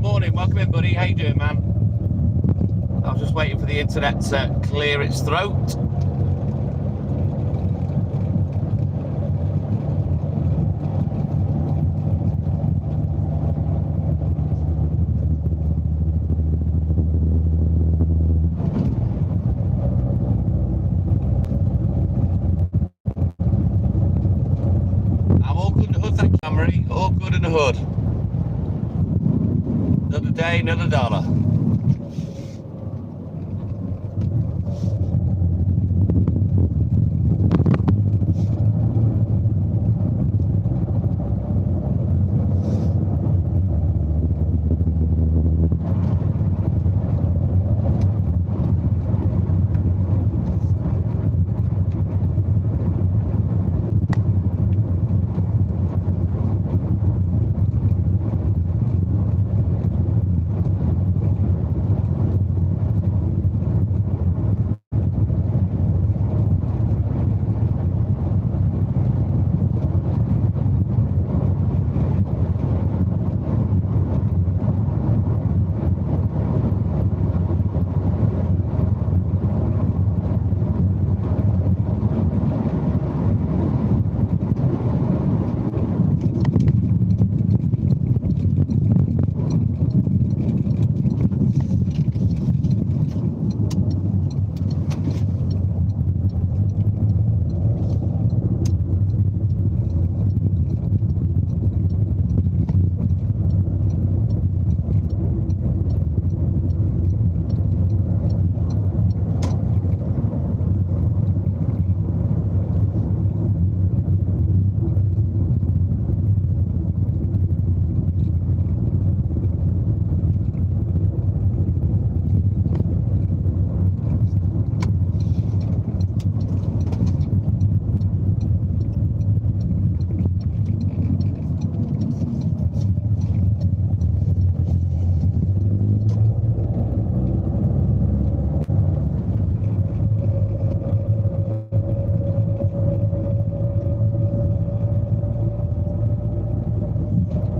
Morning, welcome in, buddy. How you doing, man? I was just waiting for the internet to clear its throat. I'm all good in the hood, thank you, Marie. All good in the hood. Another day, another dollar.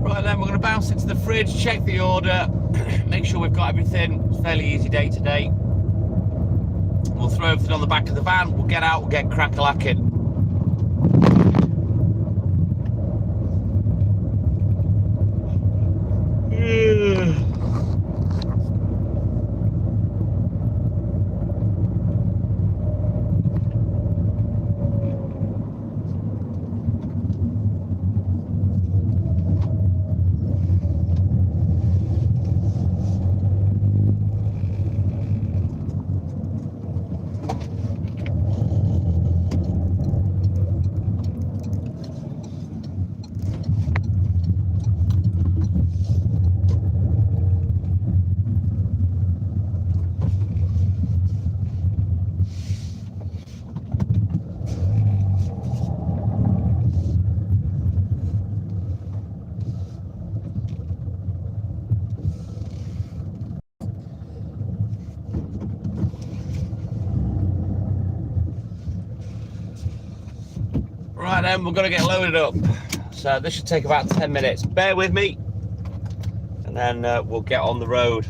Right then, we're going to bounce into the fridge, check the order, make sure we've got everything. It's a fairly easy day today. We'll throw everything on the back of the van, we'll get out, we'll get crack-a-lacking. Right then, we're going to get loaded up. So this should take about 10 minutes. Bear with me, and then we'll get on the road.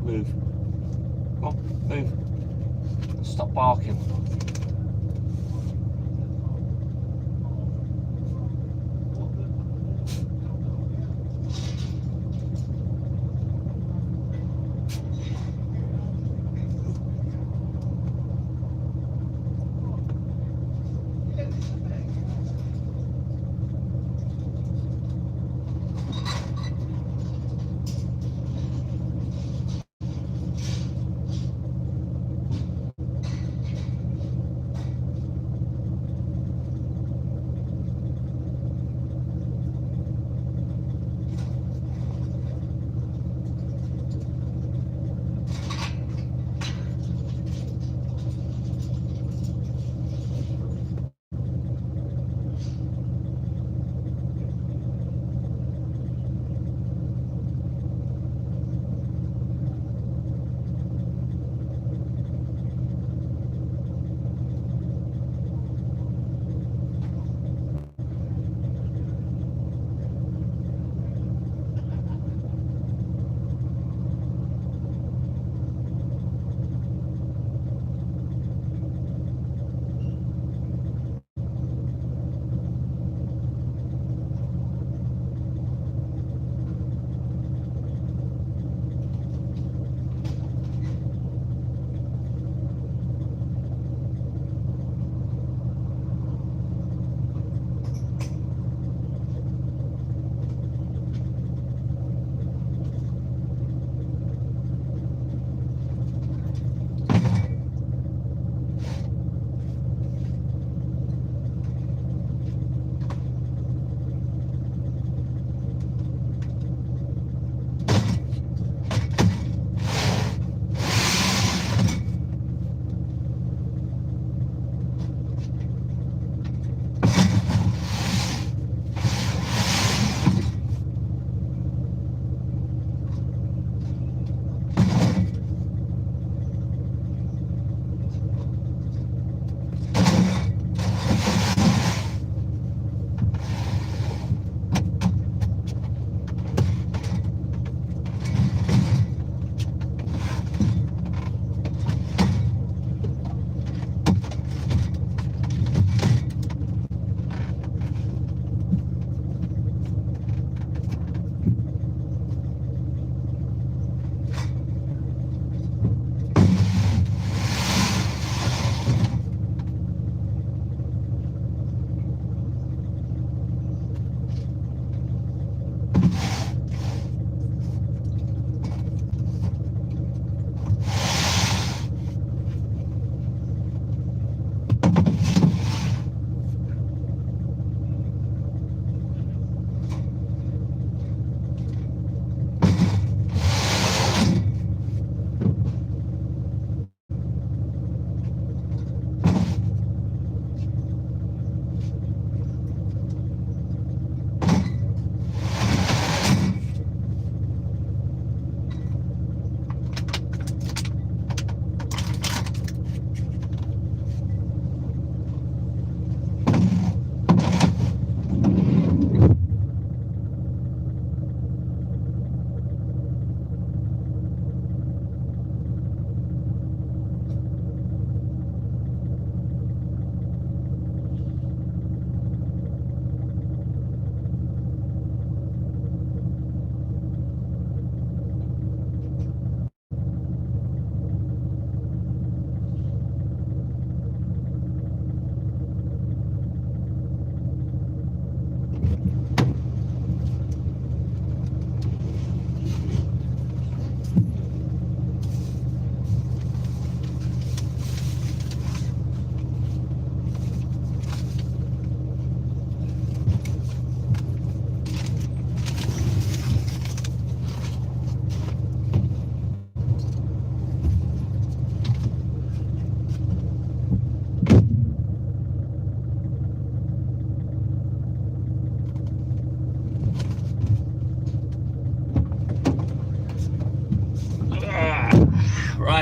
Move. Come on, move. Stop barking.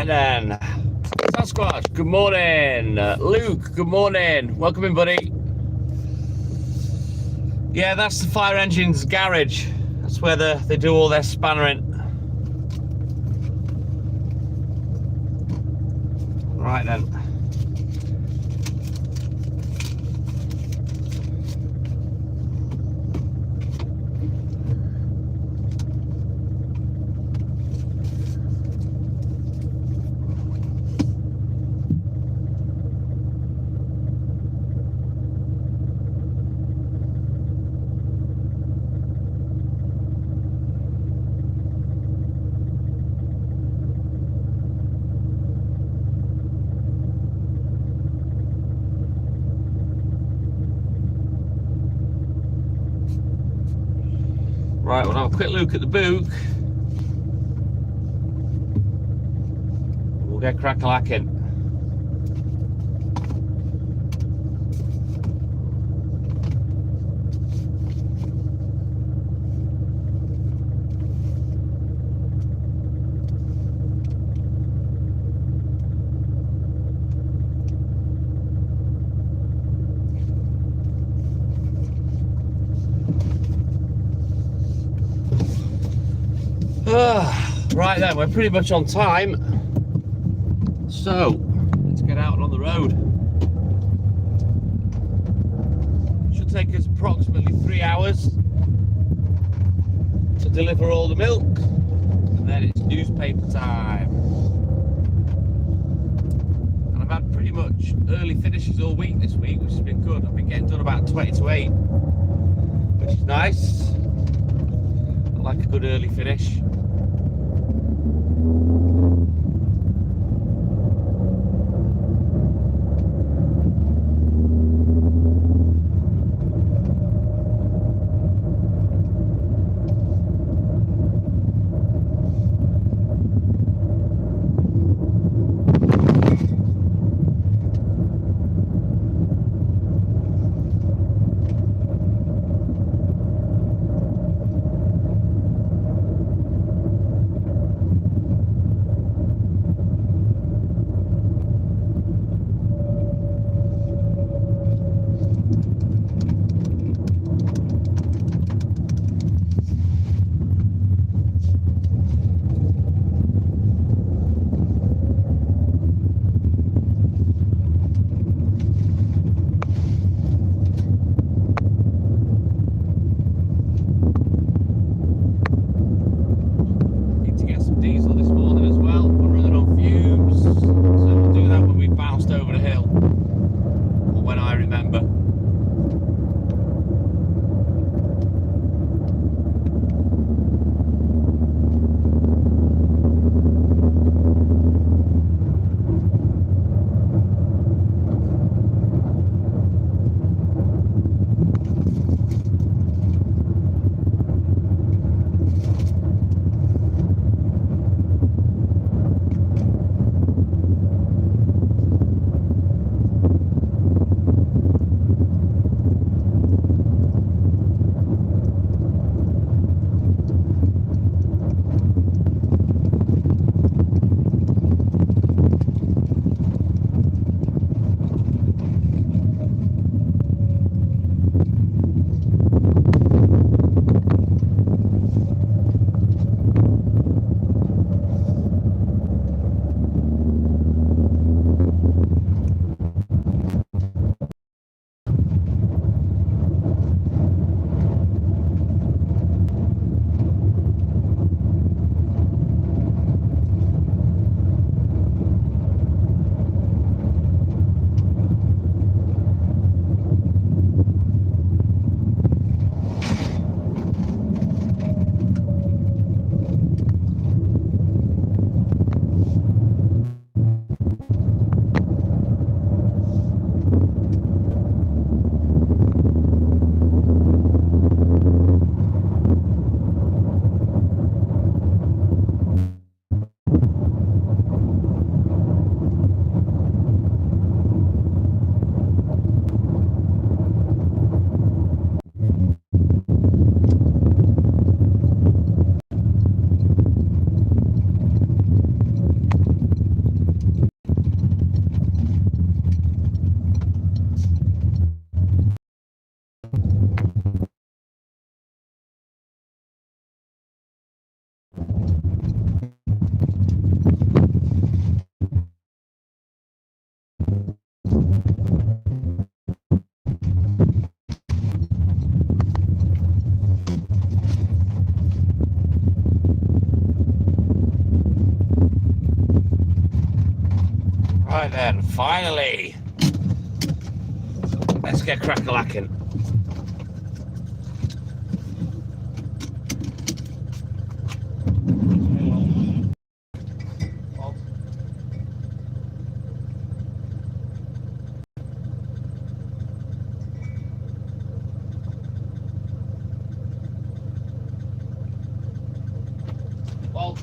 Right then, Sasquatch, good morning. Luke, good morning. Welcome in, buddy. Yeah, that's the fire engine's garage. That's where they do all their spannering. Right then. Right, we'll have a quick look at the book. We'll get crack-a-lacking. Right then, we're pretty much on time. So, let's get out on the road. Should take us approximately 3 hours to deliver all the milk. And then it's newspaper time. And I've had pretty much early finishes all week this week, which has been good. I've been getting done about 20 to 8, which is nice. I like a good early finish. Right then, finally. Let's get crack-a-lacking. Walt.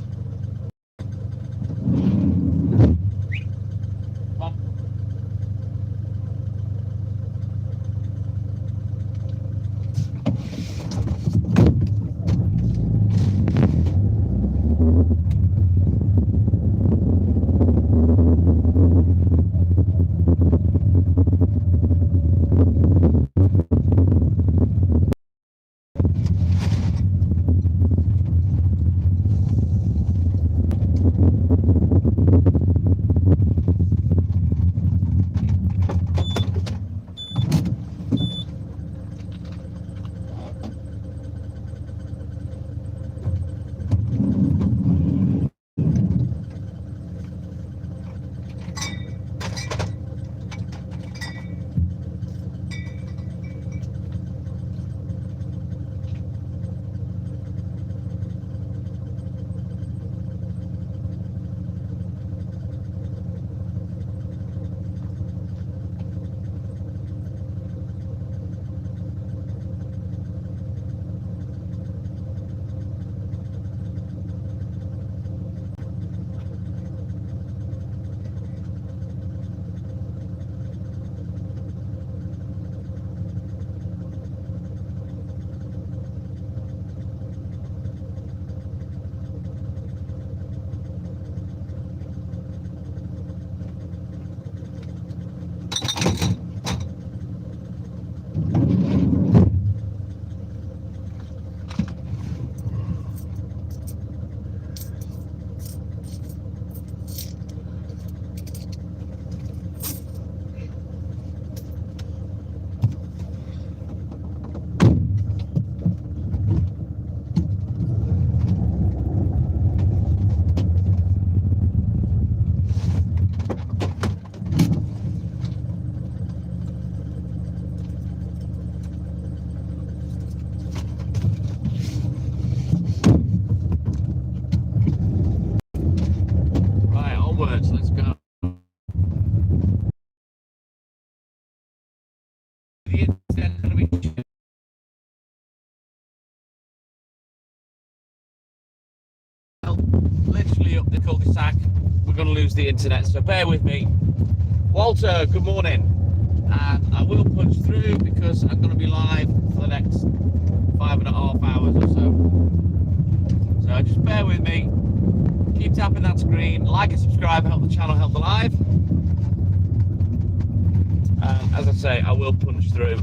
Right, onwards, let's go. The internet's gonna be literally up the cul-de-sac. We're going to lose the internet, so bear with me. Walter, good morning. And I will punch through because I'm going to be live for the next 5.5 hours or so. So just bear with me. Keep tapping that screen, like and subscribe, help the channel, help the live. And as I say, I will punch through.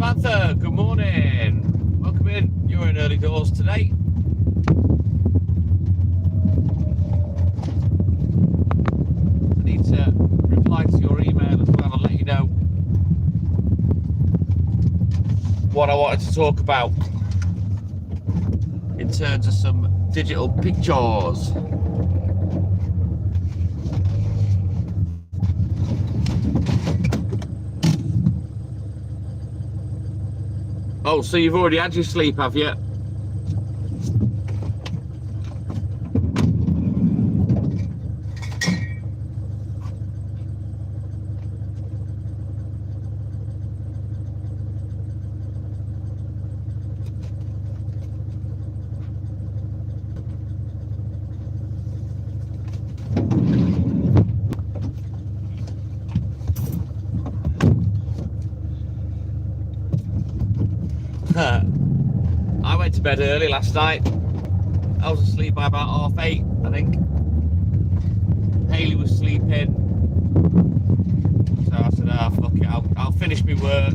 Samantha, good morning. Welcome in. You're in early doors today. I need to reply to your email as well and let you know what I wanted to talk about in terms of some digital pictures. Oh, so you've already had your sleep, have you? I went to bed early last night. I was asleep by about 8:30, I think. Haley was sleeping. So I said, fuck it, I'll finish my work,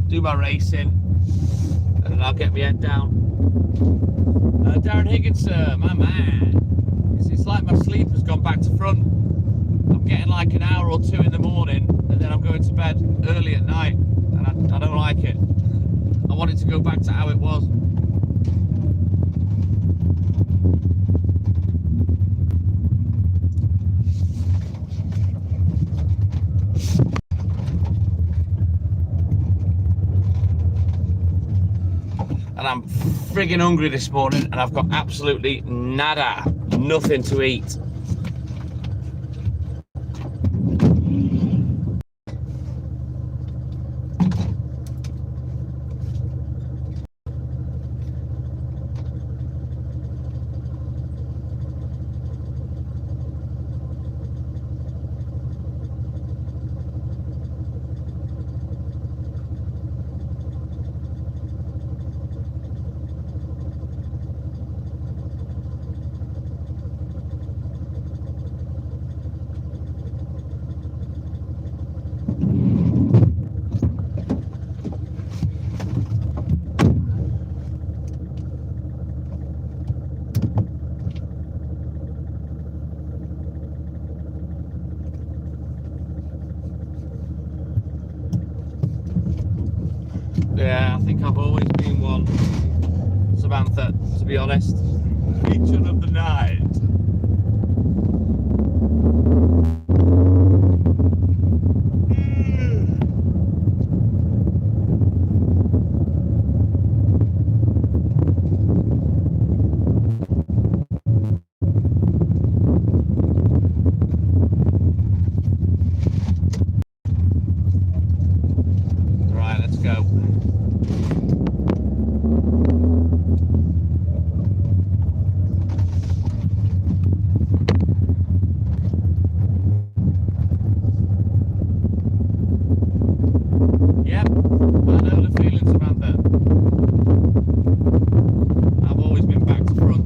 do my racing, and then I'll get my head down. Darren Higgins, my man. It's like my sleep has gone back to front. I'm getting like an hour or two in the morning, and then I'm going to bed early at night, and I don't like it. I want it to go back to how it was. And I'm friggin' hungry this morning, and I've got absolutely nada, nothing to eat. Yeah, I think I've always been one, Samantha, to be honest. Feature of the night. Right, let's go. Yep, I know the feeling, Samantha. I've always been back to front.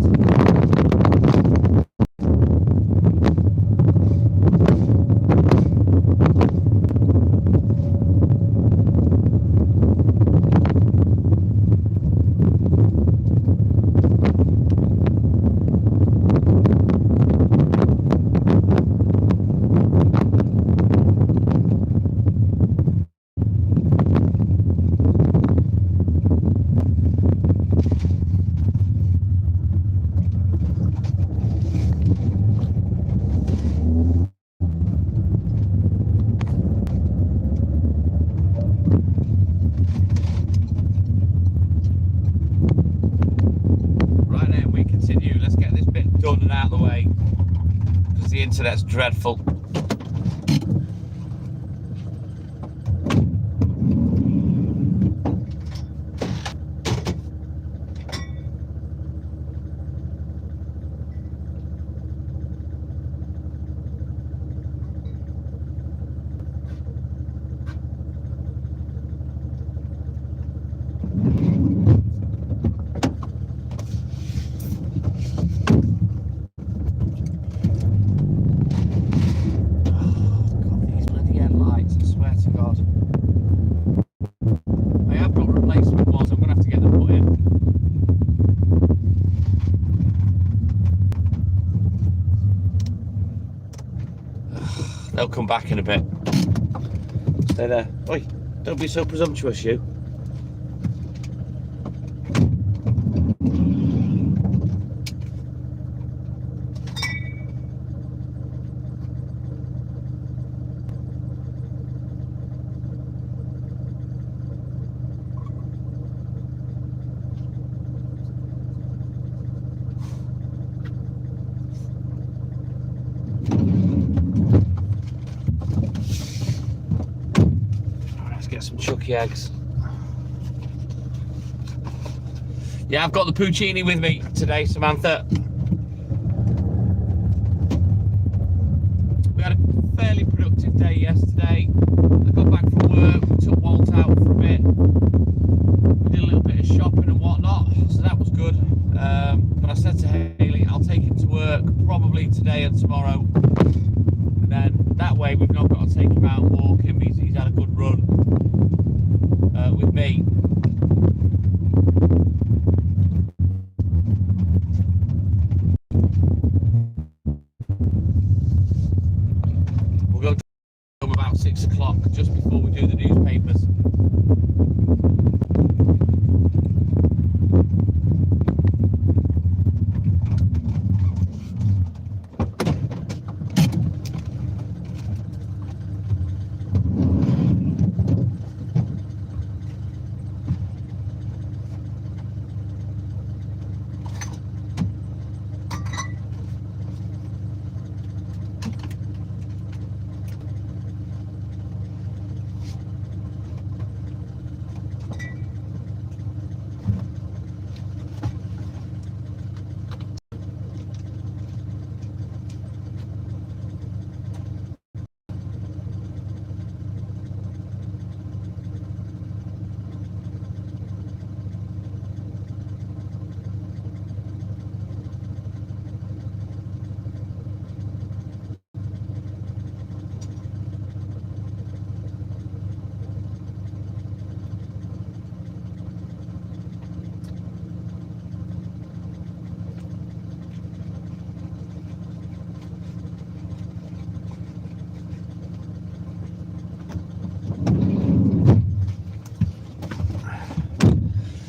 Let's get this bit done and out of the way, because the internet's dreadful. I'll come back in a bit. Stay there. Oi, don't be so presumptuous, you. Get some chucky eggs. Yeah, I've got the Puccini with me today, Samantha. We had a fairly productive day yesterday. I got back from work, we took Walt out for a bit. We did a little bit of shopping and whatnot, so that was good. But I said to Haley, I'll take him to work probably today and tomorrow. And then that way we've not got to take him out and walk him. He's had a good run with me. We'll go home about 6 o'clock, just before we do the newspapers.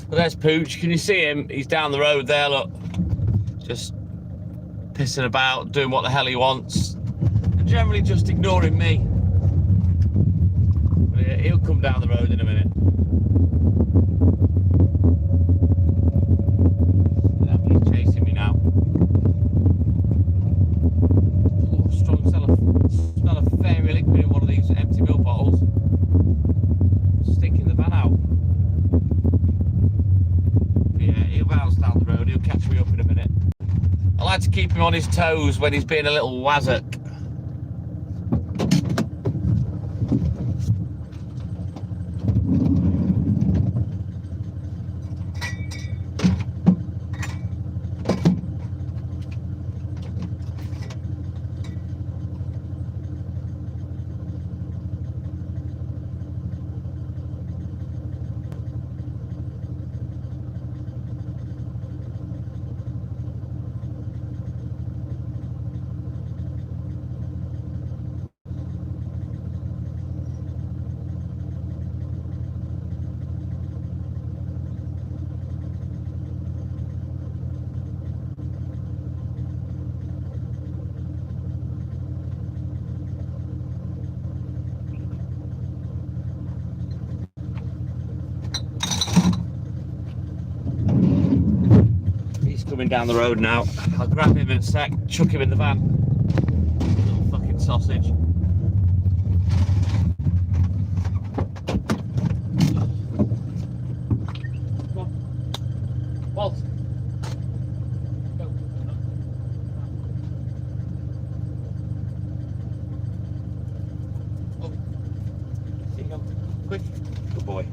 Well, there's Pooch. Can you see him? He's down the road there, look. Just pissing about, doing what the hell he wants. And generally just ignoring me. But he'll come down the road in a minute. He's chasing me now. Oh, strong smell of fairy liquid in one of these empty milk bottles. Stinking the van out. He'll bounce down the road, he'll catch me up in a minute. I like to keep him on his toes when he's being a little wazzock. Coming down the road now. I'll grab him in a sec, chuck him in the van. Little fucking sausage. Come on. Walt. Go. Oh. Here you go. Quick. Good boy.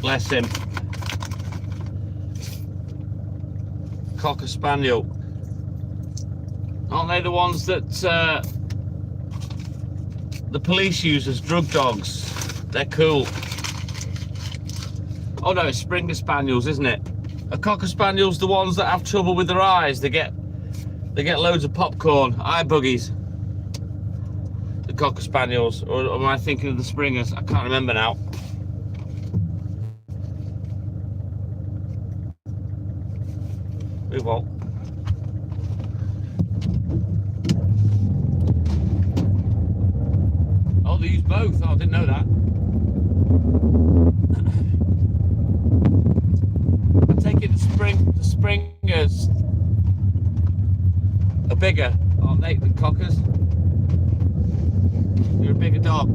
Bless him. Cocker Spaniel. Aren't they the ones that the police use as drug dogs? They're cool. Oh no, it's Springer Spaniels, isn't it? A Cocker Spaniel's the ones that have trouble with their eyes. They get loads of popcorn, eye buggies. The Cocker Spaniels, or am I thinking of the Springers? I can't remember now. Move on. Oh, they use both. Oh, I didn't know that. I take it the Springers are bigger, aren't they, than Cockers? They're a bigger dog,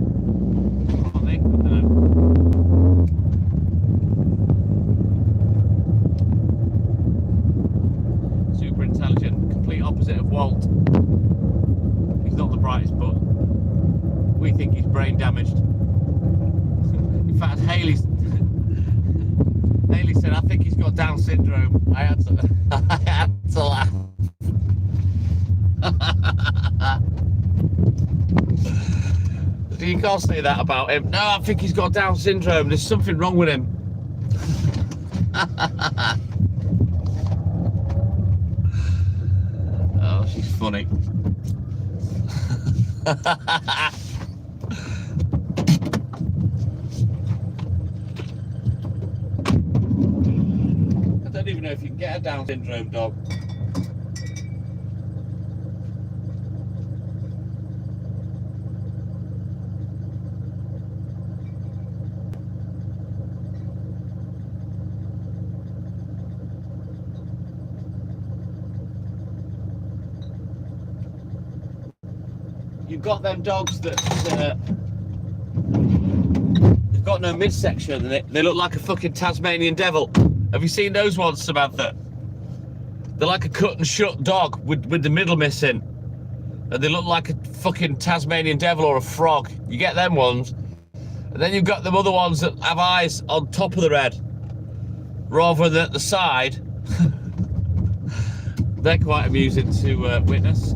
aren't they? I don't know. Super intelligent, complete opposite of Walt. He's not the brightest, but we think he's brain damaged. In fact, Haley said, I think he's got Down syndrome. I had to laugh. You can't say that about him. No, I think he's got Down syndrome. There's something wrong with him. Oh, she's funny. I don't even know if you can get a Down syndrome dog. You've got them dogs that they've got no midsection and they look like a fucking Tasmanian devil. Have you seen those ones, Samantha? They're like a cut and shut dog with the middle missing, and they look like a fucking Tasmanian devil or a frog. You get them ones, and then you've got them other ones that have eyes on top of their head rather than at the side. They're quite amusing to witness.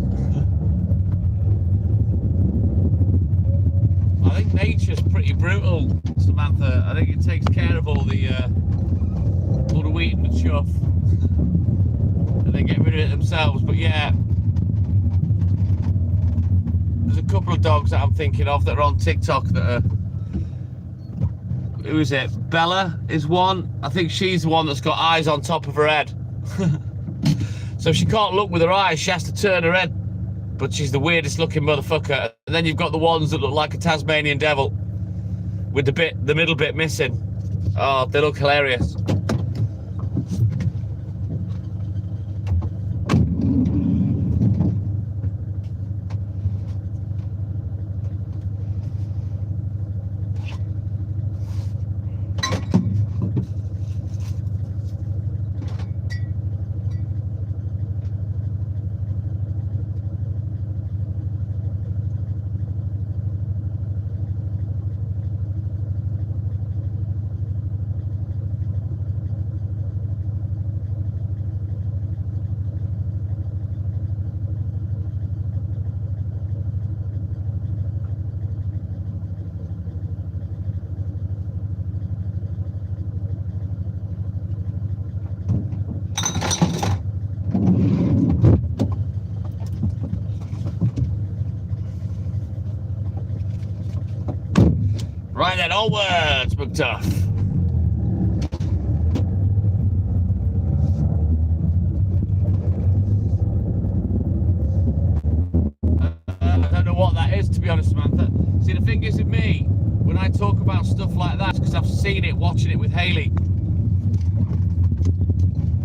I think nature's pretty brutal, Samantha. I think it takes care of all the wheat and the chuff, and they get rid of it themselves. But yeah, there's a couple of dogs that I'm thinking of that are on TikTok that are. Who is it? Bella is one. I think she's the one that's got eyes on top of her head. So if she can't look with her eyes, she has to turn her head. But she's the weirdest looking motherfucker. And then you've got the ones that look like a Tasmanian devil with the middle bit missing. Oh, they look hilarious. Right then, onwards, McDuff. I don't know what that is, to be honest, Samantha. See, the thing is with me, when I talk about stuff like that, because I've seen it, watching it with Haley.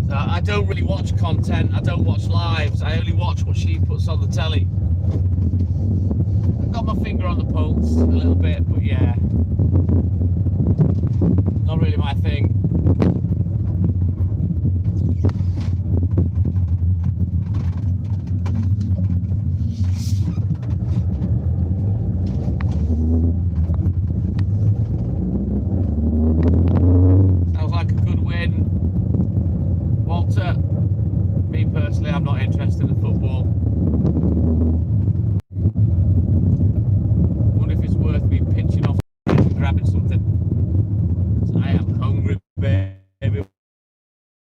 So I don't really watch content, I don't watch lives, I only watch what she puts on the telly. I've got my finger on the pulse a little bit, but yeah. Not really my thing. not interested in football. Wonder if it's worth me pinching off and grabbing something. I am hungry, baby.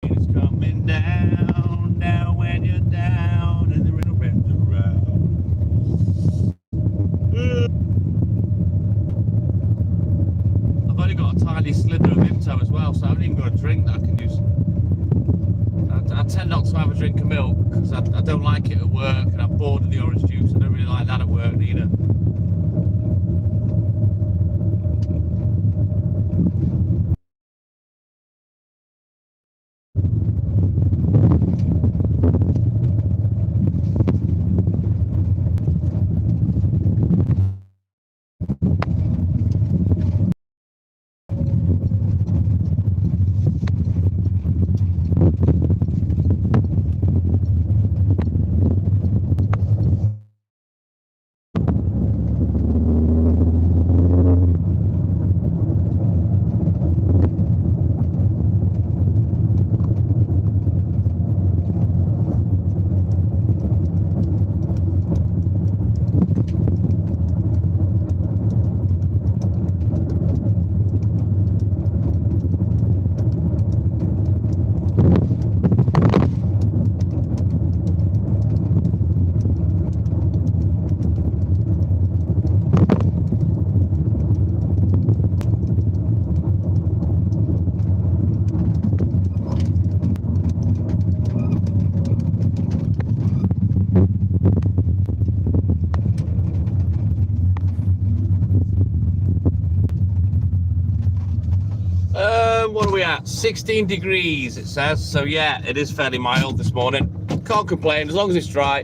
It's coming down, down when you're down, and the riddle bends around. I've only got a tiny slither of Vimto as well, so I haven't even got a drink that I can use. I tend not to have a drink of milk because I don't like it at work, and I'm bored of the orange juice. I don't really like that at work either. What are we at? 16 degrees it says, so yeah, it is fairly mild this morning. Can't complain as long as it's dry.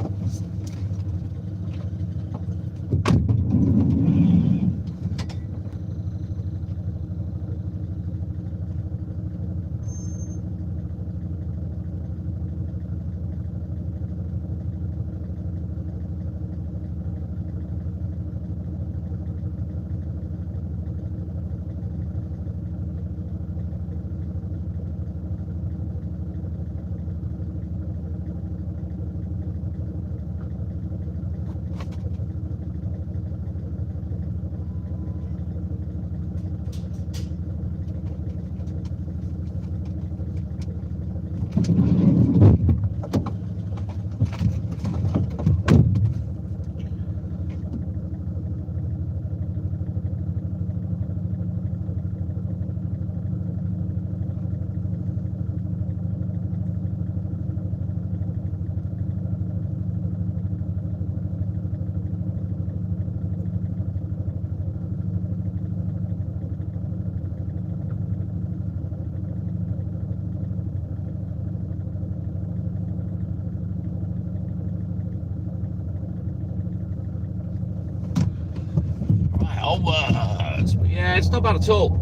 Onwards. But yeah, it's not bad at all.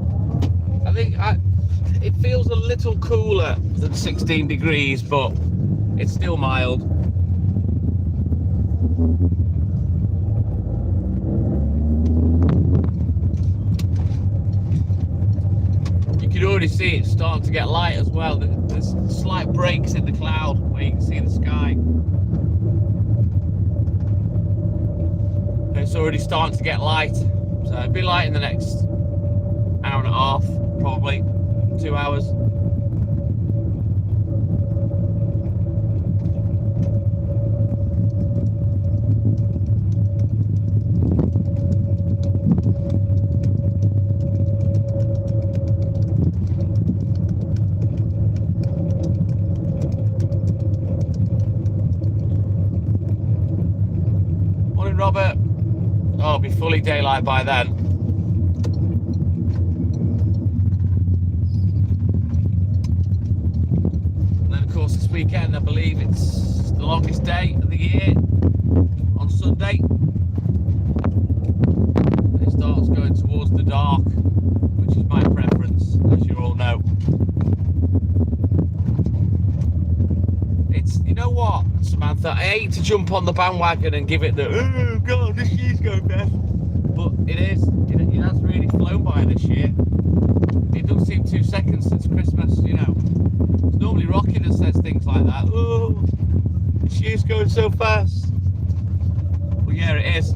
I think it feels a little cooler than 16 degrees, but it's still mild. You can already see it starting to get light as well. There's slight breaks in the cloud where you can see the sky. It's already starting to get light. So it'll be light in the next hour and a half, probably 2 hours. Morning, Robert. Oh, it'll be fully daylight by then. And then, of course, this weekend, I believe it's the longest day of the year on Sunday. It starts going towards the dark, which is my preference, as you all know. It's, you know what, Samantha, I hate to jump on the bandwagon and give it the, oh God, this year's going best. But it is, it has really flown by this year. It does seem 2 seconds since Christmas, you know. It's normally Rocky that says things like that. Oh, She's going so fast. Well, yeah, it is.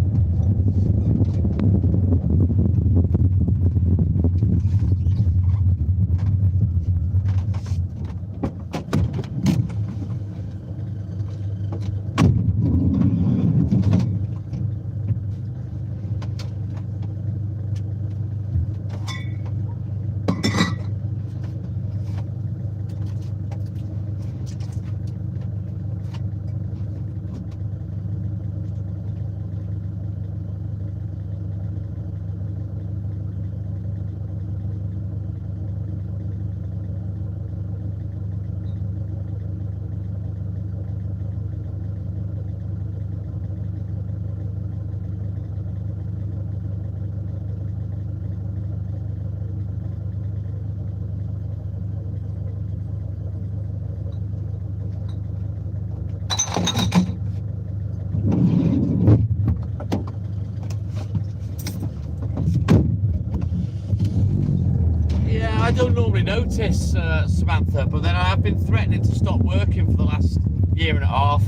I don't normally notice, Samantha, but then I have been threatening to stop working for the last year and a half,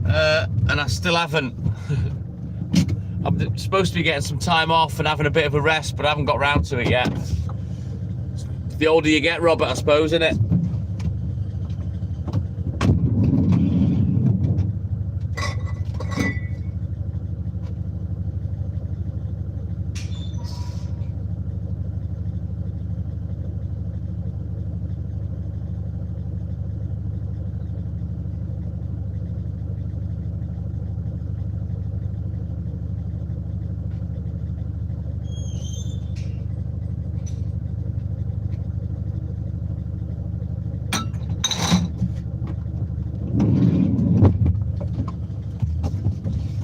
and I still haven't. I'm supposed to be getting some time off and having a bit of a rest, but I haven't got round to it yet. The older you get, Robert, I suppose, isn't it?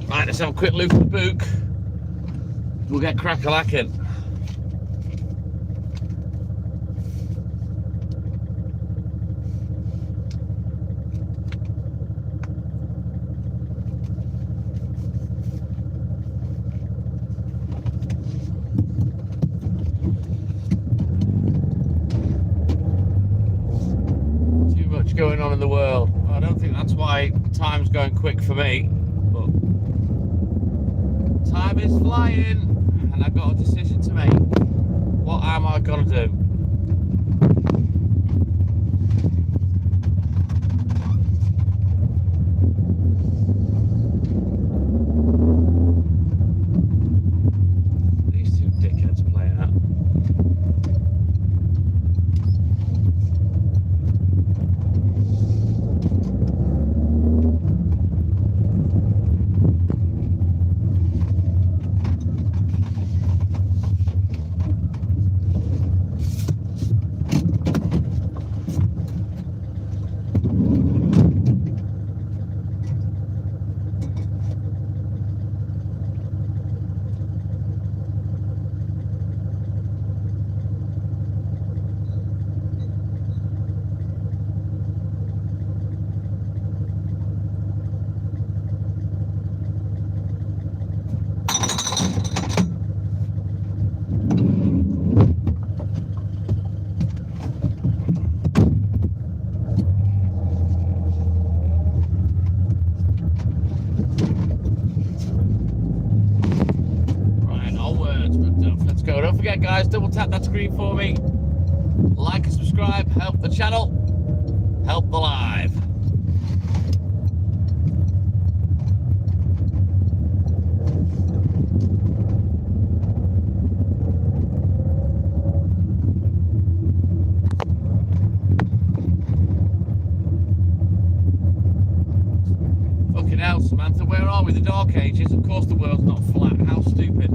Right, let's have a quick look at the book. We'll get crack-a-lacking. Too much going on in the world. I don't think that's why time's going quick for me. But time is flying, and I've got a decision to make. What am I gonna do? These two dickheads playing out. Don't forget, guys, double tap that screen for me. Like and subscribe, help the channel, help the live. Fucking hell, Samantha, where are we? The dark ages? Of course the world's not flat. How stupid.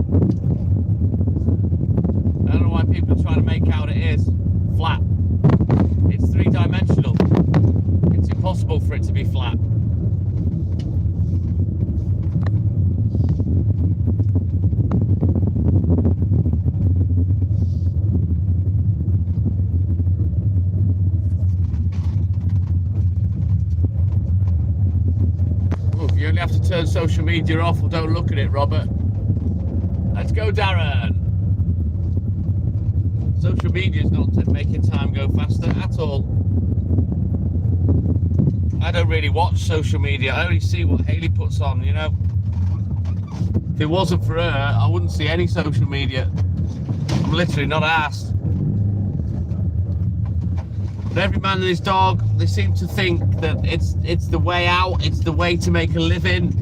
I don't know why people are trying to make out it is flat. It's three-dimensional. It's impossible for it to be flat. Oh, you only have to turn social media off or don't look at it, Robert. Let's go, Darren. Social media is not making time go faster at all. I don't really watch social media. I only see what Hayley puts on, you know. If it wasn't for her, I wouldn't see any social media. I'm literally not asked. But every man and his dog, they seem to think that it's the way out, it's the way to make a living.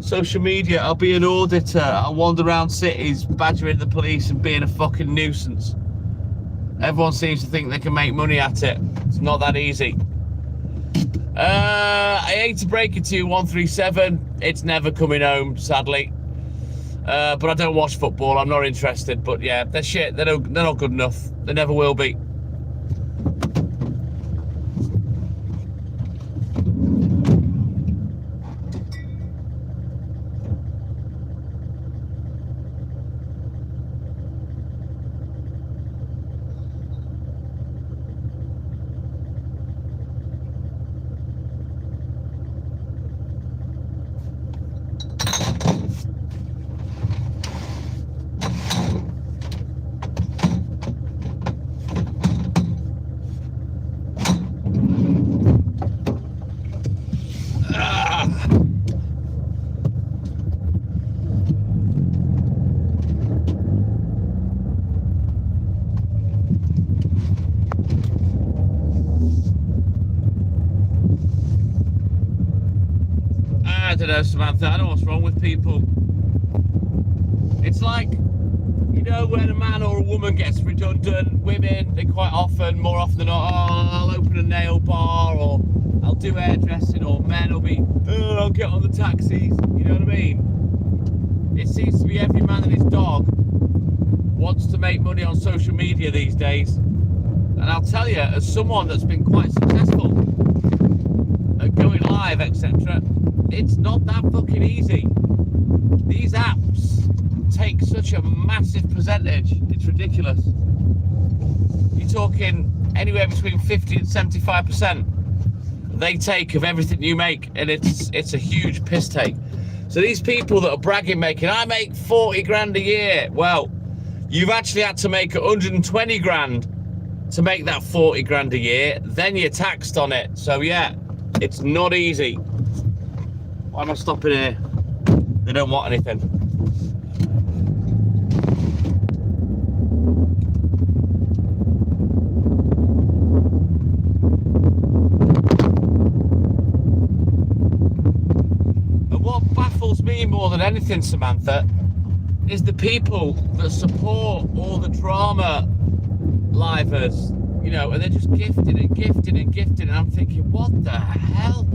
Social media, I'll be an auditor, I'll wander around cities badgering the police and being a fucking nuisance. Everyone seems to think they can make money at it. It's not that easy. I hate to break it to you, 137. It's never coming home, sadly. But I don't watch football. I'm not interested. But yeah, they're shit. They're not good enough. They never will be. I don't know, Samantha. I don't know what's wrong with people. It's like, you know, when a man or a woman gets redundant, women, they quite often, more often than not, oh, I'll open a nail bar, or I'll do hairdressing, or men will be, oh, I'll get on the taxis. You know what I mean? It seems to be every man and his dog wants to make money on social media these days. And I'll tell you, as someone that's been quite successful at going live, etc., it's not that fucking easy. These apps take such a massive percentage. It's ridiculous. You're talking anywhere between 50 and 75% they take of everything you make, and it's a huge piss take. So these people that are bragging, making, I make 40 grand a year. Well, you've actually had to make 120 grand to make that 40 grand a year. Then you're taxed on it. So yeah, it's not easy. Why am I stopping here? They don't want anything. And what baffles me more than anything, Samantha, is the people that support all the drama livers, you know, and they're just gifted and gifted and gifted, and I'm thinking, what the hell?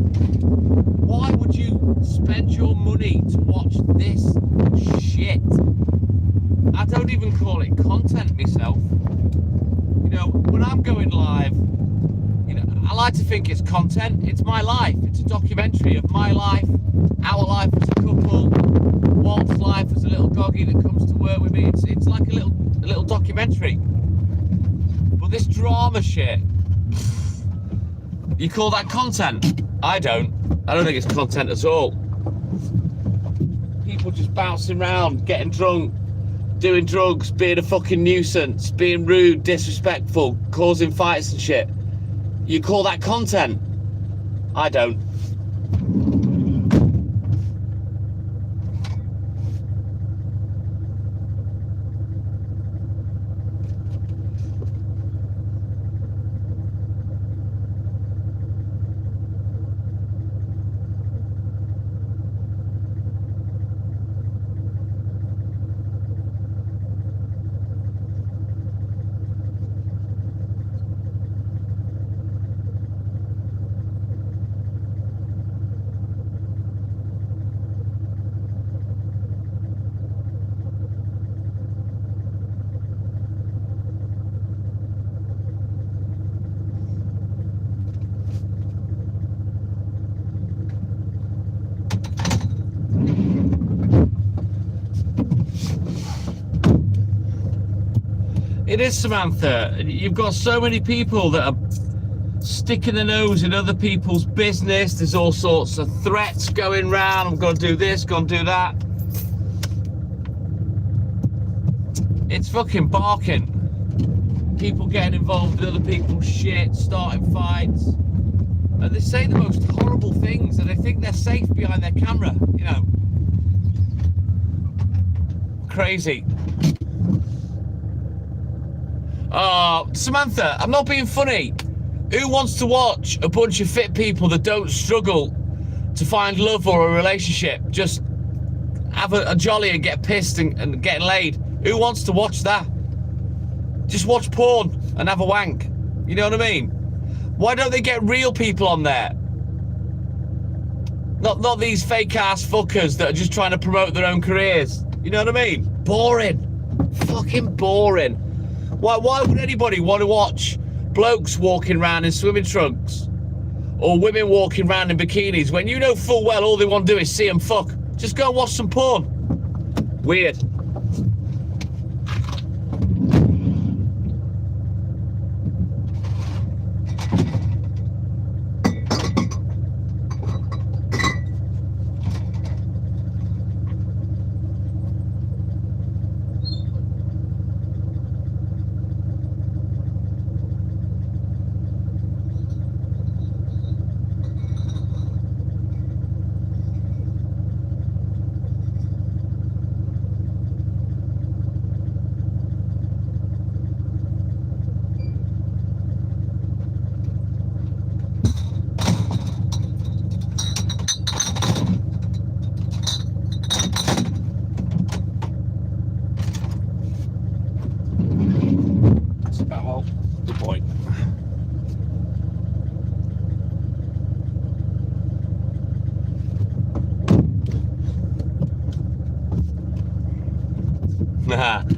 Why would you spend your money to watch this shit? I don't even call it content myself. You know, when I'm going live, you know, I like to think it's content. It's my life. It's a documentary of my life, our life as a couple, Walt's life as a little doggy that comes to work with me. It's like a little documentary. But this drama shit, you call that content? I don't think it's content at all. People just bouncing around, getting drunk, doing drugs, being a fucking nuisance, being rude, disrespectful, causing fights and shit. You call that content? I don't. It is, Samantha. You've got so many people that are sticking their nose in other people's business. There's all sorts of threats going round. I'm going to do this, going to do that. It's fucking barking. People getting involved in other people's shit, starting fights. And they say the most horrible things, and they think they're safe behind their camera, you know. Crazy. Oh, Samantha, I'm not being funny. Who wants to watch a bunch of fit people that don't struggle to find love or a relationship? Just have a jolly and get pissed and get laid. Who wants to watch that? Just watch porn and have a wank. You know what I mean? Why don't they get real people on there? Not these fake ass fuckers that are just trying to promote their own careers. You know what I mean? Boring. Fucking boring. Why would anybody want to watch blokes walking around in swimming trunks or women walking around in bikinis when you know full well all they want to do is see them fuck? Just go and watch some porn. Weird.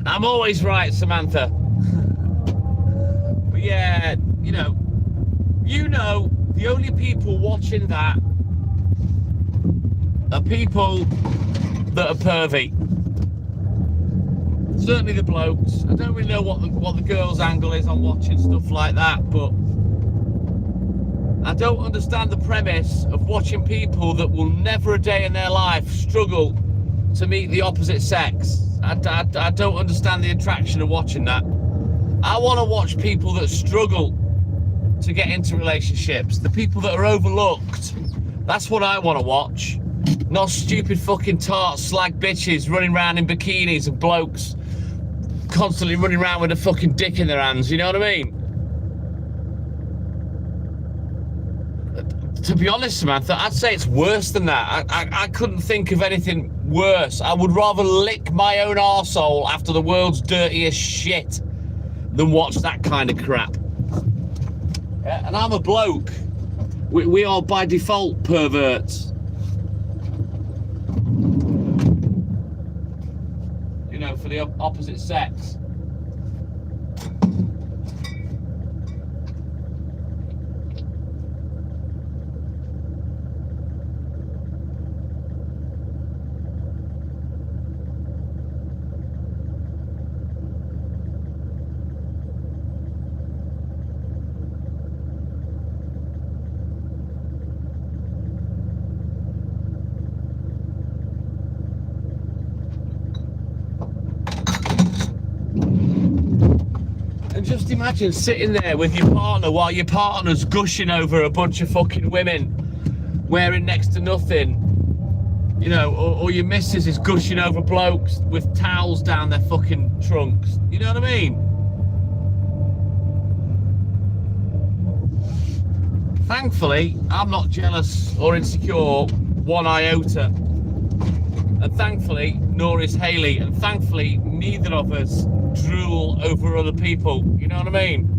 I'm always right, Samantha. But yeah, you know, the only people watching that are people that are pervy. Certainly the blokes. I don't really know what the girls' angle is on watching stuff like that, but I don't understand the premise of watching people that will never a day in their life struggle to meet the opposite sex. I don't understand the attraction of watching that. I want to watch people that struggle to get into relationships, the people that are overlooked. That's what I want to watch. Not stupid fucking tart slag bitches running around in bikinis and blokes constantly running around with a fucking dick in their hands, you know what I mean? To be honest, Samantha, I'd say it's worse than that. I couldn't think of anything worse. I would rather lick my own arsehole after the world's dirtiest shit than watch that kind of crap. Yeah, and I'm a bloke. We are by default perverts. You know, for the opposite sex. Just imagine sitting there with your partner while your partner's gushing over a bunch of fucking women wearing next to nothing, you know, or your missus is gushing over blokes with towels down their fucking trunks. You know what I mean? Thankfully, I'm not jealous or insecure one iota. And thankfully, nor is Hayley. And thankfully, neither of us drool over other people. You know what I mean?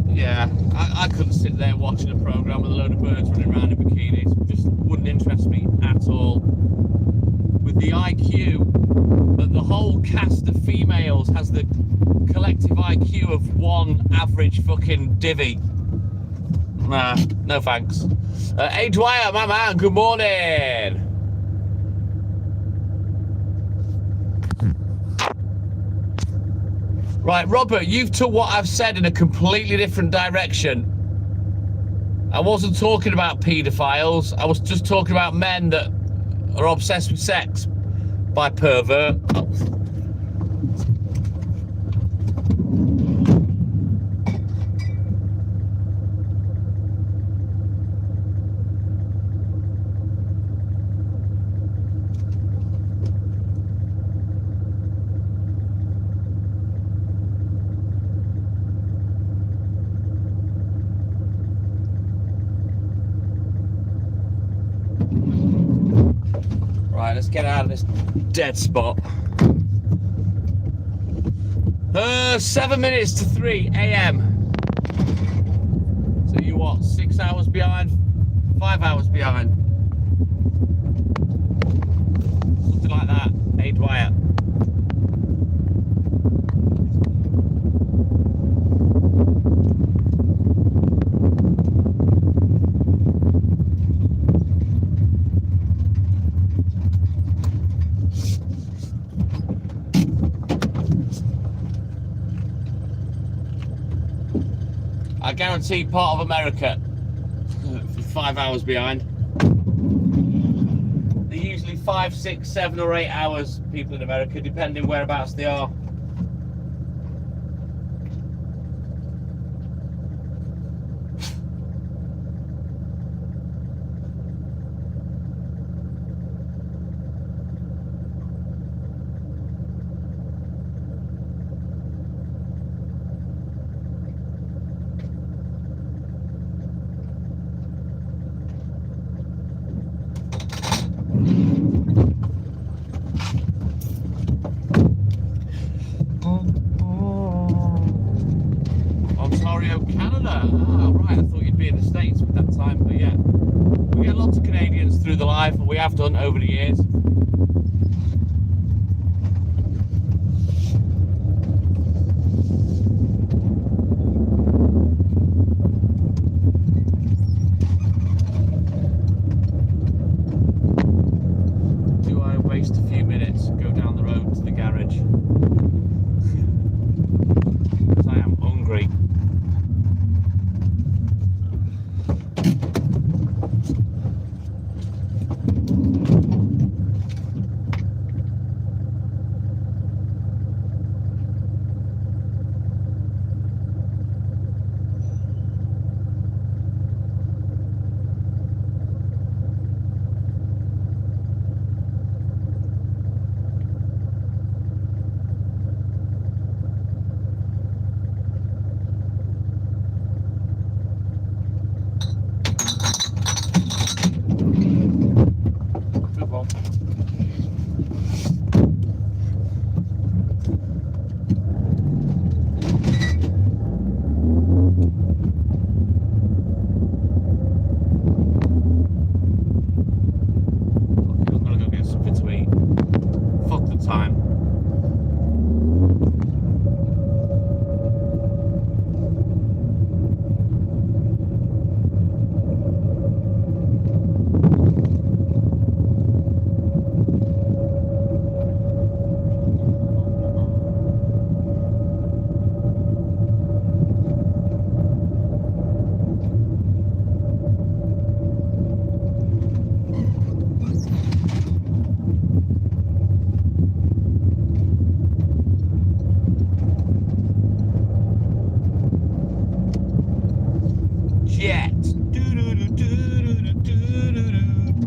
Yeah, I couldn't sit there watching a programme with a load of birds running around in bikinis. It just wouldn't interest me at all. With the IQ that the whole cast of females has the collective IQ of one average fucking divvy. Nah, no thanks. Hey Dwyer, my man, good morning. Right, Robert, you've took what I've said in a completely different direction. I wasn't talking about paedophiles. I was just talking about men that are obsessed with sex by pervert. Right, let's get out of this dead spot. 7 minutes to 3 a.m. So you what, 6 hours behind? 5 hours behind? Something like that. Hey, Dwyer. I guarantee part of America for 5 hours behind. They're usually 5, 6, 7 or 8 hours, people in America, depending whereabouts they are. Ontario, Canada. Ah, right. I thought you'd be in the States at that time, but yeah. We get lots of Canadians through the live, and we have done over the years. Do I waste a few minutes, go down the road to the garage? Because I am hungry.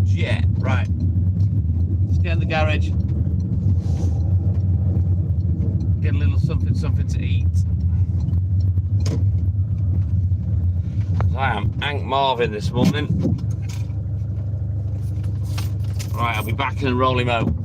Jet. Right. Let's get in the garage. Get a little something to eat. I am Hank Marvin this morning. Right, I'll be back in rolling mode.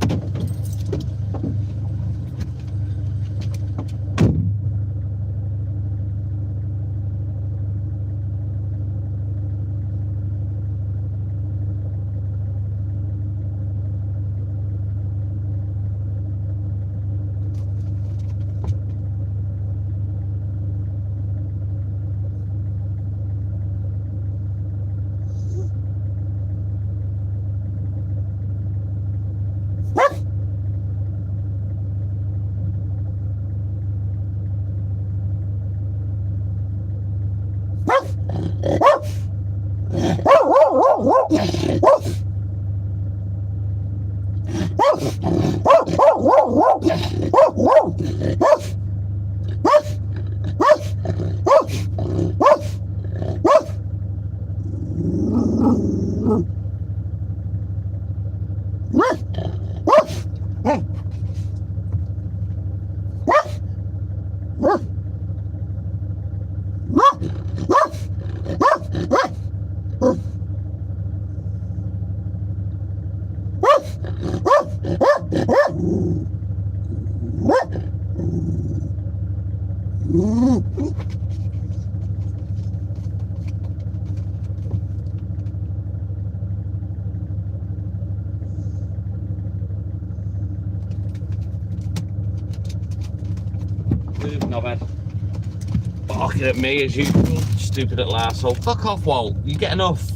not bad. Barking at me as usual. Stupid little arsehole. Fuck off, Walt. You get enough.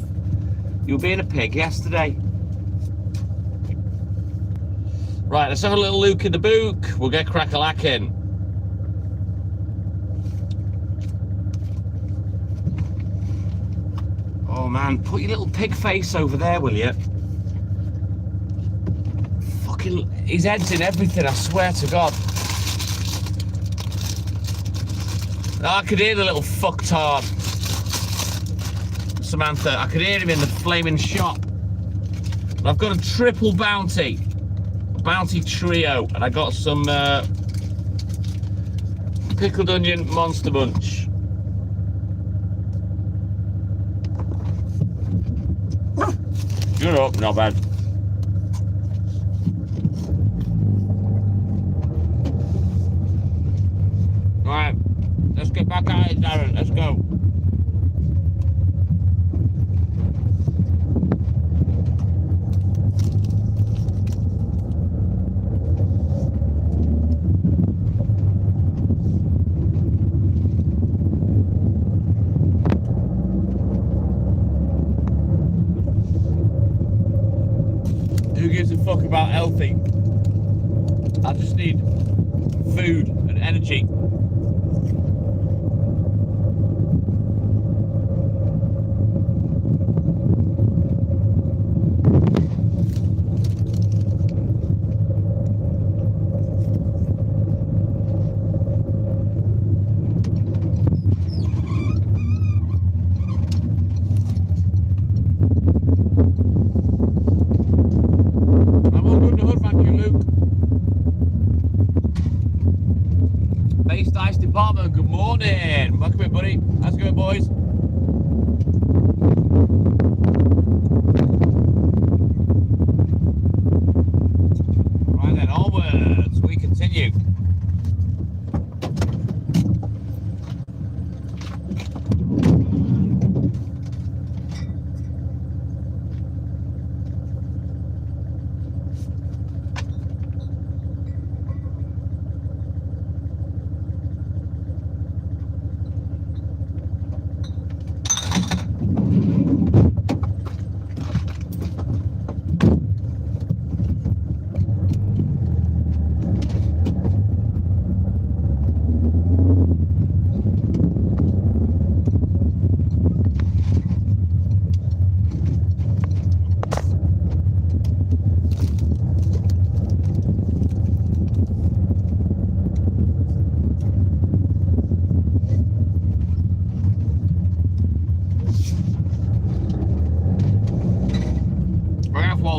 You were being a pig yesterday. Right, let's have a little look in the book. We'll get crack-a-lacking. Oh man, put your little pig face over there, will you? Fucking, his head's in everything, I swear to God. I could hear the little fucktard. Samantha, I could hear him in the flaming shop. I've got a triple bounty. A bounty trio. And I got some pickled onion monster munch. Shut up, not bad. Right, let's get back at it, Darren. Let's go. Who gives a fuck about healthy? I just need food and energy. Base Dice Department, good morning. Welcome in, buddy. How's it going, boys? Right then, onwards. We continue.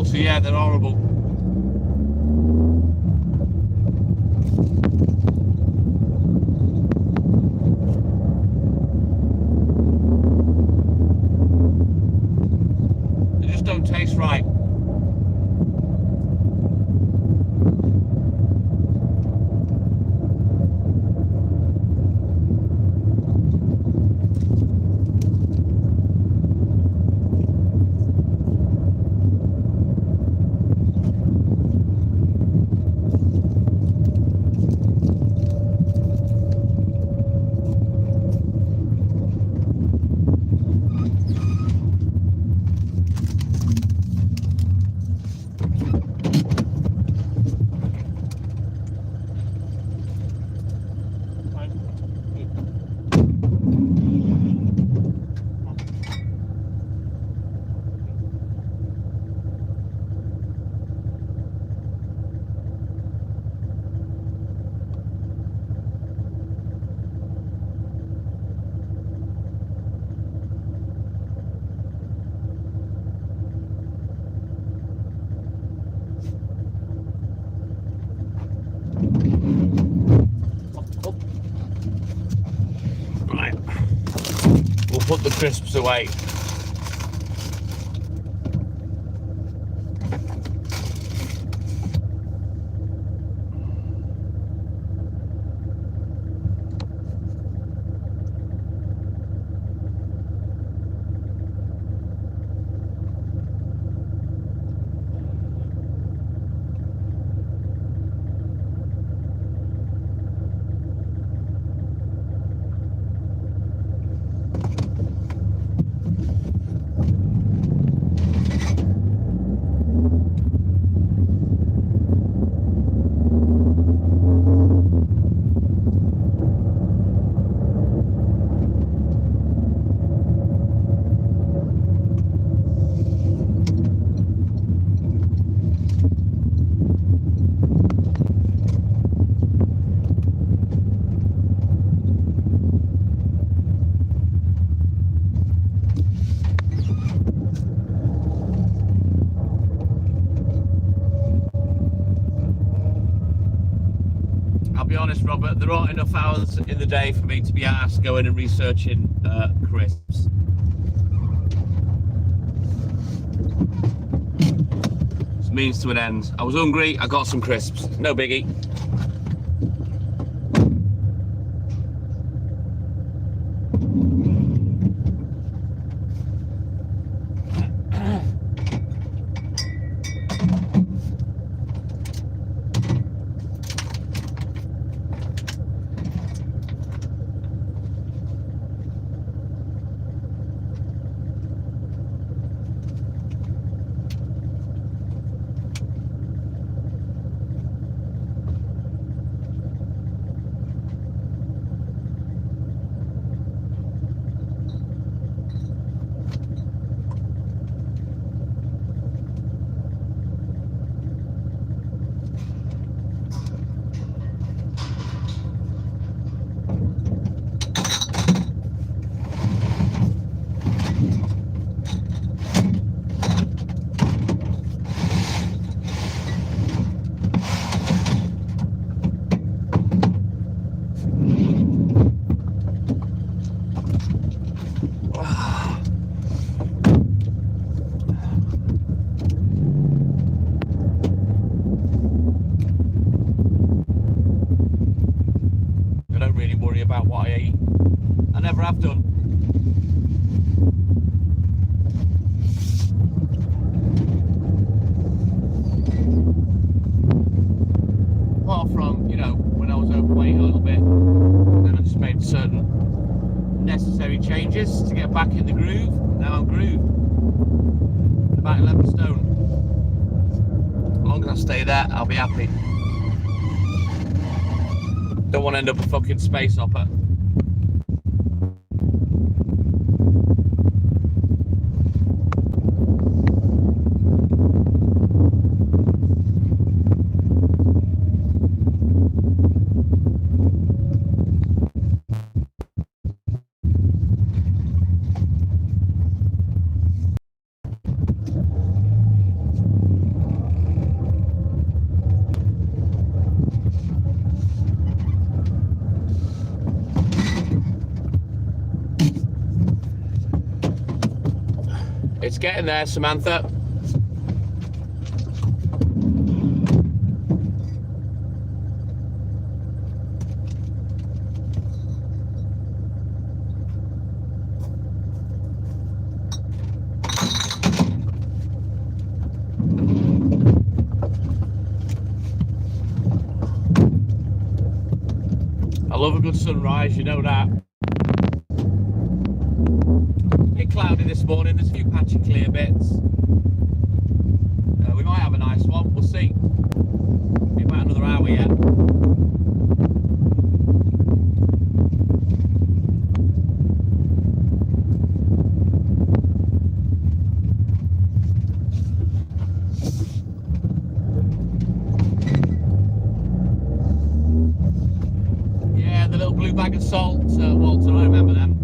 So yeah, they're horrible. They just don't taste right. Right, we'll put the crisps away. but there aren't enough hours in the day for me to be asked going and researching crisps. It's means to an end. I was hungry, I got some crisps. No biggie. About what I eat. I never have done. Apart from, you know, when I was overweight a little bit, then I just made certain necessary changes to get back in the groove. Now I'm grooved. About 11 stone. As long as I stay there, I'll be happy. Don't want to end up a fucking space hopper. It's getting there, Samantha. I love a good sunrise, you know that. Cloudy this morning, there's a few patchy clear bits. We might have a nice one, we'll see. Be about another hour yet. Yeah, the little blue bag of salt, Walter, I remember them.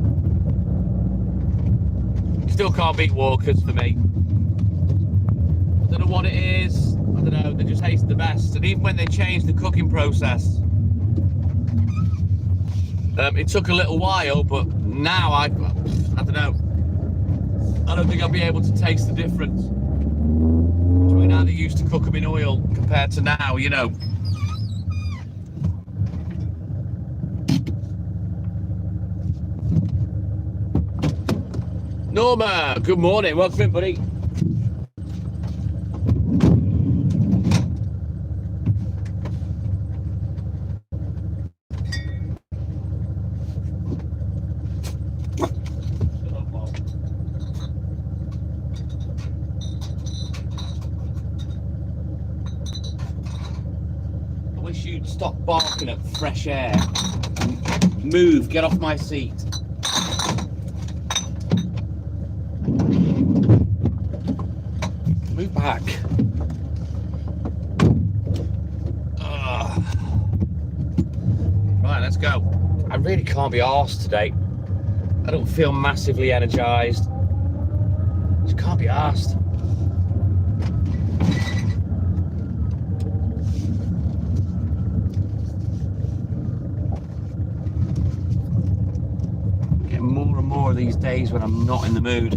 Still can't beat Walkers for me. I don't know what it is. I don't know. They just taste the best. And even when they changed the cooking process, it took a little while. But now I don't know. I don't think I'll be able to taste the difference between how they used to cook them in oil compared to now. You know. Norma, good morning. Welcome in, buddy. I wish you'd stop barking at fresh air. Move, get off my seat. Move back. Right, let's go. I really can't be arsed today. I don't feel massively energised. Just can't be arsed. more of these days when I'm not in the mood.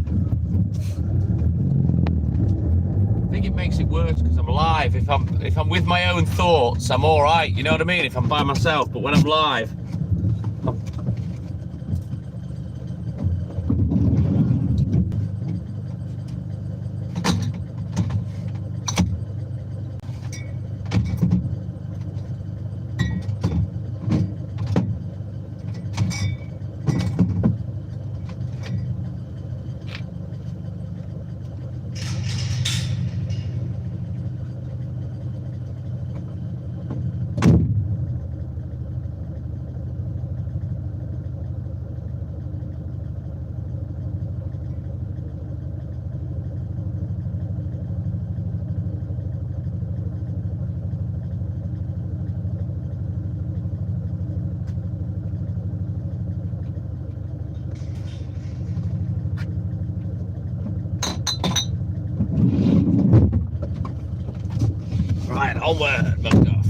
I think it makes it worse because I'm live. If I'm with my own thoughts, I'm all right. You know what I mean? If I'm by myself, but when I'm live, right, onward, Muckoff.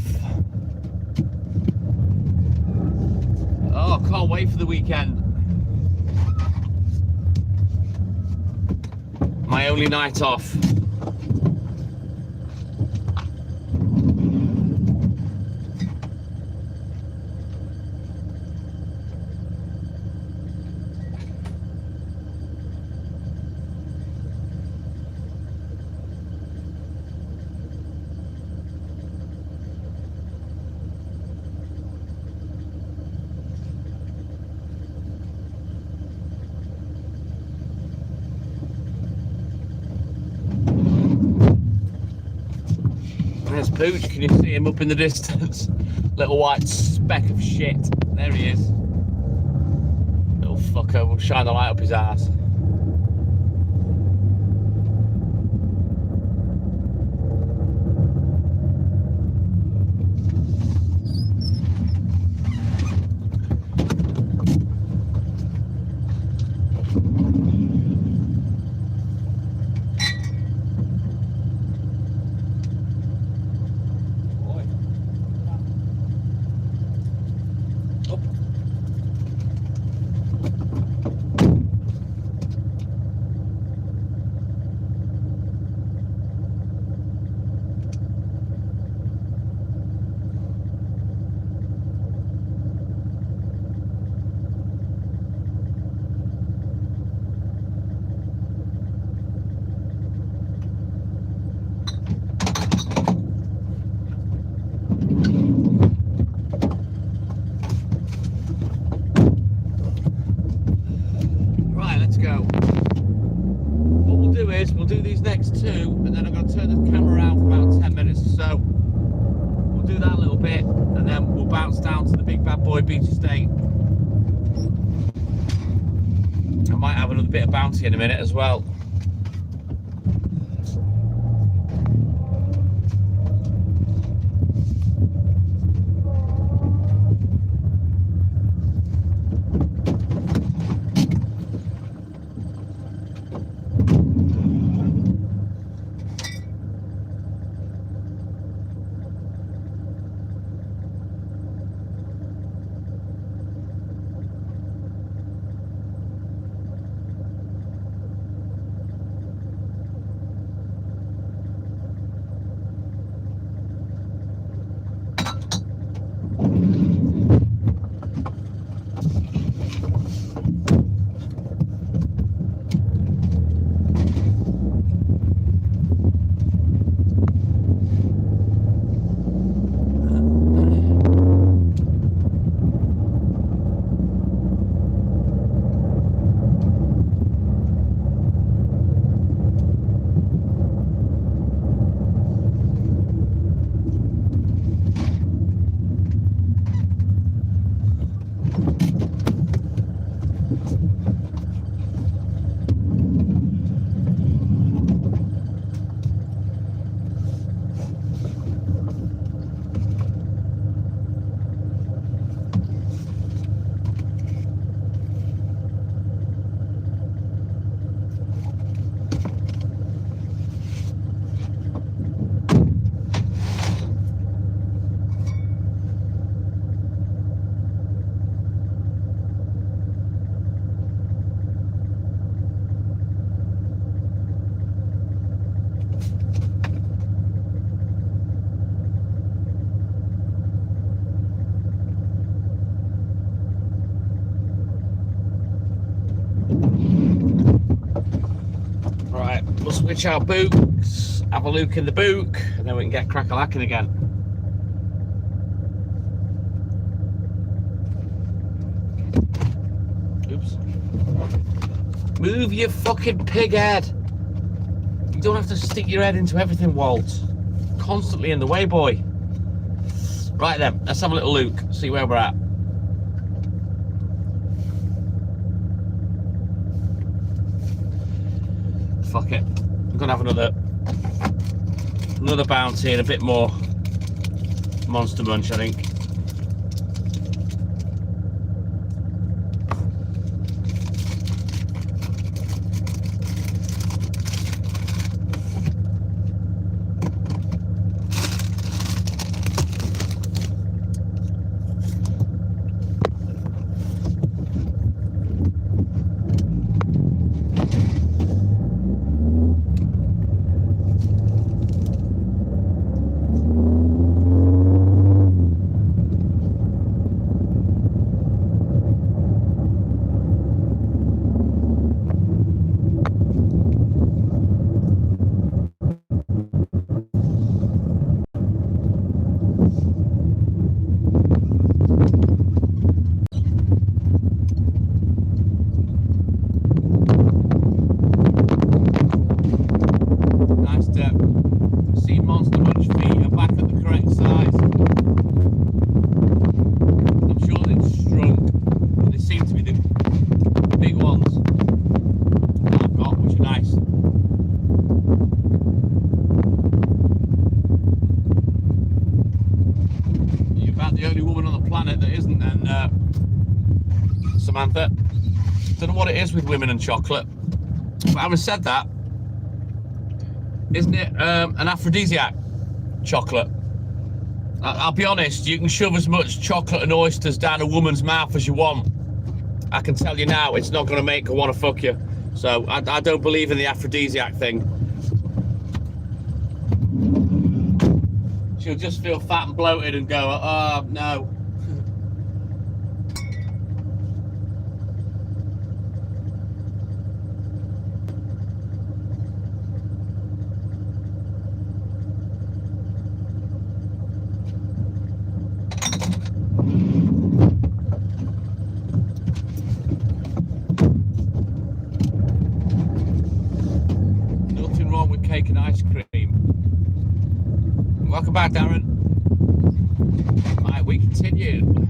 Oh, can't wait for the weekend. My only night off. There's Pooch, can you see him up in the distance? Little white speck of shit. There he is. Little fucker, we'll shine the light up his ass. We'll do these next two, and then I'm going to turn the camera around for about 10 minutes or so. We'll do that a little bit, and then we'll bounce down to the Big Bad Boy Beach Estate. I might have another bit of bounty in a minute as well. We'll switch our books, have a look in the book, and then we can get crack-a-lacking again. Oops. Move your fucking pig head. You don't have to stick your head into everything, Walt. Constantly in the way, boy. Right then, let's have a little look, see where we're at. Fuck it. I'm gonna have another bounty and a bit more Monster Munch, I think. Samantha. Don't know what it is with women and chocolate. But having said that, isn't it an aphrodisiac, chocolate? I'll be honest, you can shove as much chocolate and oysters down a woman's mouth as you want. I can tell you now, it's not going to make her want to fuck you. So I don't believe in the aphrodisiac thing. She'll just feel fat and bloated and go, oh, no. Cake and ice cream. Welcome back, Darren. Right, we continue.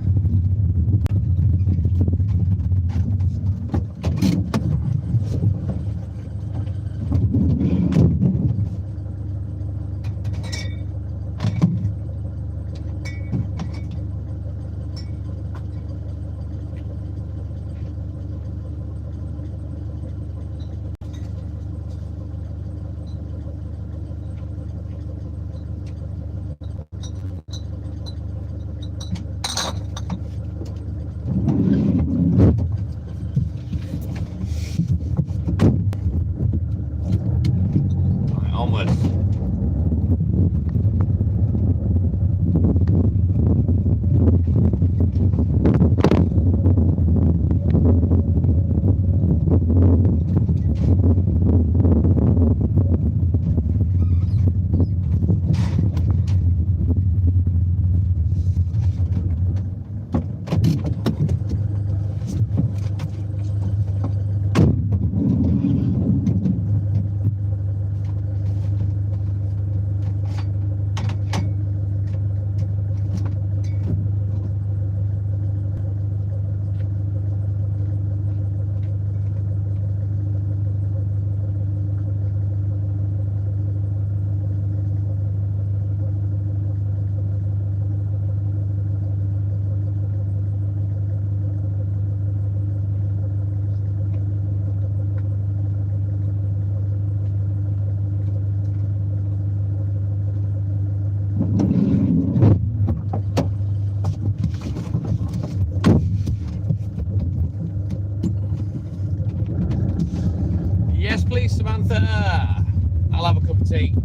Yes, please, Samantha. I'll have a cup of tea.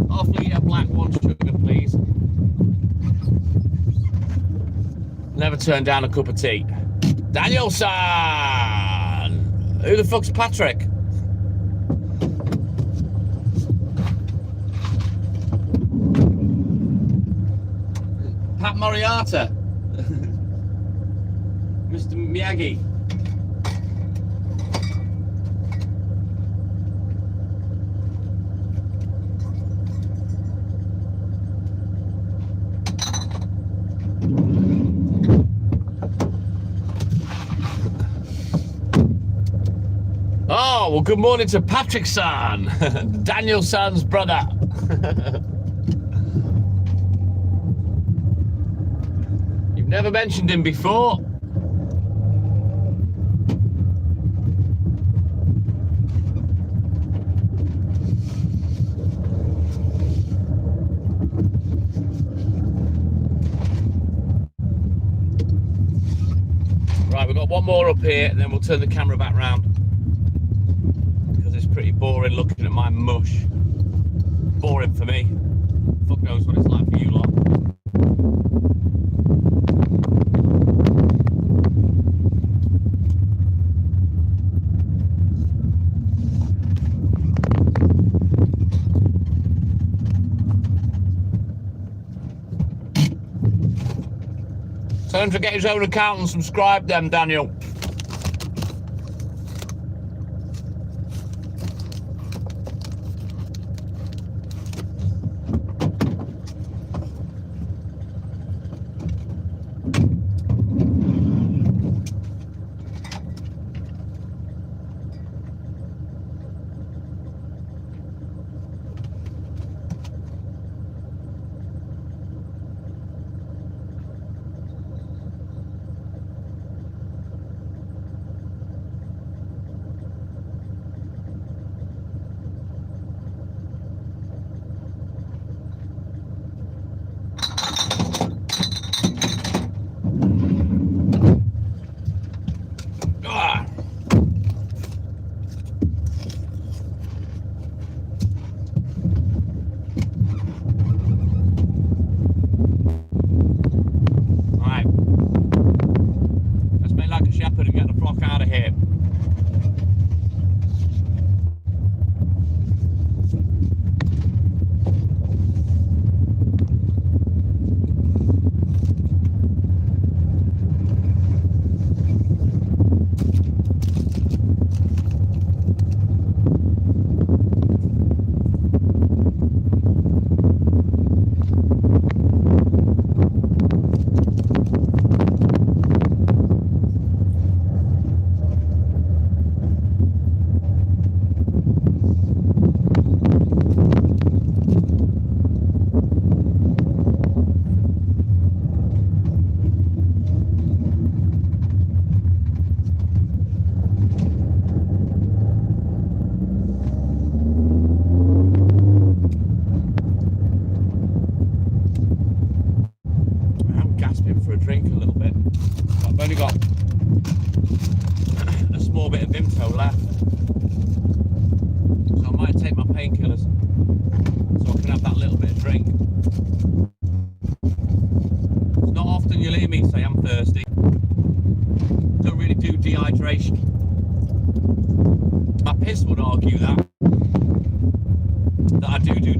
Awfully a black one sugar, please. Never turn down a cup of tea. Danielson! Who the fuck's Patrick? Pat Moriarty. Mr. Miyagi. Oh, well, good morning to Patrick San, Daniel San's brother. You've never mentioned him before. Right, we've got one more up here, and then we'll turn the camera back round. It's pretty boring looking at my mush. Boring for me. Fuck knows what it's like for you lot. Tell him to get his own account and subscribe them, Daniel.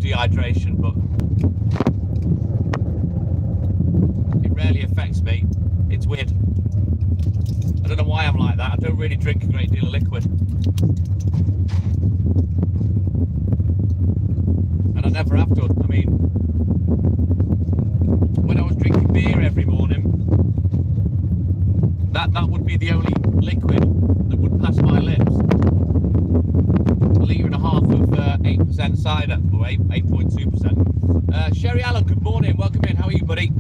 Dehydration, but it rarely affects me. It's weird. I don't know why I'm like that. I don't really drink a great deal of liquid, and I never have done. I mean, when I was drinking beer every morning, that would be the only liquid that would pass my lips. A litre and a half of 8% cider, or 8.2%. Sherry Allen, good morning, welcome in, how are you, buddy?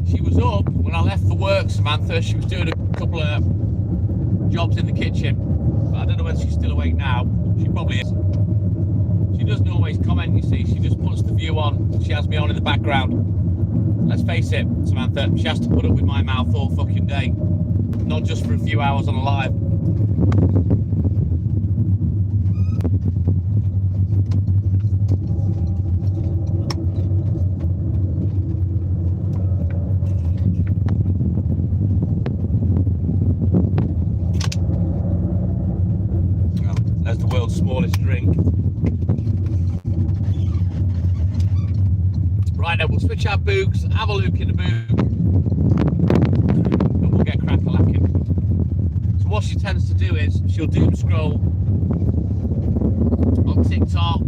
She was up when I left for work, Samantha. She was doing a couple of jobs in the kitchen, but I don't know whether she's still awake now. She probably is. She doesn't always comment, you see. She just puts the view on. She has me on in the background. Let's face it, Samantha, she has to put up with my mouth all fucking day, not just for a few hours on a live. first drink. Right then, we'll switch our books, have a look in the book, and we'll get crack-a-lacking. So what she tends to do is, she'll doom scroll on TikTok.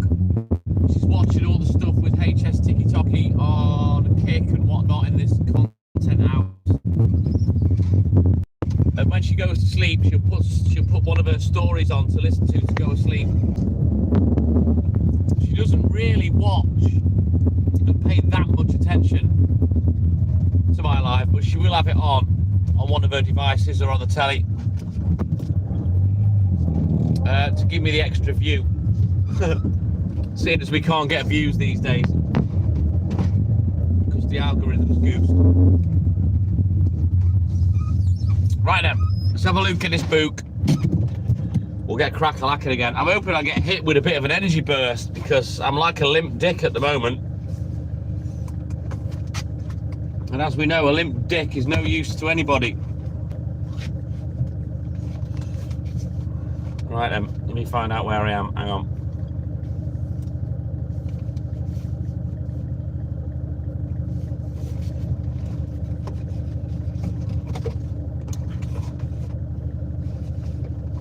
She's watching all the stuff with HS Tiki-Toki on Kick and whatnot in this content house. And when she goes to sleep, she'll put one of her stories on to listen to go to sleep. She doesn't really watch and pay that much attention to my life, but she will have it on one of her devices or on the telly to give me the extra view. Seeing as we can't get views these days because the algorithm's goosed. Right then, let's have a look at this book. We'll get crack-a-lacking again. I'm hoping I get hit with a bit of an energy burst because I'm like a limp dick at the moment. And as we know, a limp dick is no use to anybody. Right then, let me find out where I am. Hang on.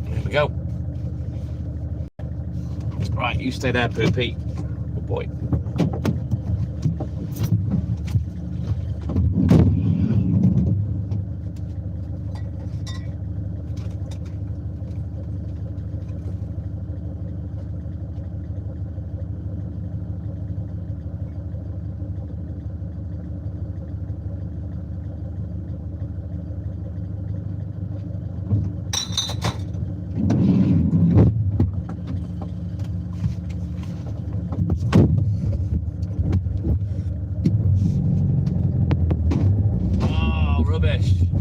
Here we go. Right, you stay there, Poopy. Good boy.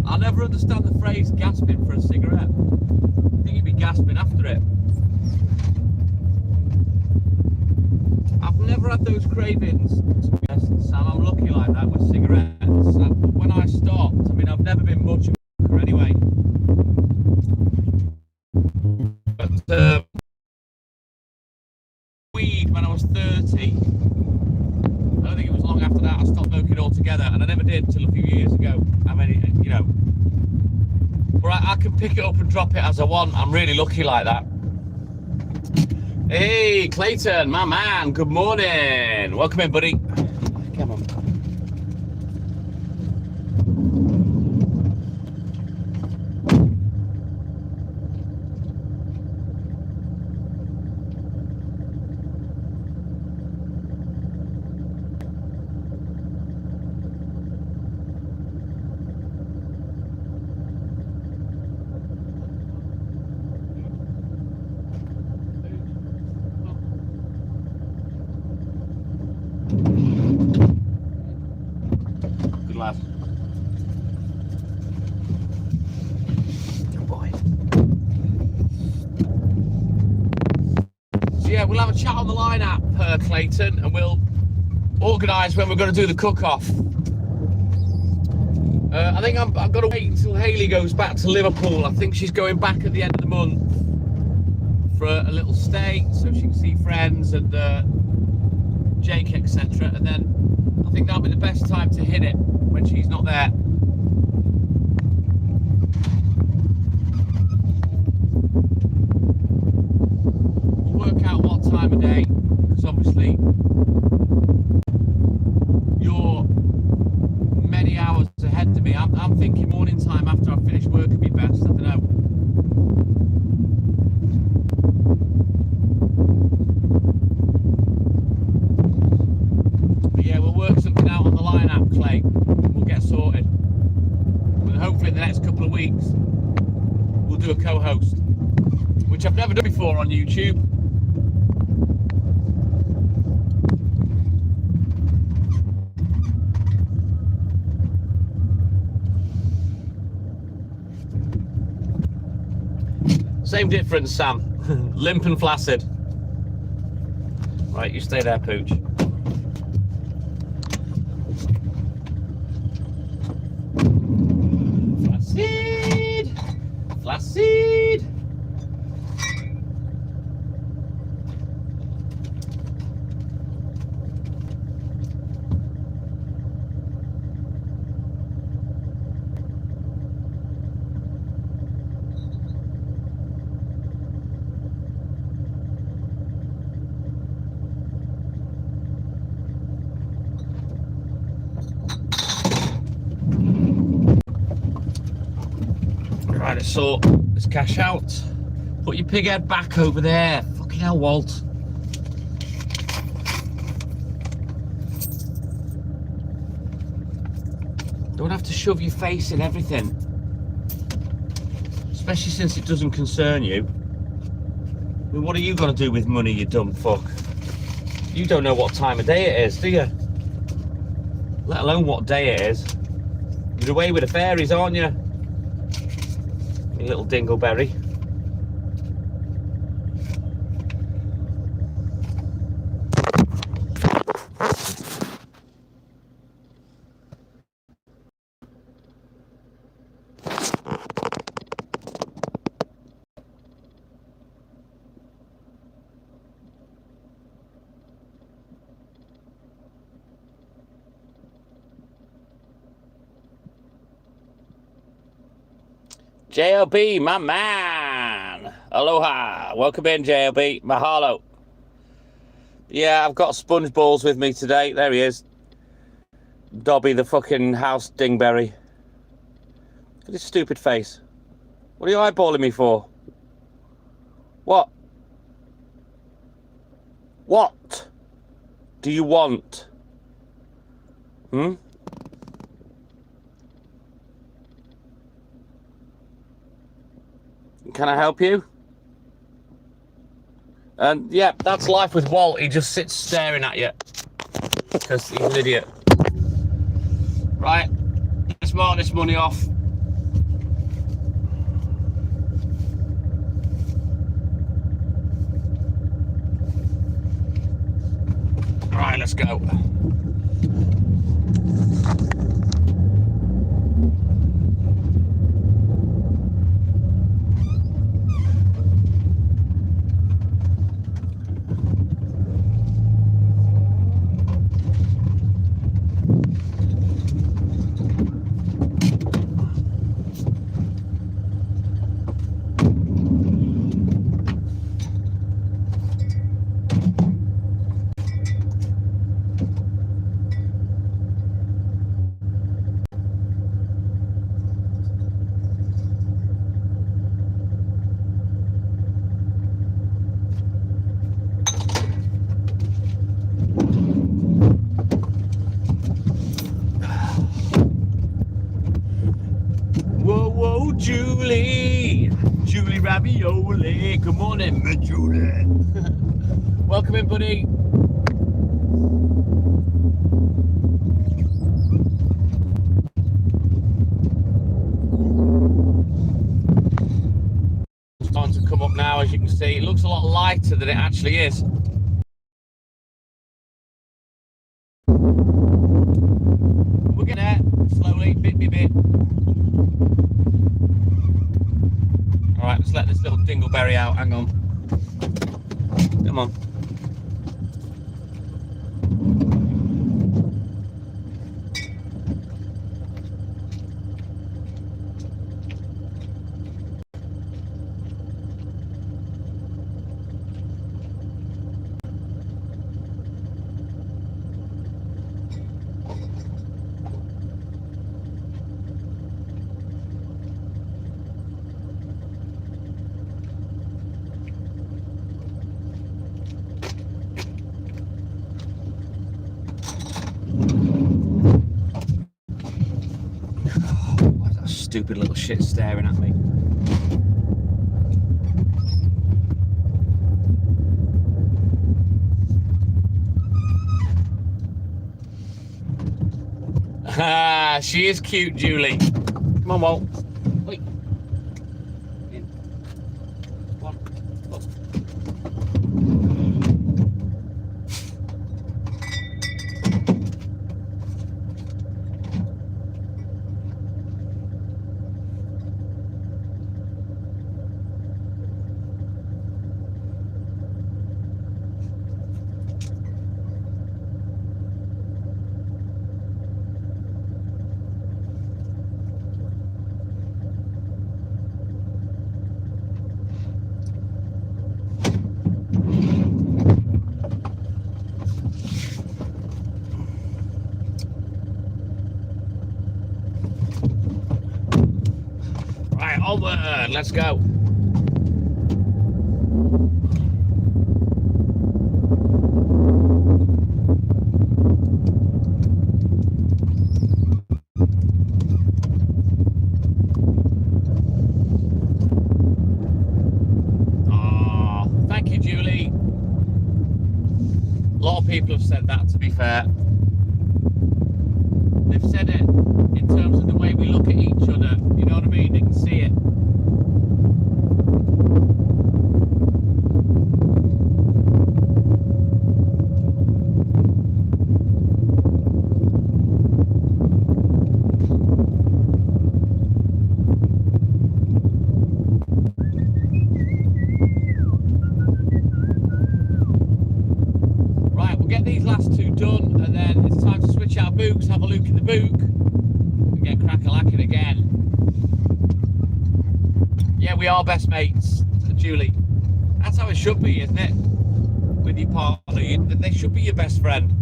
I never understand the phrase gasping for a cigarette. I think you'd be gasping after it. I've never had those cravings, to be honest, Sam. I'm lucky like that with cigarettes. When I stopped, I mean, I've never been much of a smoker anyway. But weed when I was 30. I don't think it was long after that I stopped smoking altogether, and I never did until a few years ago. I mean, you know, but I can pick it up and drop it as I want. I'm really lucky like that. Hey, Clayton, my man, good morning. Welcome in, buddy. Come on. Good lad. Good boy. So yeah, we'll have a chat on the line app, Clayton, and we'll organise when we're going to do the cook-off. I think I've got to wait until Hayley goes back to Liverpool. I think she's going back at the end of the month for a little stay so she can see friends and Jake, etc. And then I think that'll be the best time to hit it when she's not there. We'll work out what time of day, because obviously you're many hours ahead to me. I'm thinking morning time after I've finished work would be best. I don't know. But yeah, we'll work something out on the line app, Clay. We'll get sorted. And hopefully in the next couple of weeks we'll do a co-host, which I've never done before on YouTube. Same difference, Sam. Limp and flaccid. Right, you stay there, Pooch. Flaccid! Flaccid! Right, let's sort this cash out. Put your pig head back over there. Fucking hell, Walt. Don't have to shove your face in everything. Especially since it doesn't concern you. I mean, what are you going to do with money, you dumb fuck? You don't know what time of day it is, do you? Let alone what day it is. You're away with the fairies, aren't you? You little dingleberry. JLB, my man. Aloha. Welcome in, JLB. Mahalo. Yeah, I've got sponge balls with me today. There he is. Dobby, the fucking house dingberry. Look at his stupid face. What are you eyeballing me for? What? What do you want? Hmm? Can I help you? And yeah, that's life with Walt. He just sits staring at you because he's an idiot. Right, let's mark this money off. All right, let's go. Julie Ravioli. Good morning, Julie. Welcome in, buddy. It's starting to come up now, as you can see. It looks a lot lighter than it actually is. We're getting there, slowly, bit by bit. All right, let's let this little dingleberry out. Hang on. Come on. Stupid little shit staring at me. Ah, she is cute, Julie. Come on, Walt. Wait. In. Come on. Look. Onward, let's go. Oh, thank you, Julie. A lot of people have said that, to be fair. They've said it in terms of the way we look at each other. You know what I mean? They can see it. Right, we'll get these last two done, and then it's time to switch our books, have a look in the book, and get crack-a-lacking again. Yeah, we are best mates, Julie. That's how it should be, isn't it? With your partner, they should be your best friend.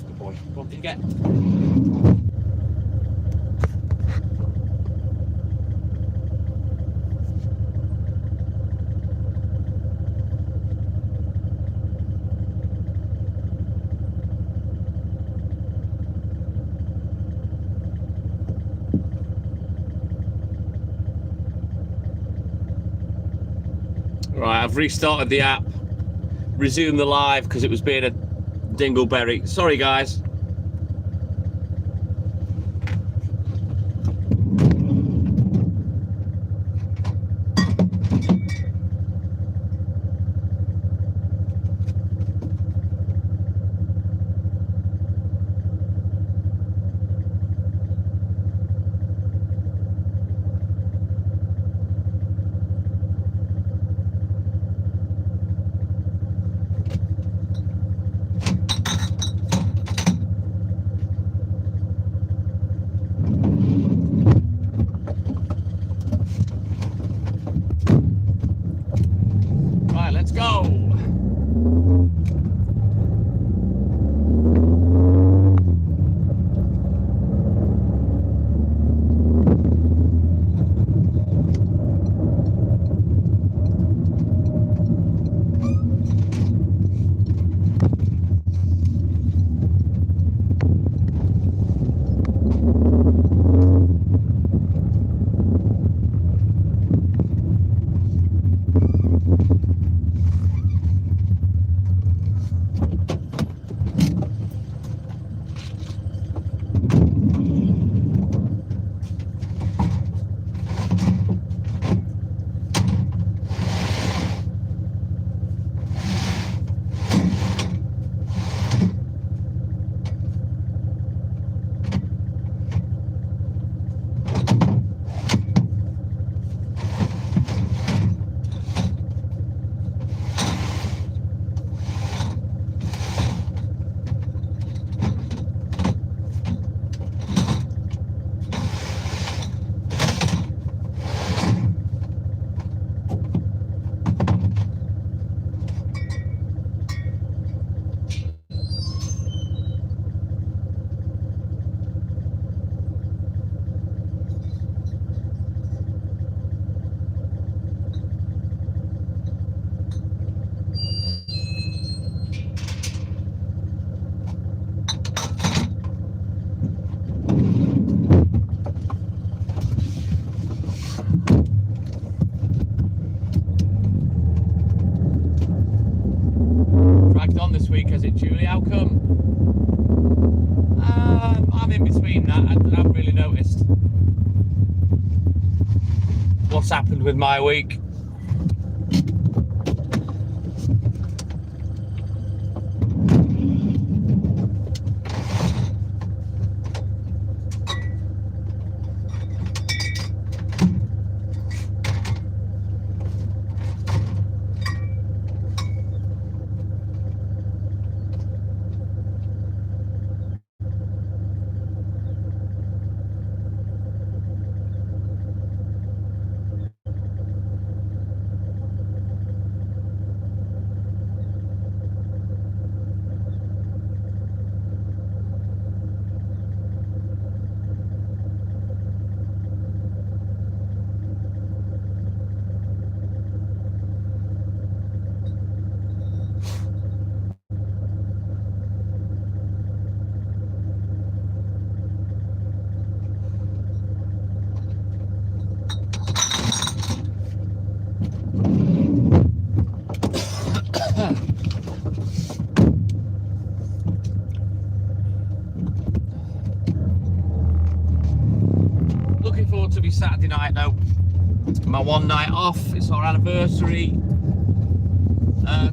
Good boy. What did you get? Right, I've restarted the app, resumed the live because it was being a dingleberry. Sorry, guys. week, has it, Julie? How come? I'm in between that. I haven't really noticed what's happened with my week. Looking forward to be Saturday night though. My one night off. It's our anniversary.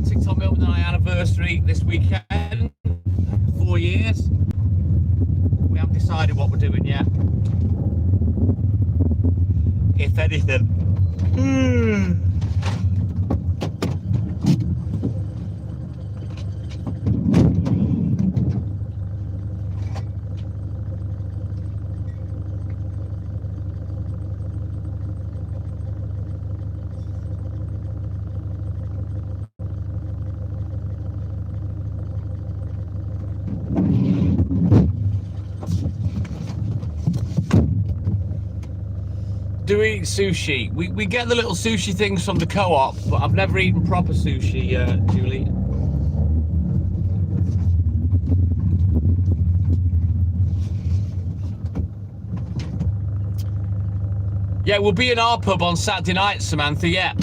TikTok Milton and I anniversary this weekend. 4 years. We haven't decided what we're doing yet. If anything. Do we eat sushi? We get the little sushi things from the co-op, but I've never eaten proper sushi, Julie. Yeah, we'll be in our pub on Saturday night, Samantha, yeah.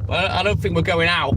Well, I don't think we're going out.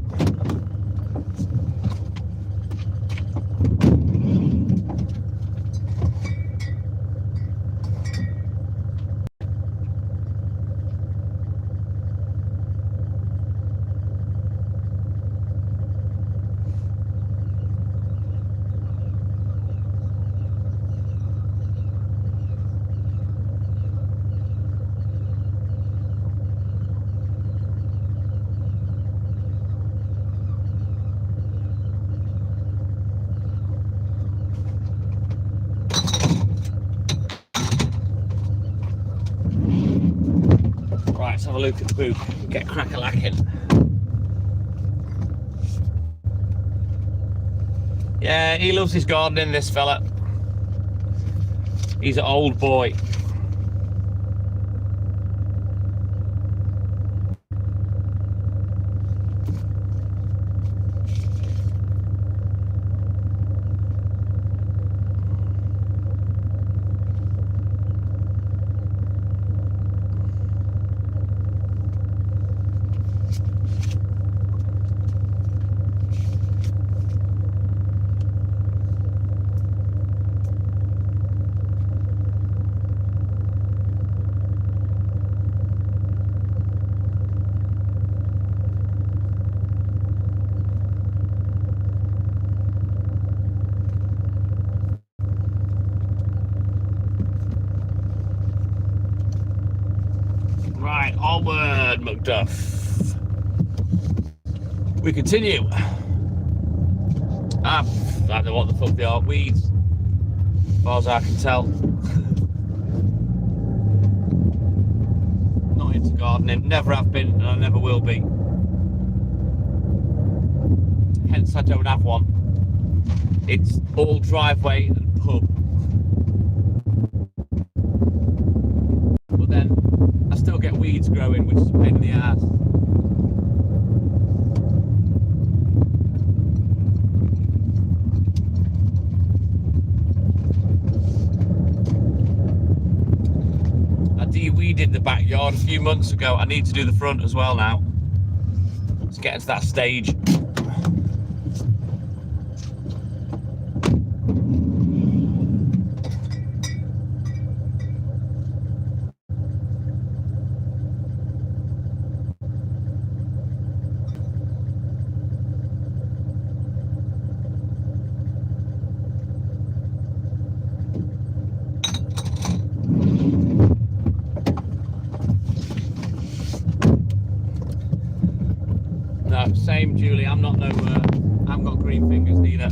Right, let's have a look at the book. Get crack-a-lacking. Yeah, he loves his gardening, this fella. He's an old boy. Right, onward, Macduff. We continue. I don't know what the fuck they are. Weeds, as far as I can tell. Not into gardening. Never have been, and I never will be. Hence, I don't have one. It's all driveway and pub. But then, I still get weeds growing, which is a pain in the ass. I de-weeded the backyard a few months ago. I need to do the front as well now. It's getting to that stage. Julie. I'm not no. I haven't got green fingers neither.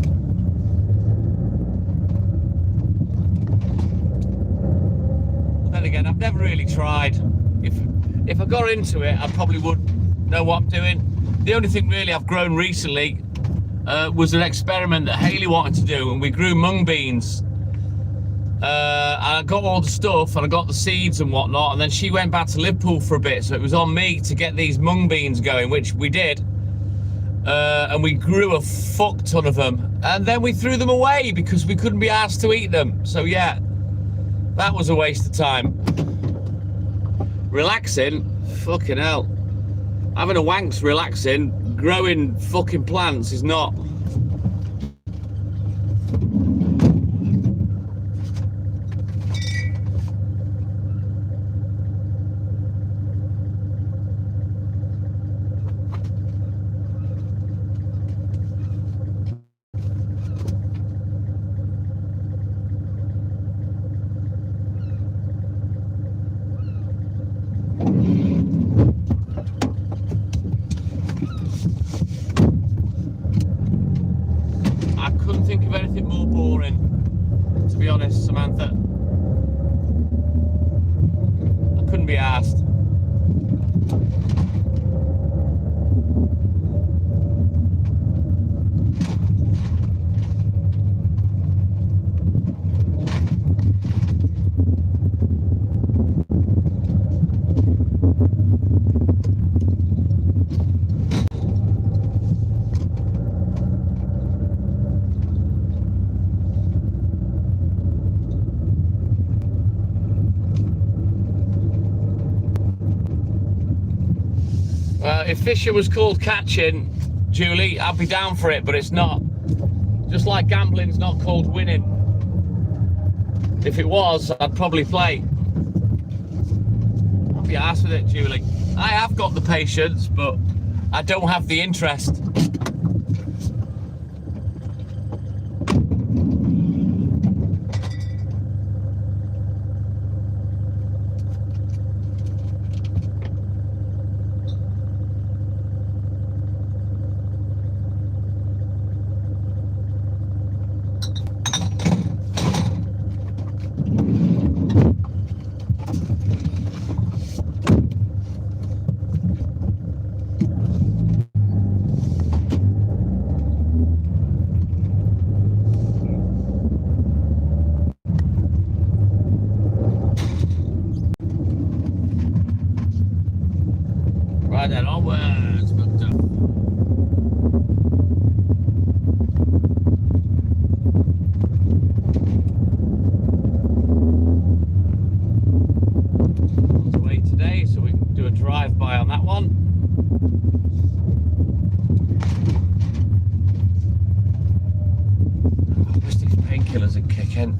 But then again, I've never really tried. If I got into it, I probably would know what I'm doing. The only thing really I've grown recently was an experiment that Hayley wanted to do, and we grew mung beans. I got all the stuff and I got the seeds and whatnot, and then she went back to Liverpool for a bit, so it was on me to get these mung beans going, which we did, and we grew a fuck ton of them, and then we threw them away because we couldn't be asked to eat them. So yeah, that was a waste of time. Relaxing? Fucking hell. Having a wank's relaxing. Growing fucking plants is not. I couldn't think of anything more boring, to be honest, Samantha. I couldn't be asked. If fishing was called catching, Julie, I'd be down for it, but it's not. Just like gambling's not called winning. If it was, I'd probably play. I'll be arsed with it, Julie. I have got the patience, but I don't have the interest. Right then, onwards, Doctor. On the way today, so we can do a drive-by on that one. I wish these painkillers would kick in.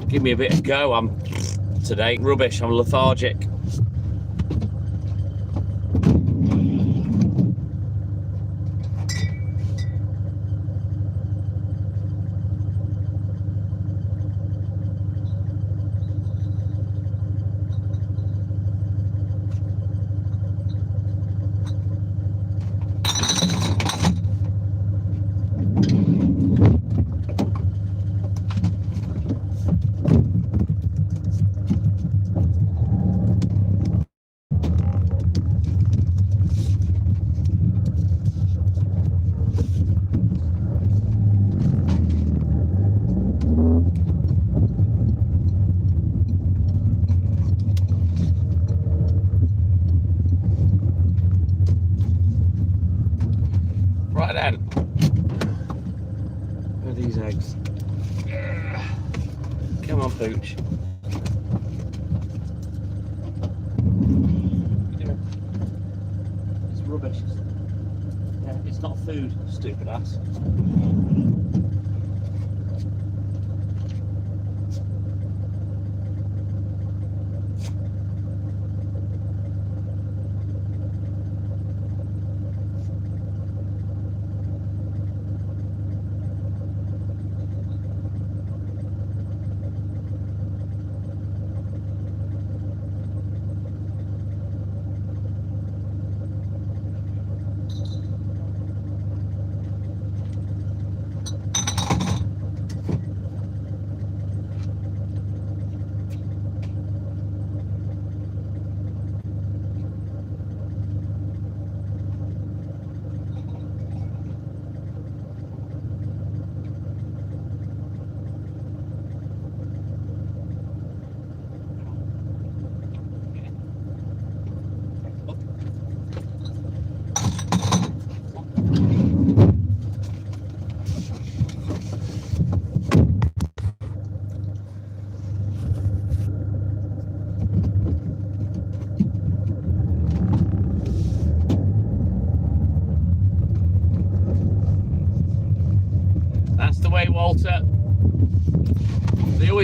Give me a bit of go. I'm today rubbish. I'm lethargic. Right then. Where are these eggs? Come on, Pooch. What are you doing? It's rubbish. Yeah, it's not food, stupid ass.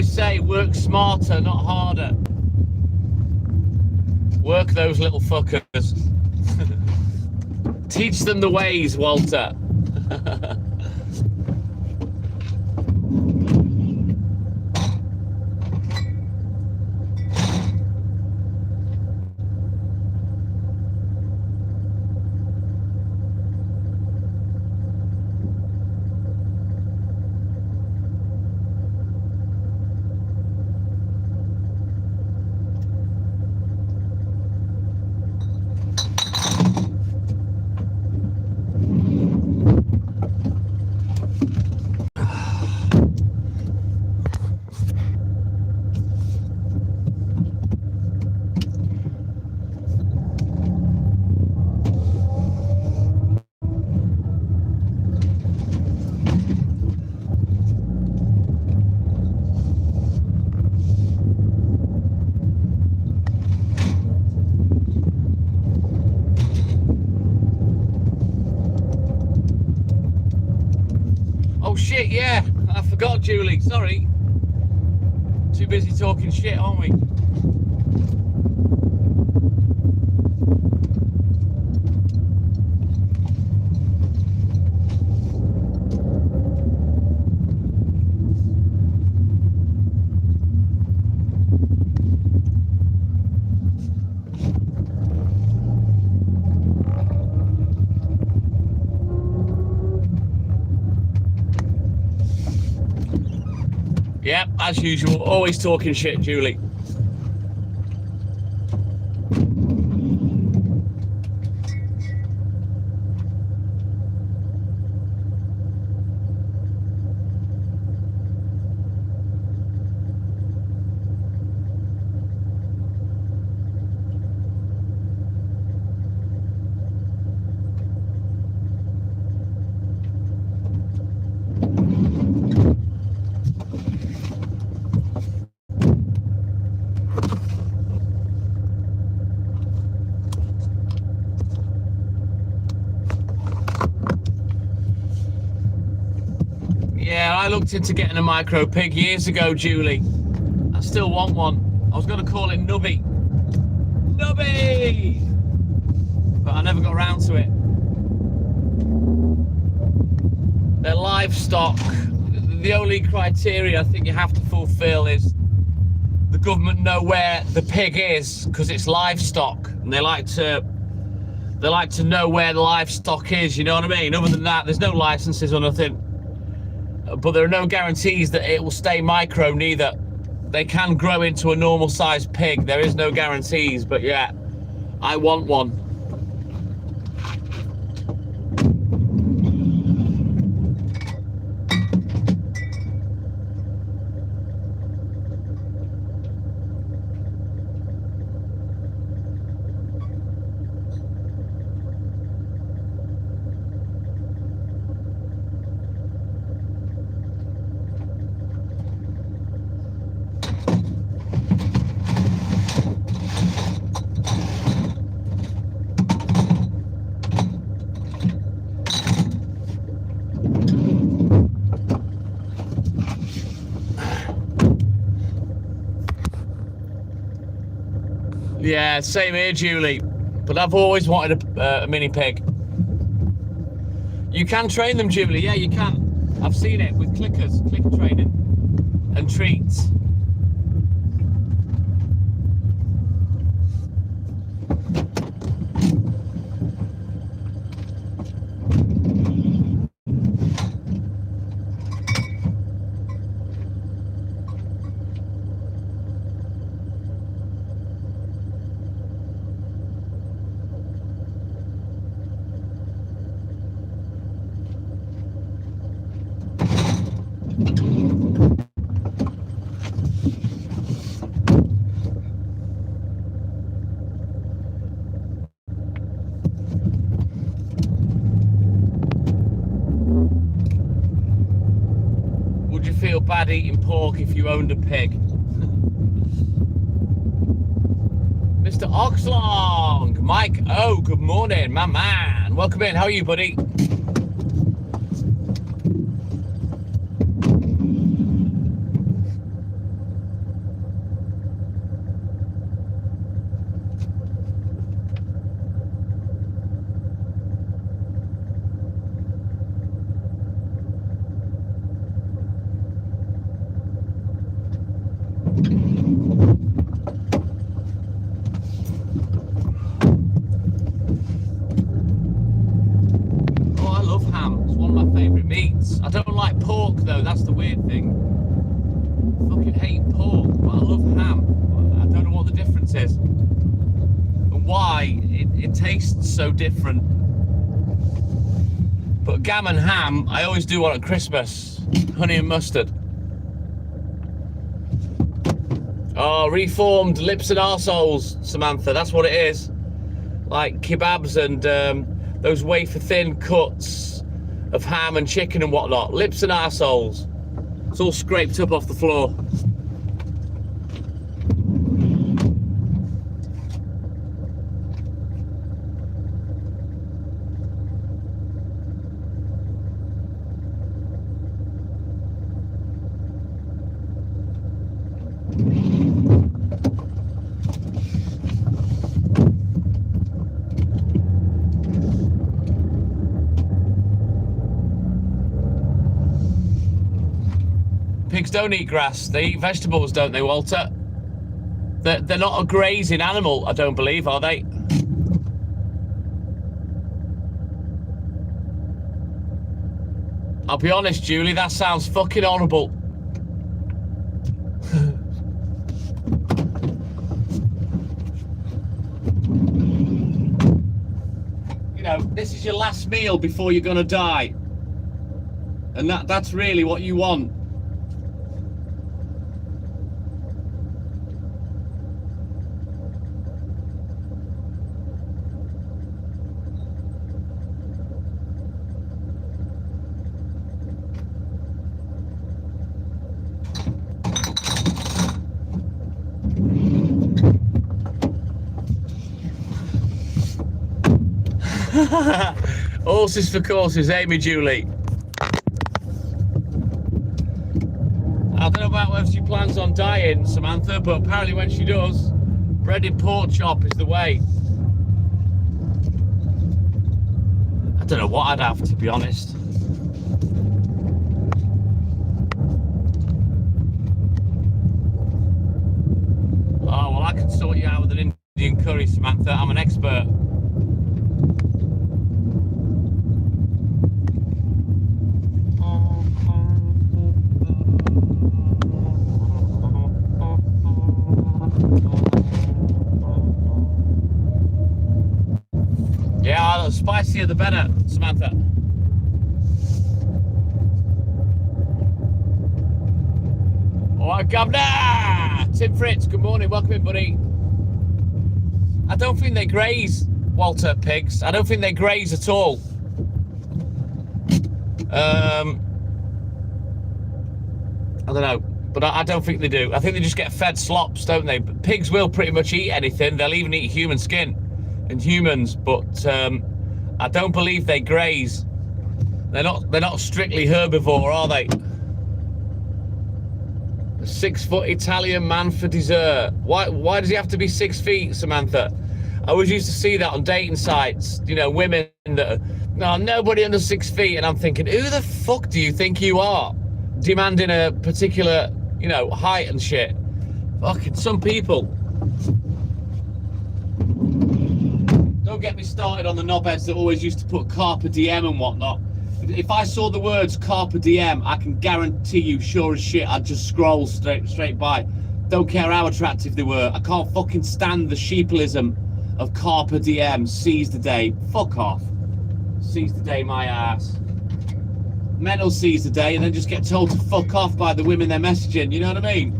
always say, work smarter, not harder. Work those little fuckers. Teach them the ways, Walter. Oh shit, yeah, I forgot, Julie, sorry. Too busy talking shit, aren't we? Yep, as usual, always talking shit, Julie. Yeah, I looked into getting a micro pig years ago, Julie. I still want one. I was going to call it Nubby. Nubby! But I never got around to it. They're livestock. The only criteria I think you have to fulfill is the government know where the pig is because it's livestock, and they like to know where the livestock is. You know what I mean? Other than that, there's no licenses or nothing. But there are no guarantees that it will stay micro neither. They can grow into a normal sized pig. There is no guarantees, but yeah, I want one. Yeah, same here, Julie. But I've always wanted a mini pig. You can train them, Julie. Yeah, you can. I've seen it with clickers, clicker training, and treats. Would you feel bad eating pork if you owned a pig? Mr. Oxlong, Mike O, good morning, my man. Welcome in, how are you, buddy? fucking hate pork, but I love ham. I don't know what the difference is and why it tastes so different. But gammon ham, I always do one at Christmas. Honey and mustard. Oh, reformed lips and arseholes, Samantha. That's what it is. Like kebabs and those wafer thin cuts of ham and chicken and whatnot. Lips and arseholes. It's all scraped up off the floor. Pigs don't eat grass, they eat vegetables, don't they, Walter? They're not a grazing animal, I don't believe, are they? I'll be honest, Julie, that sounds fucking horrible. You know, this is your last meal before you're gonna die. And that's really what you want. Horses for courses, Amy Julie. I don't know about whether she plans on dying, Samantha, but apparently when she does, breaded pork chop is the way. I don't know what I'd have, to be honest. Oh, well, I can sort you out with an Indian curry, Samantha. I'm an expert. Yeah, the spicier the better, Samantha. All right, Governor! Tim Fritz, good morning, welcome in, buddy. I don't think they graze, Walter, pigs. I don't think they graze at all. I don't know, but I don't think they do. I think they just get fed slops, don't they? But pigs will pretty much eat anything. They'll even eat human skin and humans, but I don't believe they graze. They're not strictly herbivore, are they? A 6 foot Italian man for dessert. Why does he have to be 6 feet, Samantha? I always used to see that on dating sites, you know, women that are, no, nobody under 6 feet, and I'm thinking, who the fuck do you think you are? Demanding a particular, you know, height and shit. Fucking some people. Don't get me started on the knobheads that always used to put carpe diem and whatnot. If I saw the words carpe diem, I can guarantee you, sure as shit, I'd just scroll straight by. Don't care how attractive they were. I can't fucking stand the sheepalism of carpe diem. Seize the day. Fuck off. Seize the day, my ass. Men will seize the day and then just get told to fuck off by the women they're messaging. You know what I mean?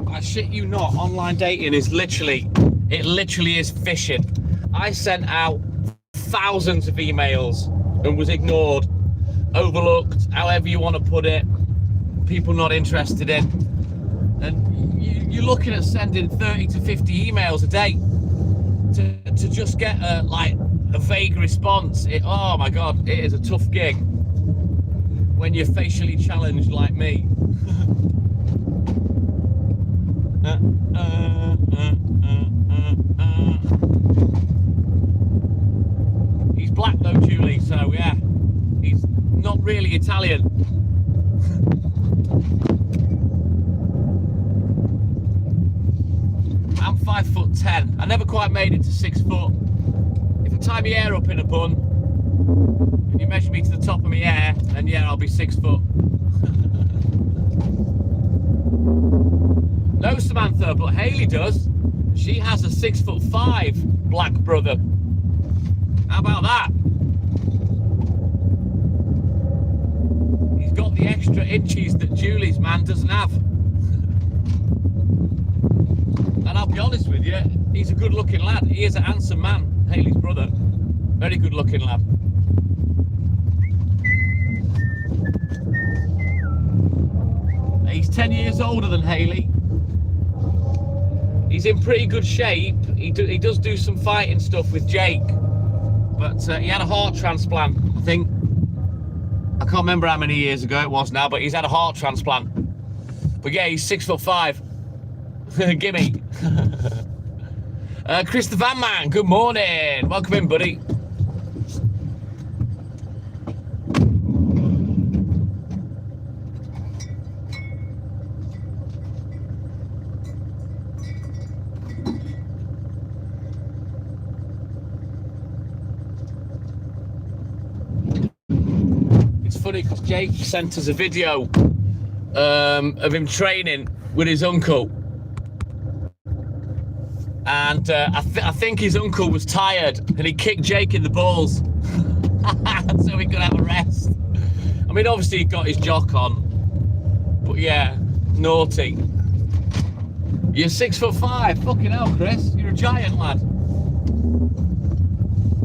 I shit you not, online dating is literally is fishing. I sent out thousands of emails and was ignored, overlooked, however you want to put it, people not interested in. And you're looking at sending 30 to 50 emails a day to just get a vague response. Oh my God, it is a tough gig when you're facially challenged like me. He's black though, Julie, so yeah, he's not really Italian. 5'10". I never quite made it to 6 foot. If I tie my hair up in a bun and you measure me to the top of my hair, then yeah, I'll be 6 foot. No, Samantha, but Hayley does. She has a 6'5" black brother. How about that? He's got the extra inches that Julie's man doesn't have. And I'll be honest with you, he's a good-looking lad. He is a handsome man, Hayley's brother. Very good-looking lad. He's 10 years older than Hayley. He's in pretty good shape. He does do some fighting stuff with Jake. But he had a heart transplant, I think. I can't remember how many years ago it was now, but he's had a heart transplant. But yeah, he's 6'5". Gimme. Chris the Van Man, good morning. Welcome in, buddy. It's funny because Jake sent us a video of him training with his uncle. And I think his uncle was tired and he kicked Jake in the balls so he could have a rest. I mean, obviously he got his jock on, but yeah, naughty. You're 6'5". Fucking hell, Chris. You're a giant lad.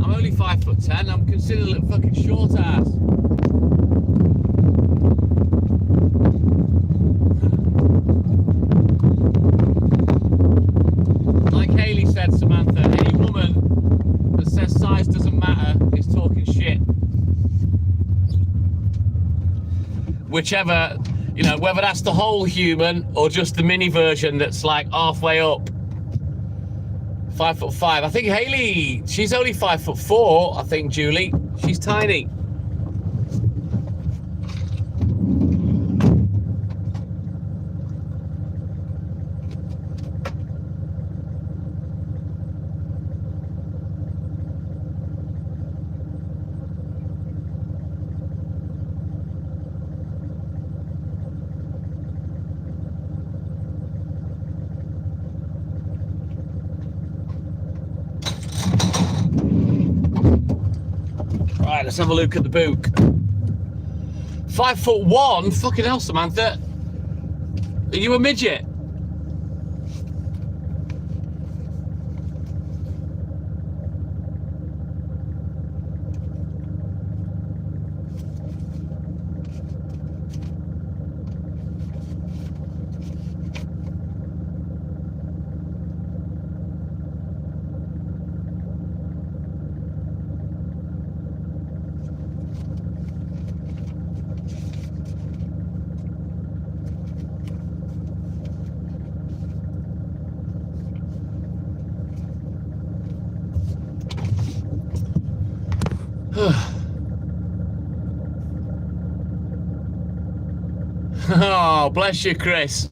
I'm only 5'10". I'm considered a little fucking short ass. Like Hayley said, Samantha, any woman that says size doesn't matter is talking shit. Whichever, you know, whether that's the whole human or just the mini version that's like halfway up. 5'5". I think Hayley, she's only 5'4". I think Julie, she's tiny. Right, let's have a look at the book. 5'1", fucking hell, Samantha. Are you a midget? Oh, bless you, Chris.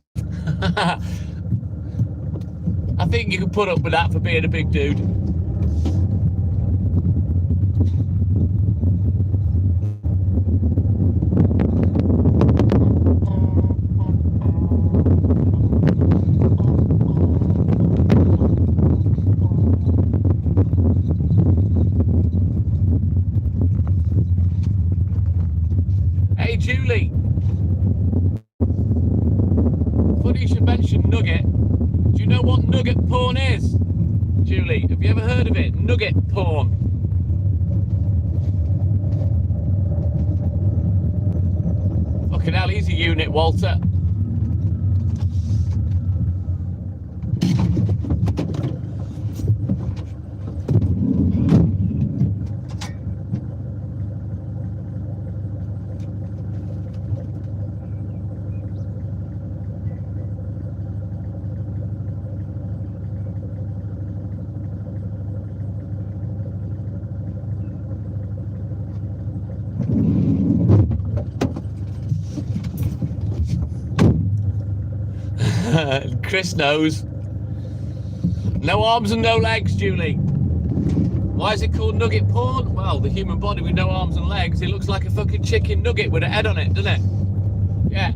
I think you can put up with that for being a big dude. Hey, Julie. Funny you should mention nugget. Do you know what nugget porn is? Julie, have you ever heard of it? Nugget porn. Fucking hell, he's a unit, Walter. Chris knows. No arms and no legs, Julie. Why is it called nugget porn? Well, the human body with no arms and legs, it looks like a fucking chicken nugget with a head on it, doesn't it? Yeah.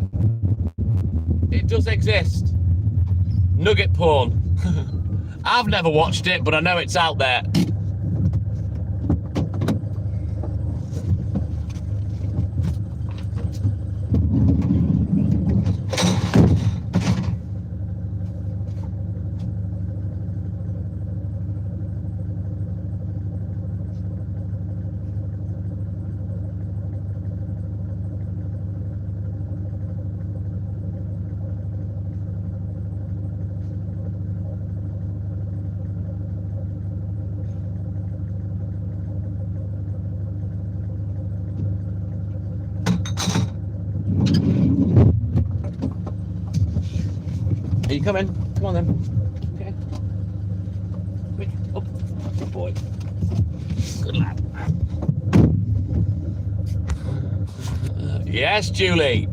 It does exist. Nugget porn. I've never watched it, but I know it's out there. Are you coming? Come on then. Okay. Quick. Up. Good boy. Good lad. Yes, Julie.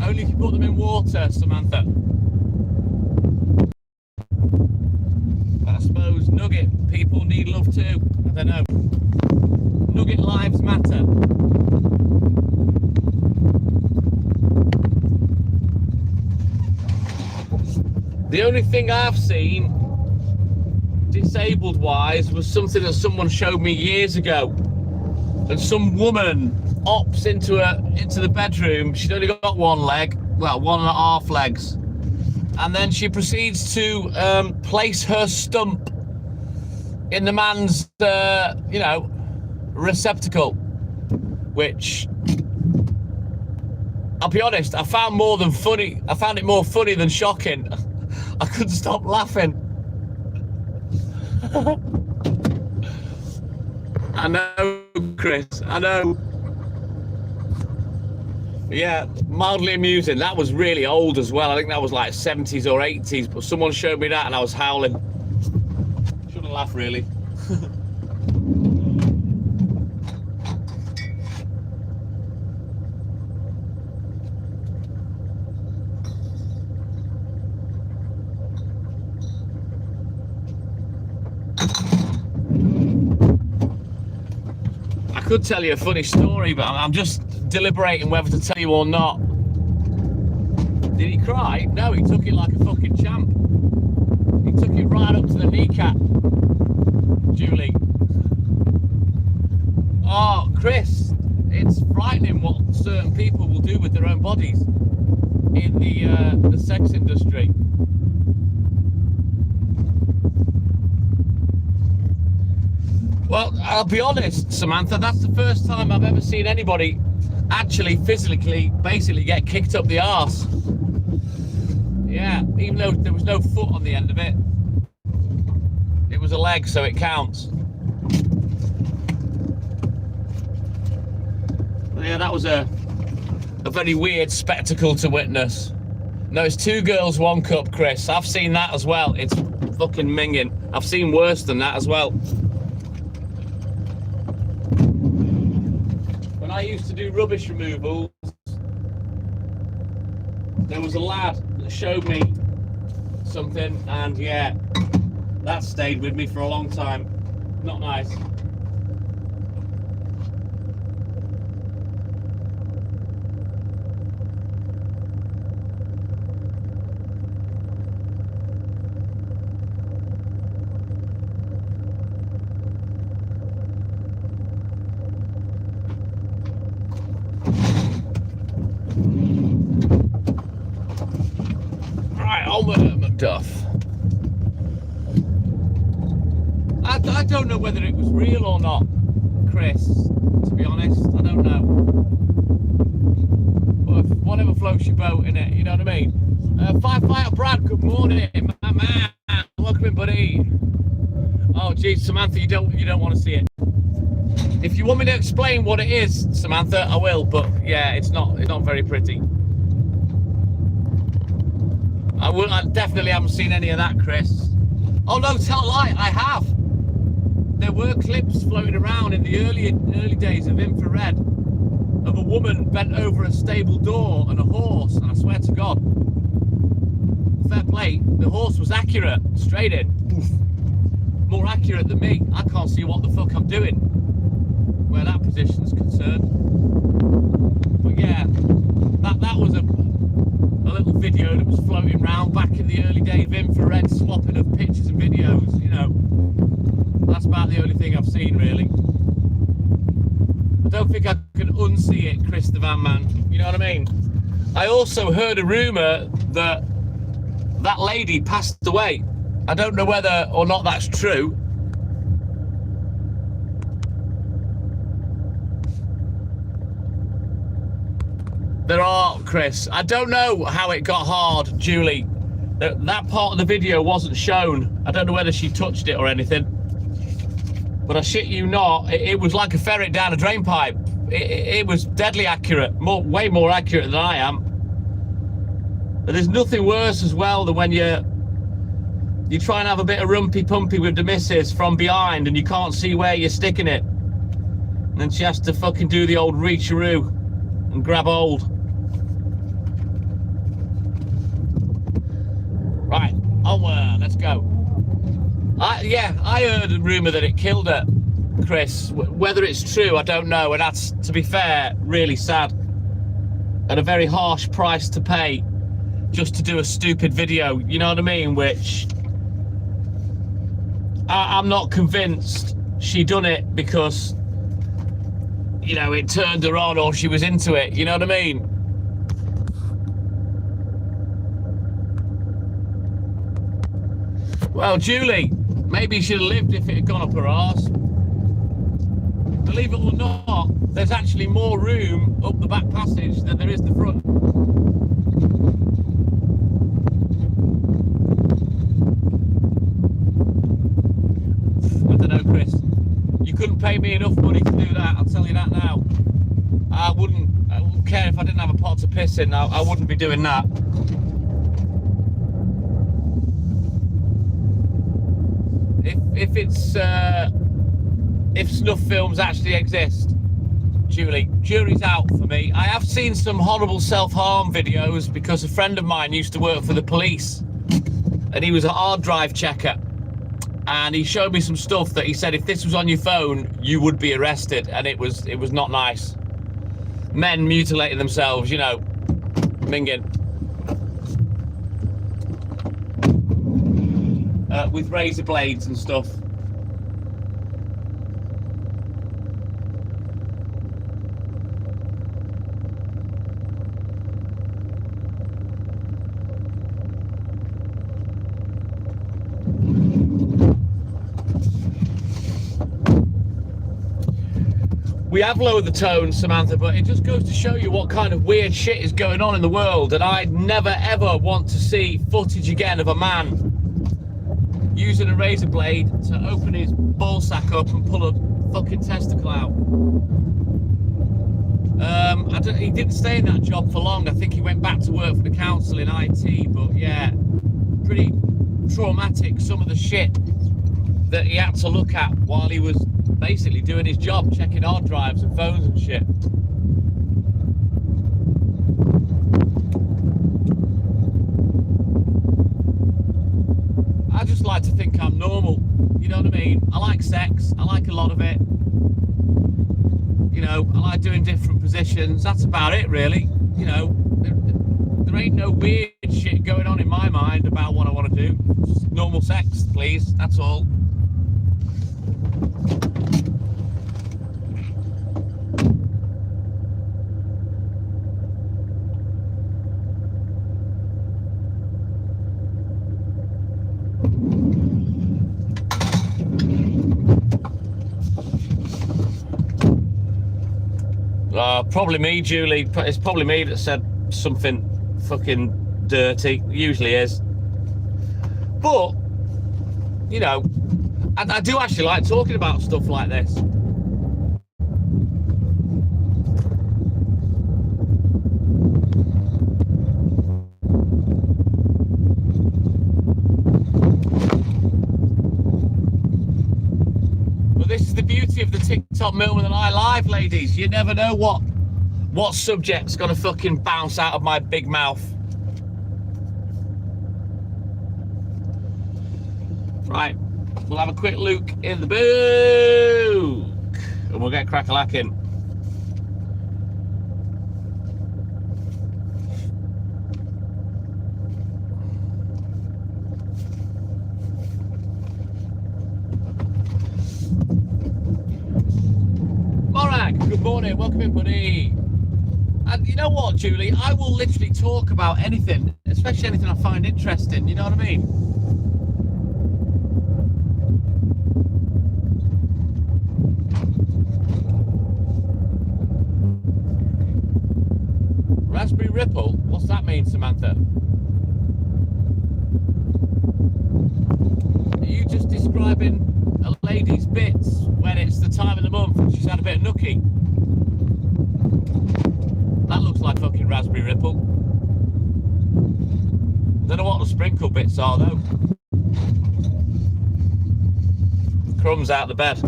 Only if you put them in water, Samantha. But I suppose nugget people need love too. I don't know. Nugget lives matter. The only thing I've seen disabled wise was something that someone showed me years ago, and some woman opts into the bedroom. She'd only got one leg, well, 1.5 legs, and then she proceeds to place her stump in the man's receptacle, which, I'll be honest, I found it more funny than shocking. I couldn't stop laughing. I know, Chris, I know. Yeah, mildly amusing. That was really old as well. I think that was like 70s or 80s, but someone showed me that and I was howling. Shouldn't laugh, really. I could tell you a funny story, but I'm just deliberating whether to tell you or not. Did he cry? No, he took it like a fucking champ. He took it right up to the kneecap, Julie. Oh, Chris, it's frightening what certain people will do with their own bodies in the sex industry. Well, I'll be honest, Samantha, that's the first time I've ever seen anybody actually physically basically get kicked up the arse. Yeah, even though there was no foot on the end of it. It was a leg, so it counts. Yeah, that was a very weird spectacle to witness. No, it's 2 girls, 1 cup, Chris. I've seen that as well. It's fucking minging. I've seen worse than that as well. When I used to do rubbish removals, there was a lad that showed me something, and yeah, that stayed with me for a long time. Not nice. Macduff. I don't know whether it was real or not, Chris, to be honest. I don't know. But whatever floats your boat, innit? You know what I mean? Firefighter Brad, good morning, my man. Welcome in, buddy. Oh, geez, Samantha, you don't want to see it. If you want me to explain what it is, Samantha, I will. But yeah, it's not very pretty. I definitely haven't seen any of that, Chris. Oh no, tell a lie, I have. There were clips floating around in the early days of infrared of a woman bent over a stable door and a horse, and I swear to God, plate, the horse was accurate, straight in. Oof. More accurate than me. I can't see what the fuck I'm doing where that position's concerned. But yeah, that was a little video that was floating around back in the early days of infrared swapping of pictures and videos, you know. That's about the only thing I've seen, really. I don't think I can unsee it, Chris the Van Man. You know what I mean? I also heard a rumour that that lady passed away. I don't know whether or not that's true. There are, Chris. I don't know how it got hard, Julie. That part of the video wasn't shown. I don't know whether she touched it or anything. But I shit you not, it was like a ferret down a drain pipe. It was deadly accurate, way more accurate than I am. But there's nothing worse as well than when you try and have a bit of rumpy-pumpy with the missus from behind and you can't see where you're sticking it. And then she has to fucking do the old reach-a-roo and grab hold. Right, onward, let's go. I heard a rumour that it killed her, Chris. Whether it's true, I don't know. And that's, to be fair, really sad. And a very harsh price to pay just to do a stupid video, you know what I mean? Which I'm not convinced she done it because, you know, it turned her on or she was into it, you know what I mean? Well, Julie, maybe she'd have lived if it had gone up her arse. Believe it or not, there's actually more room up the back passage than there is the front. I don't know, Chris. You couldn't pay me enough money to do that, I'll tell you that now. I wouldn't care if I didn't have a pot to piss in. I wouldn't be doing that. If snuff films actually exist, Julie, jury's out for me. I have seen some horrible self-harm videos because a friend of mine used to work for the police and he was a hard drive checker, and he showed me some stuff that he said if this was on your phone you would be arrested, and it was not nice. Men mutilating themselves, you know, minging. With razor blades and stuff. We have lowered the tone, Samantha, but it just goes to show you what kind of weird shit is going on in the world, and I'd never ever want to see footage again of a man using a razor blade to open his ball sack up and pull a fucking testicle out. He didn't stay in that job for long. I think he went back to work for the council in IT, but yeah, pretty traumatic, some of the shit that he had to look at while he was basically doing his job, checking hard drives and phones and shit. I just like to think I'm normal, you know what I mean? I like sex, I like a lot of it. You know, I like doing different positions, that's about it really. You know, there ain't no weird shit going on in my mind about what I want to do. Just normal sex, please, that's all. Probably me, Julie. It's probably me that said something fucking dirty. It usually is. But, you know, I do actually like talking about stuff like this. But this is the beauty of the TikTok Milman and I live, ladies. You never know what subject's gonna fucking bounce out of my big mouth. Right, we'll have a quick look in the book and we'll get crack-a-lacking. Morag, good morning, welcome in, buddy. And you know what, Julie, I will literally talk about anything, especially anything I find interesting, you know what I mean? Raspberry Ripple? What's that mean, Samantha? Are you just describing a lady's bits when it's the time of the month and she's had a bit of nookie? That looks like fucking Raspberry Ripple. Don't know what the sprinkle bits are though. Crumbs out the bed.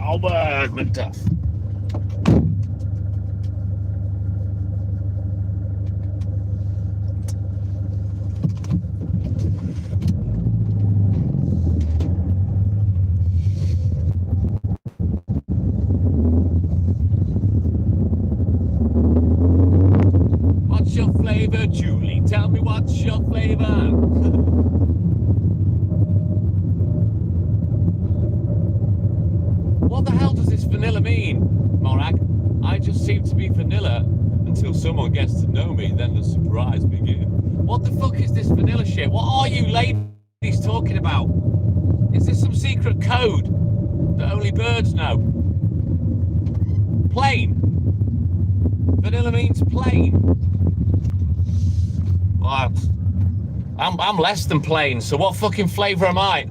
Albert McDuff. What's your flavor, Julie? Tell me what's your flavor? What the hell does this vanilla mean, Morag? I just seem to be vanilla until someone gets to know me, then the surprise begins. What the fuck is this vanilla shit? What are you ladies talking about? Is this some secret code that only birds know? Plain. Vanilla means plain. Well, I'm less than plain, so what fucking flavour am I?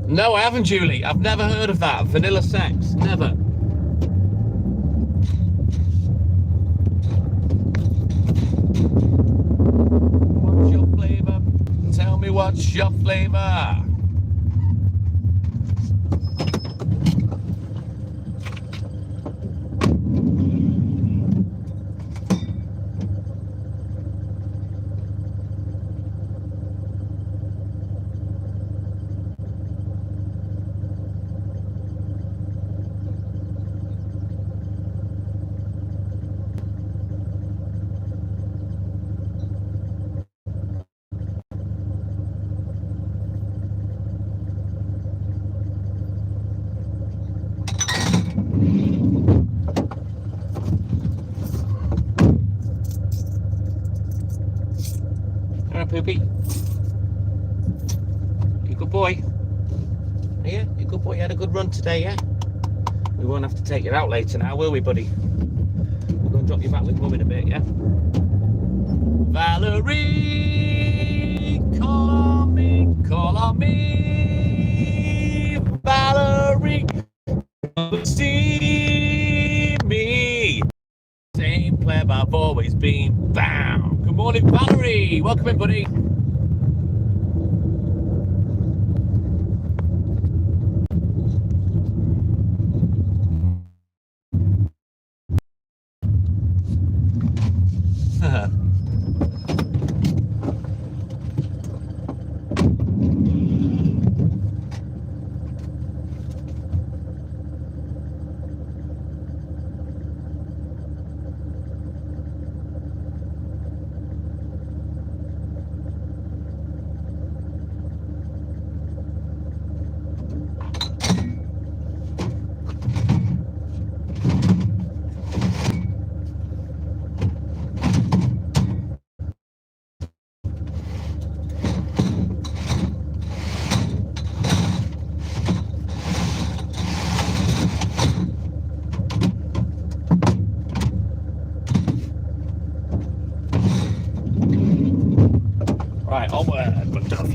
No, I haven't, Julie. I've never heard of that. Vanilla sex. Never. What's your flavor? Tell me what's your flavor? Poopy. You good boy? Yeah, you good boy. You had a good run today, yeah? We won't have to take you out later now, will we, buddy? We're going to drop you back with Mum in a bit, yeah? Valerie, call on me. Valerie, see me. Same player I've always been. Bam! Good morning, Valerie. Welcome in, buddy.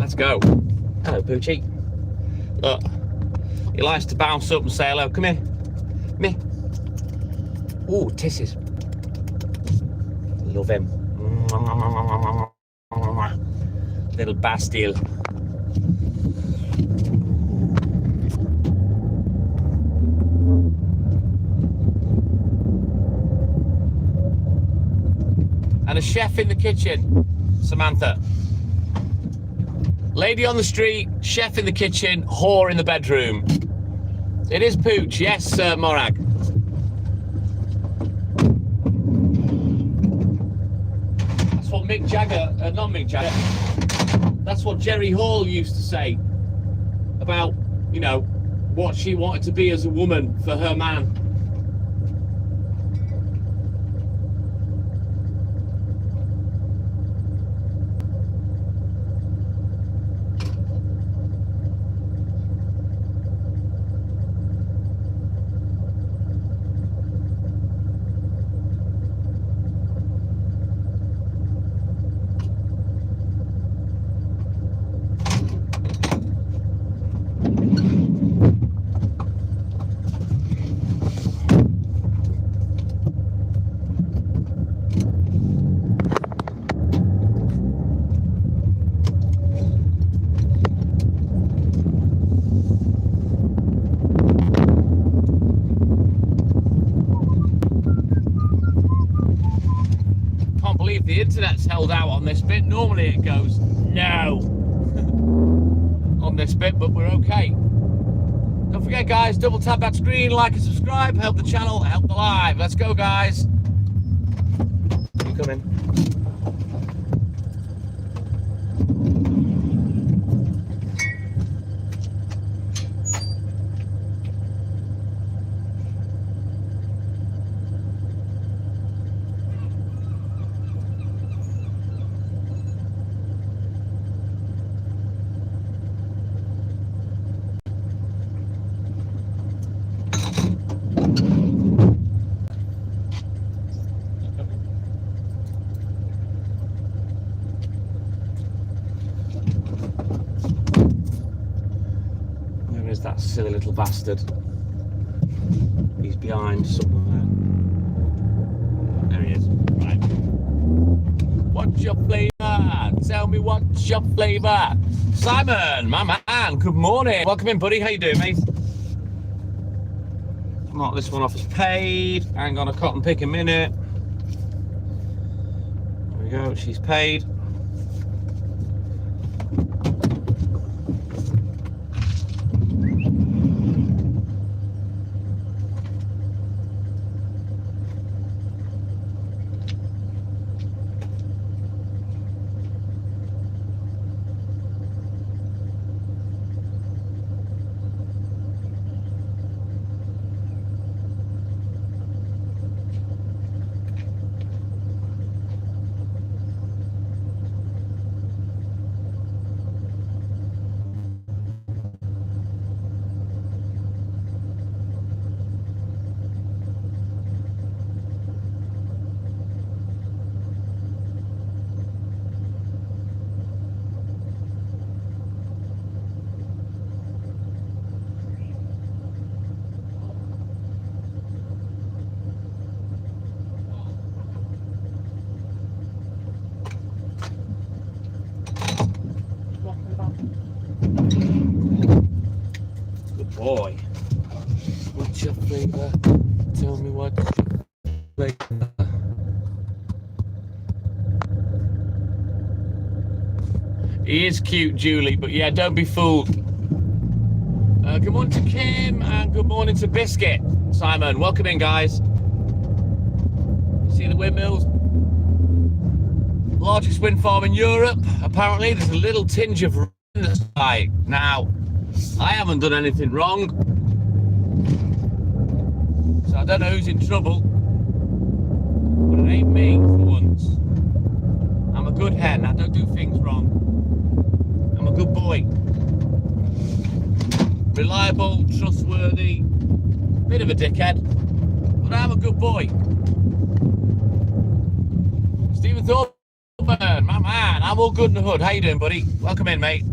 Let's go. Hello, Poochie. Look, he likes to bounce up and say hello. Come here. Come here. Ooh, tisses. Love him. Little Bastille. And a chef in the kitchen, Samantha. Lady on the street, chef in the kitchen, whore in the bedroom. It is Pooch, yes, Morag. That's what Mick Jagger, not Mick Jagger, that's what Jerry Hall used to say about, you know, what she wanted to be as a woman for her man. The internet's held out on this bit. Normally it goes no on this bit, but we're okay. Don't forget, guys, double tap that screen, like and subscribe, help the channel, help the live. Let's go, guys. Keep coming. That silly little bastard. He's behind somewhere. There he is. Right. What's your flavour? Tell me what's your flavour. Simon, my man, good morning. Welcome in, buddy. How you doing, mate? Mark this one off as paid. Hang on a cotton pick a minute. There we go, she's paid. Boy, what's your flavour? Tell me what's your flavour. He is cute, Julie, but yeah, don't be fooled. Good morning to Kim and good morning to Biscuit. Simon, welcome in, guys. See the windmills? Largest wind farm in Europe. Apparently, there's a little tinge of rain in the sky. Now, I haven't done anything wrong, so I don't know who's in trouble, but it ain't me for once. I'm a good hen, I don't do things wrong. I'm a good boy. Reliable, trustworthy, bit of a dickhead, but I'm a good boy. Stephen Thorburn, my man, I'm all good in the hood. How you doing, buddy? Welcome in, mate.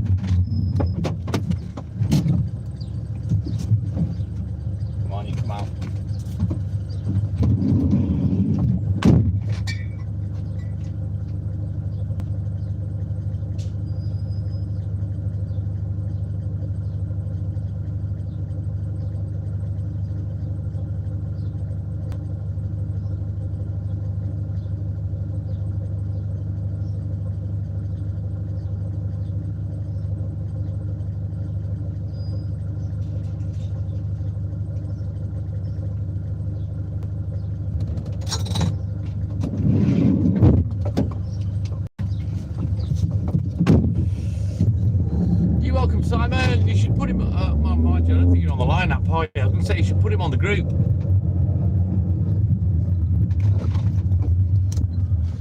find that point. I was going to say you should put him on the group.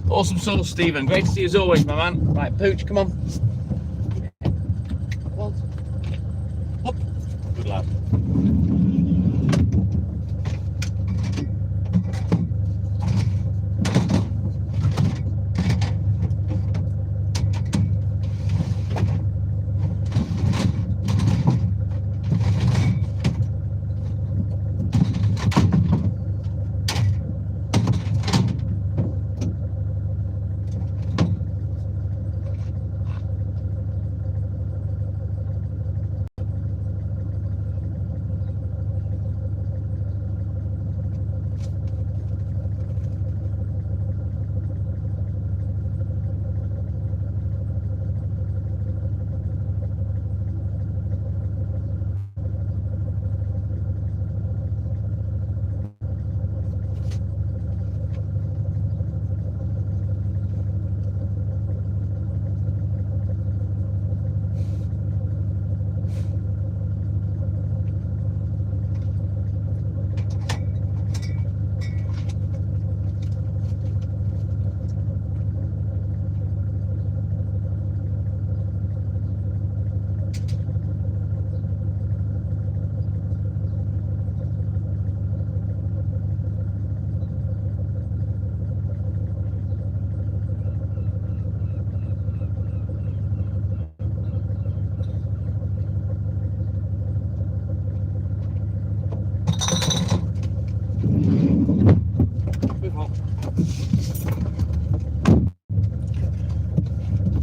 Awesome sauce, Stephen. Great to see you as always, my man. Right, Pooch, come on. Up. Good lad.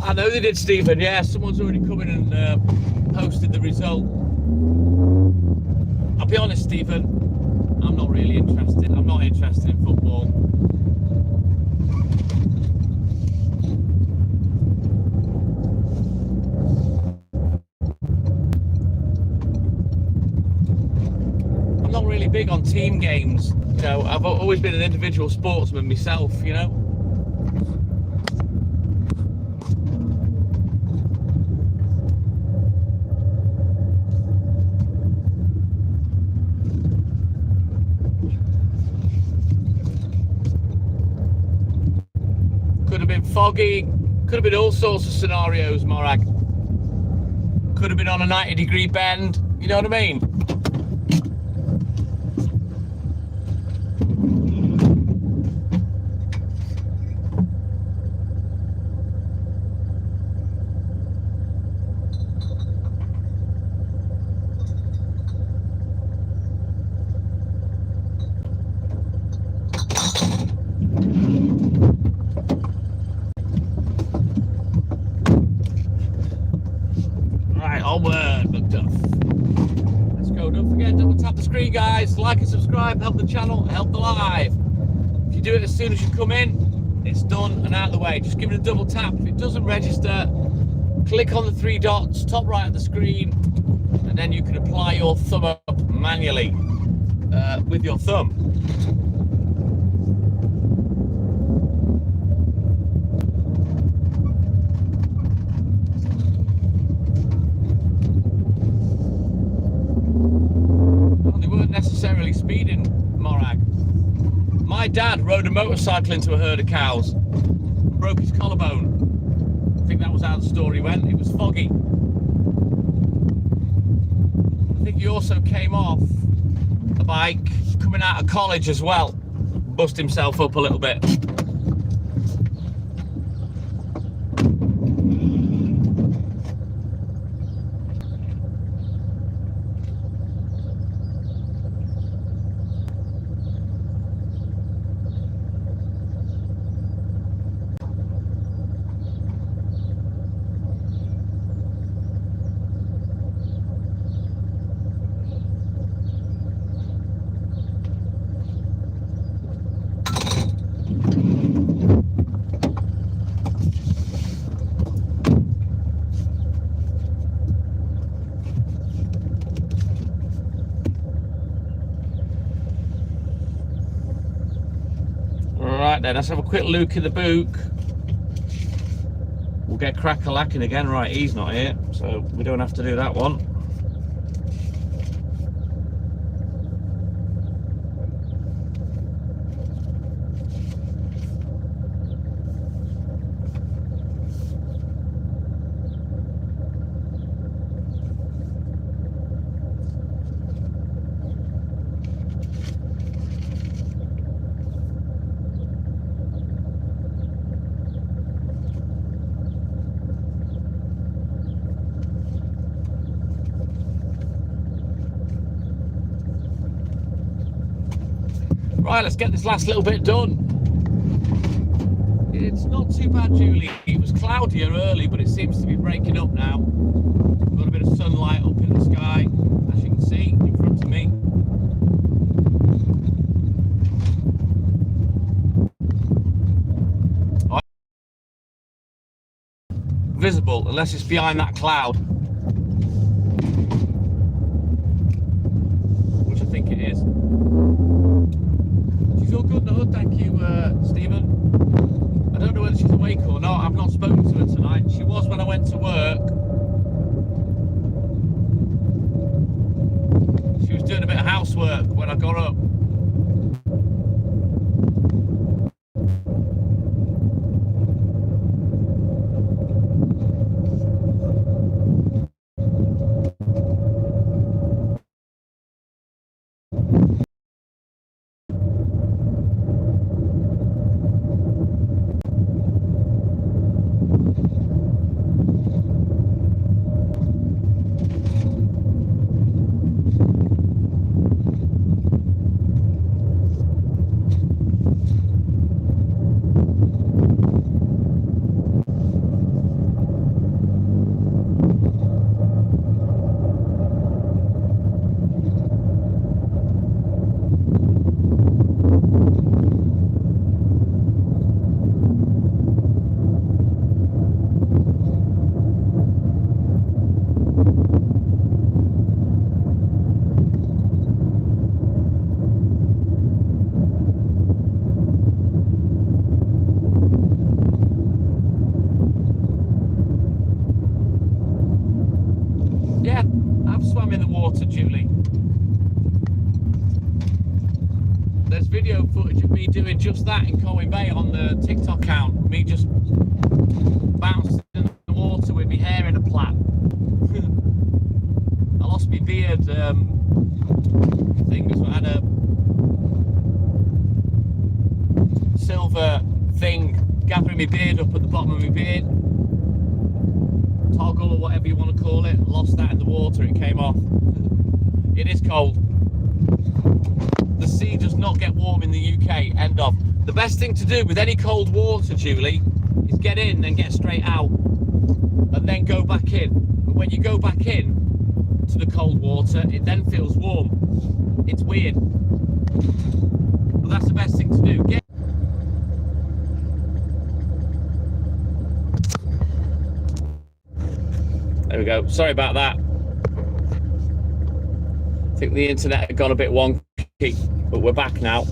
I know they did, Stephen. Yeah, someone's already come in and posted the result. I'll be honest, Stephen, I'm not really interested. I'm not interested in football. I'm not really big on team games. You know, I've always been an individual sportsman myself, you know. Could have been foggy, could have been all sorts of scenarios, Morag. Could have been on a 90-degree bend, you know what I mean? Let's go. Don't forget, double tap the screen, guys. Like and subscribe, help the channel, help the live. If you do it as soon as you come in, it's done and out of the way. Just give it a double tap. If it doesn't register, click on the 3 dots top right of the screen, and then you can apply your thumb up manually with your thumb. Necessarily speeding, Morag. My dad rode a motorcycle into a herd of cows, broke his collarbone. I think that was how the story went. It was foggy. I think he also came off a bike coming out of college as well, bust himself up a little bit. Right then, let's have a quick look in the book. We'll get crack-a-lacking again. Right, he's not here, so we don't have to do that one. Right, let's get this last little bit done. It's not too bad, Julie. It was cloudier early, but it seems to be breaking up now. Got a bit of sunlight up in the sky, as you can see in front of me. Visible, unless it's behind that cloud, which I think it is. She feel good in the hood, thank you, Stephen. I don't know whether she's awake or not. I've not spoken to her tonight. She was when I went to work. She was doing a bit of housework when I got up. Yeah, I've swam in the water, Julie. There's video footage of me doing just that in Colwyn Bay on the TikTok account. Me just bouncing in the water with my hair in a plait. I lost my beard thing, so I had a silver thing gathering my beard up at the bottom of my beard. Toggle or whatever you want to call it. Lost that in the water, it came off. It is cold. The sea does not get warm in the UK, end of. The best thing to do with any cold water, Julie, is get in and get straight out and then go back in. But when you go back in to the cold water, it then feels warm. It's weird, but that's the best thing to do. There we go. Sorry about that. I think the internet had gone a bit wonky, but we're back now.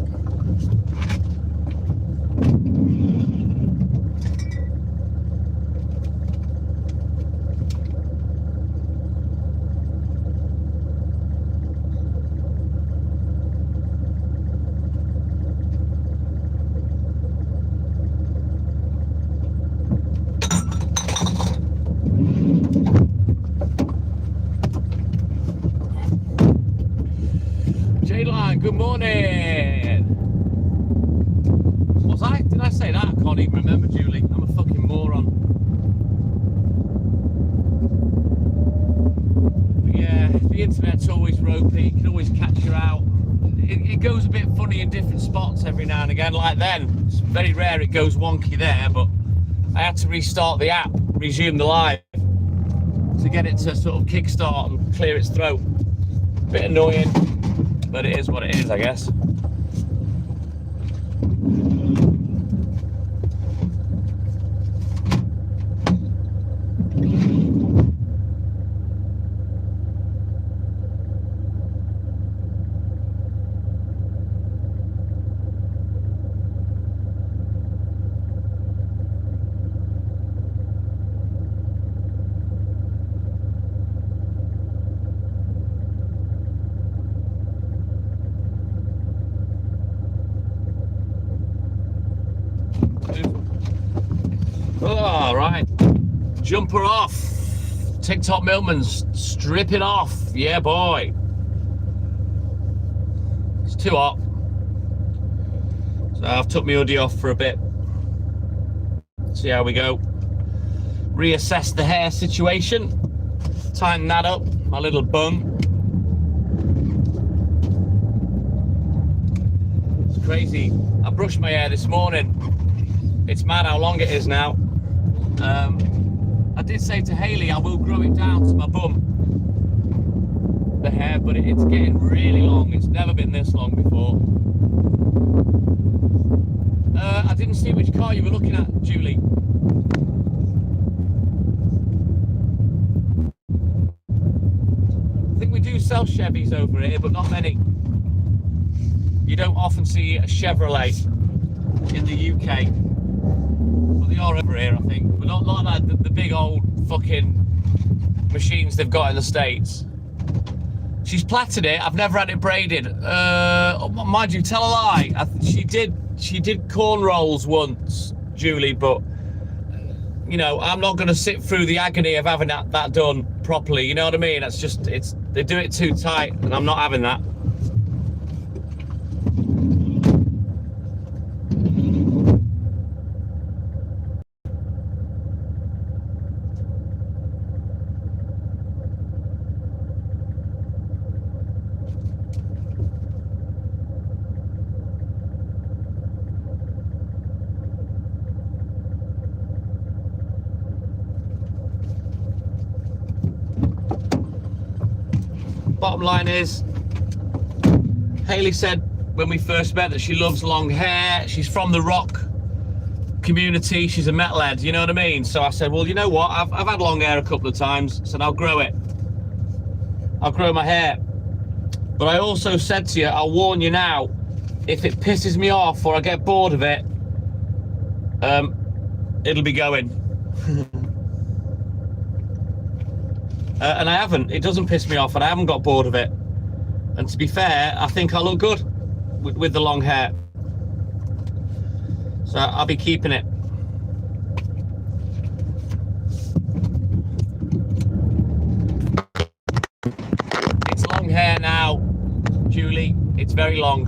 Good morning. Did I say that? I can't even remember, Julie. I'm a fucking moron. But yeah, the internet's always ropey. It can always catch you out. It goes a bit funny in different spots every now and again. Like then, it's very rare it goes wonky there, but I had to restart the app, resume the live, to get it to sort of kickstart and clear its throat. Bit annoying. But it is what it is, I guess. All right, jumper off. TikTok Milman's stripping off. Yeah, boy. It's too hot. So I've took my hoodie off for a bit. See how we go. Reassess the hair situation. Tighten that up, my little bun. It's crazy. I brushed my hair this morning. It's mad how long it is now. I did say to Hayley I will grow it down to my bum, the hair, but it's getting really long. It's never been this long before. I didn't see which car you were looking at, Julie. I think we do sell Chevys over here, but not many. You don't often see a Chevrolet in the UK. Well, they are over here, I think, but not like the big old fucking machines they've got in the States. She's plaited it. I've never had it braided. Mind you, tell a lie. She did corn rolls once, Julie, but you know, I'm not going to sit through the agony of having that done properly. You know what I mean? That's just, they do it too tight, and I'm not having that. Bottom line is, Hayley said when we first met that she loves long hair. She's from the rock community. She's a metalhead, you know what I mean? So I said, well, you know what? I've had long hair a couple of times. I said, I'll grow it. I'll grow my hair. But I also said to you, I'll warn you now, if it pisses me off or I get bored of it, it'll be going. And I haven't. It doesn't piss me off, and I haven't got bored of it. And to be fair, I think I look good with the long hair. So I'll be keeping it. It's long hair now, Julie. It's very long.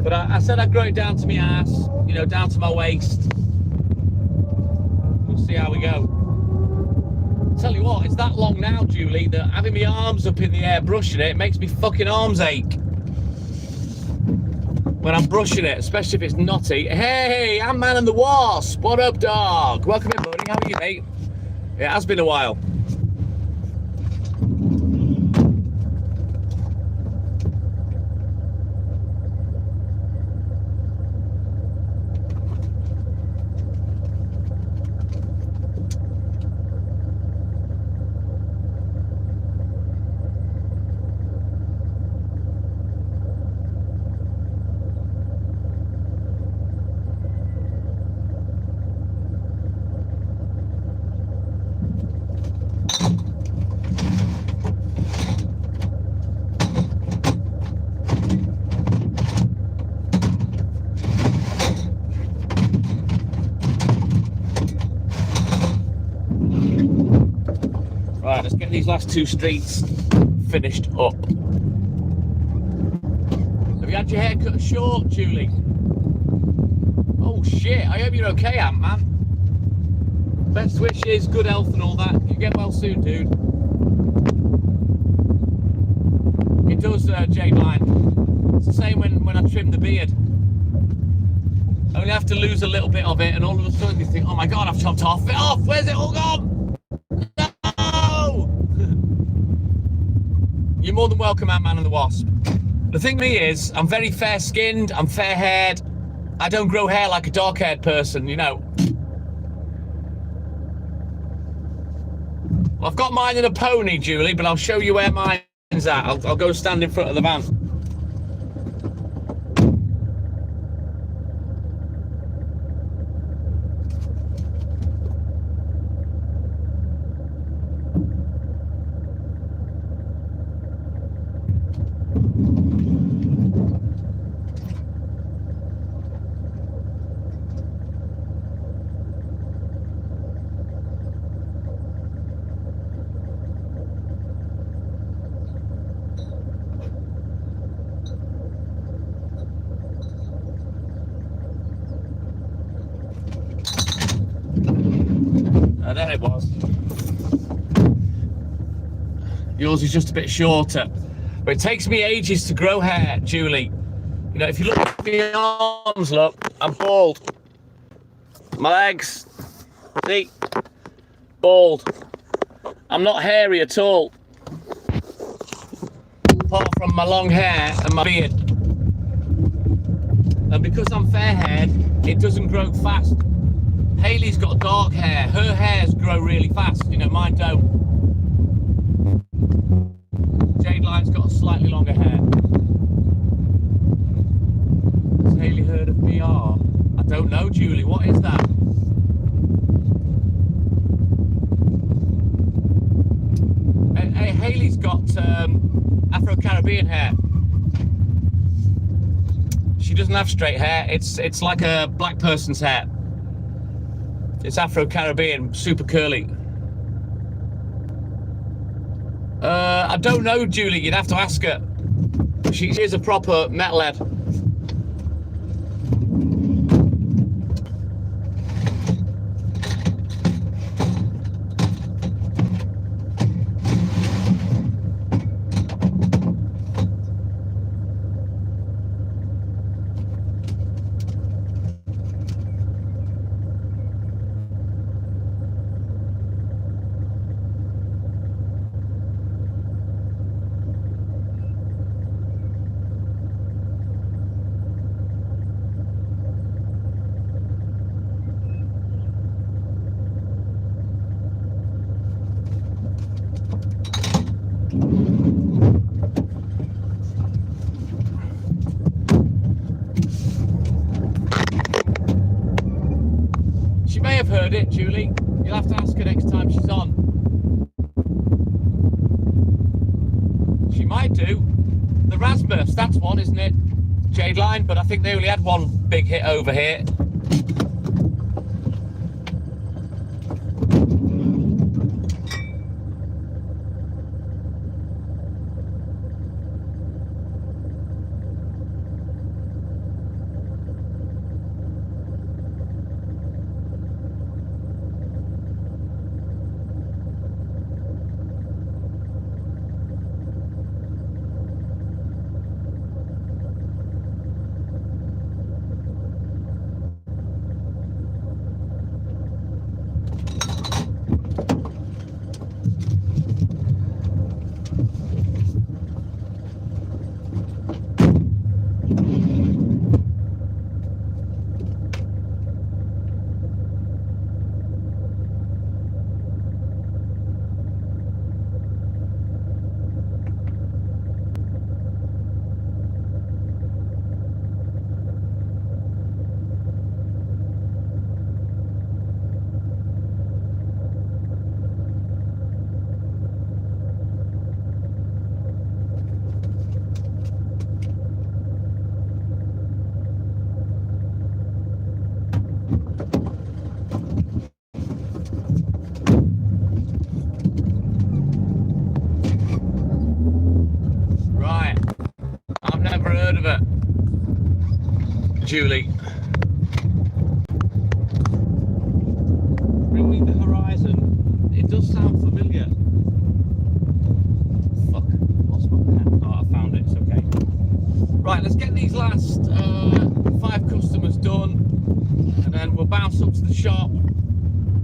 But I said I'd grow it down to my ass, you know, down to my waist. We'll see how we go. Tell you what, it's that long now, Julie, that having my arms up in the air brushing it makes me fucking arms ache when I'm brushing it, especially if it's knotty. Hey, I'm Man and the Wasp. What up, dog? Welcome in, buddy. How are you, mate? It has been a while. Right, let's get these last two streets finished up. Have you had your hair cut short, Julie? Oh shit, I hope you're okay, Ant-Man. Best wishes, good health and all that. You get well soon, dude. It does, Jade Line. It's the same when I trim the beard. I only have to lose a little bit of it, and all of a sudden you think, oh my god, I've chopped half it off. Where's it all gone? You're more than welcome, Ant-Man and the Wasp. The thing with me is, I'm very fair-skinned, I'm fair-haired. I don't grow hair like a dark-haired person, you know. Well, I've got mine in a pony, Julie, but I'll show you where mine's at. I'll go stand in front of the van. There it was. Yours is just a bit shorter. But it takes me ages to grow hair, Julie. You know, if you look at my arms, look, I'm bald. My legs, see, bald. I'm not hairy at all, apart from my long hair and my beard. And because I'm fair-haired, it doesn't grow fast. Hayley's got dark hair. Her hairs grow really fast. You know, mine don't. Jade Line's got slightly longer hair. Has Hayley heard of VR? I don't know, Julie. What is that? Hey, Hayley's got Afro-Caribbean hair. She doesn't have straight hair. It's like a black person's hair. It's Afro-Caribbean, super curly. I don't know, Julie. You'd have to ask her. She is a proper metalhead. She may have heard it, Julie. You'll have to ask her next time she's on. She might do. The Rasmus, that's one, isn't it? Jade Line, but I think they only had one big hit over here. Julie. Bring Me the Horizon. It does sound familiar. Fuck. What's my pen? Oh, I found it. It's okay. Right, let's get these last 5 customers done, and then we'll bounce up to the shop, and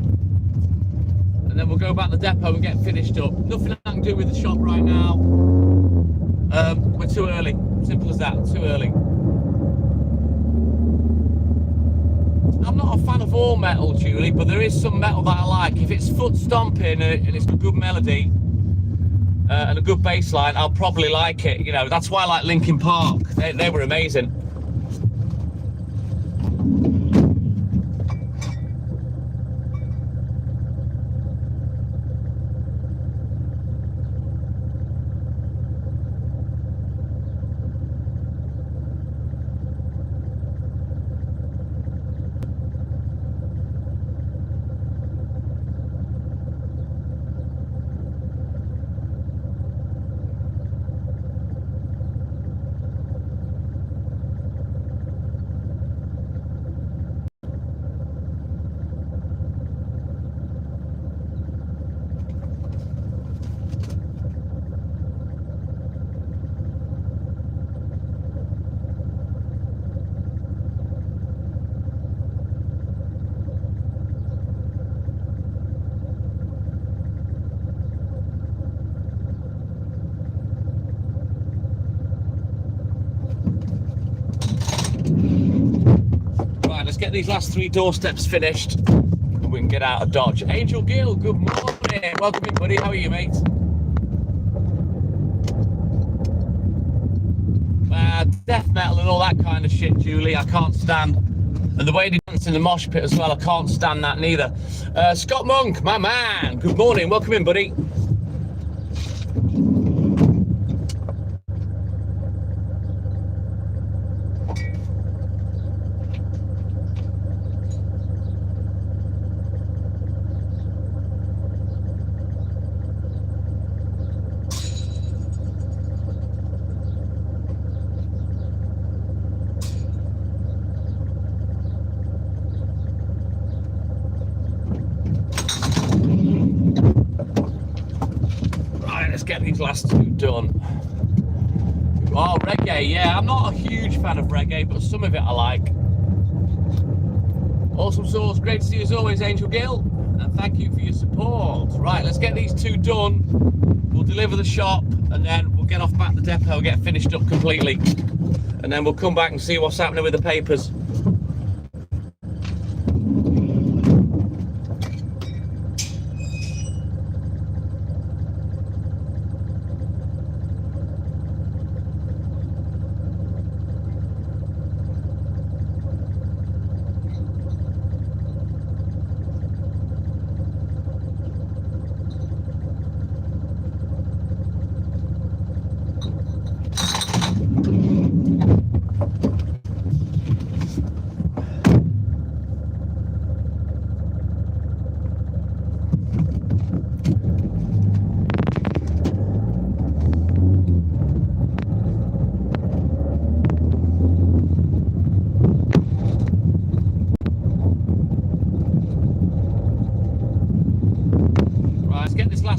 then we'll go back to the depot and get finished up. Nothing I can do with the shop right now. We're too early. Simple as that. Too early. I'm not a fan of all metal, Julie, but there is some metal that I like. If it's foot stomping and it's a good melody and a good bass line, I'll probably like it. You know, that's why I like Linkin Park. They were amazing. get these last 3 doorsteps finished and we can get out of Dodge. Angel Gill, good morning. Welcome in, buddy. How are you, mate? Death metal and all that kind of shit, Julie, I can't stand. And the way they dance in the mosh pit as well, I can't stand that neither. Scott Monk, my man, good morning. Welcome in, buddy. Get these last 2 done. Oh, reggae, yeah, I'm not a huge fan of reggae, but some of it I like. Awesome sauce, great to see you as always, Angel Gill, and thank you for your support. Right, let's get these 2 done. We'll deliver the shop, and then we'll get off back to the depot, get finished up completely, and then we'll come back and see what's happening with the papers.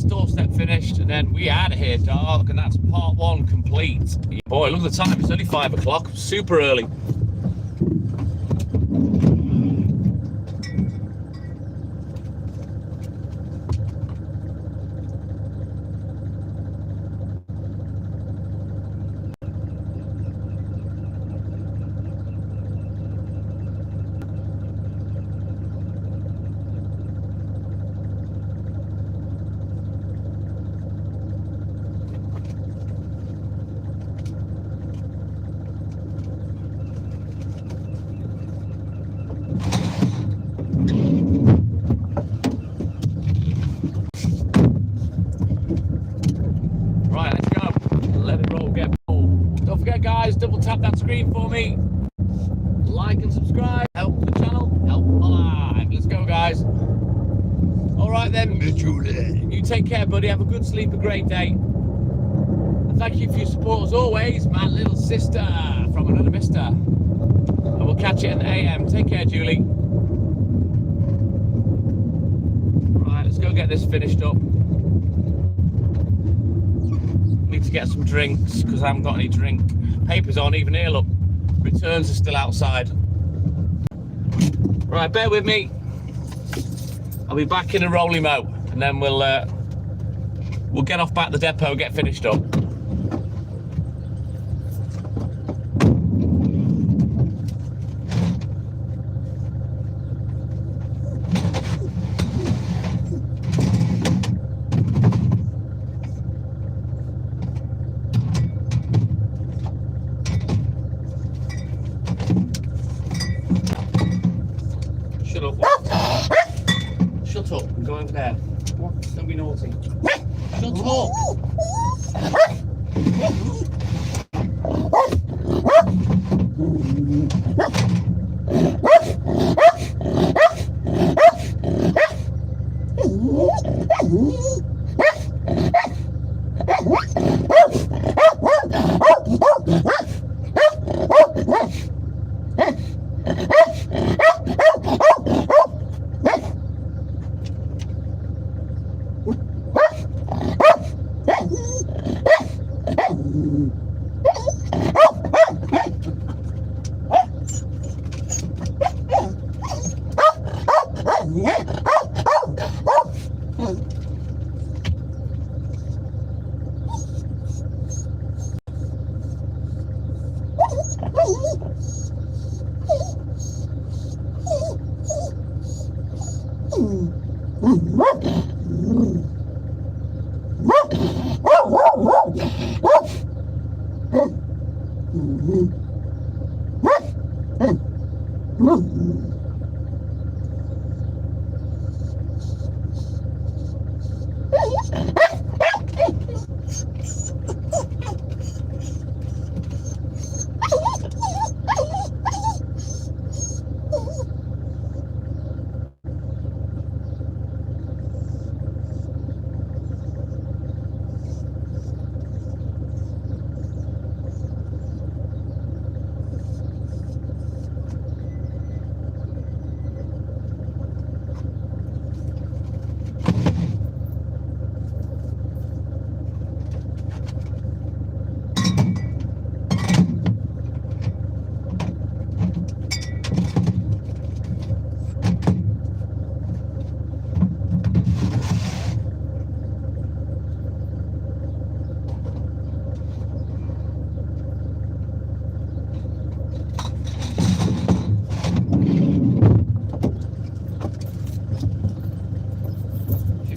Doorstep finished, and then we out of here, dog, and that's part 1 complete. Boy, look at the time, it's only 5 o'clock, super early. Double tap that screen for me, like and subscribe, help the channel, help alive. Let's go, guys. All right then, Julie, you take care, buddy. Have a good sleep, a great day, and thank you for your support as always, my little sister from another mister. And we'll catch you in the AM. Take care, Julie. Right, let's go get this finished up. Need to get some drinks because I haven't got any drink. Papers aren't even here, look. Returns are still outside. Right, bear with me. I'll be back in a rolly mo, and then we'll get off back to the depot and get finished up. Shut up and go over there. Don't be naughty. Shut up!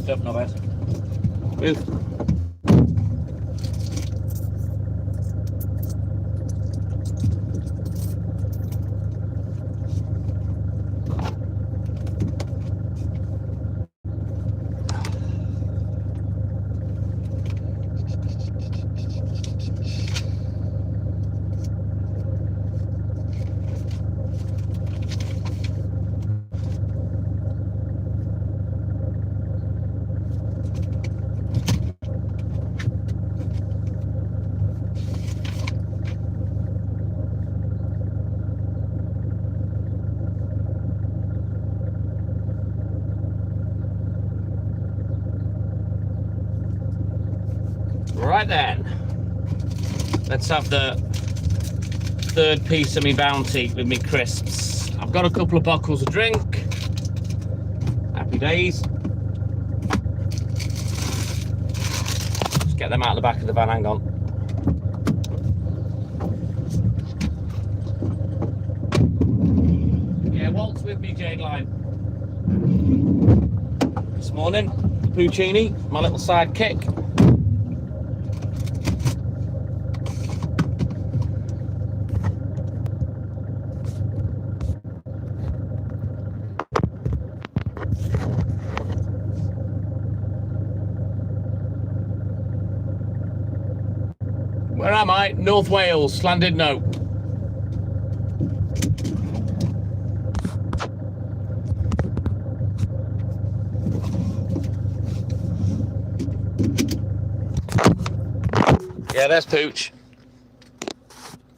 Up, not bad. Move. Right then, let's have the third piece of me bounty with me crisps. I've got a couple of bottles of drink. Happy days. Just get them out of the back of the van, hang on. Yeah, Walt's with me, Jade Line. This morning, Puccini, my little sidekick. Where am I? North Wales, Llandudno. Yeah, there's Pooch.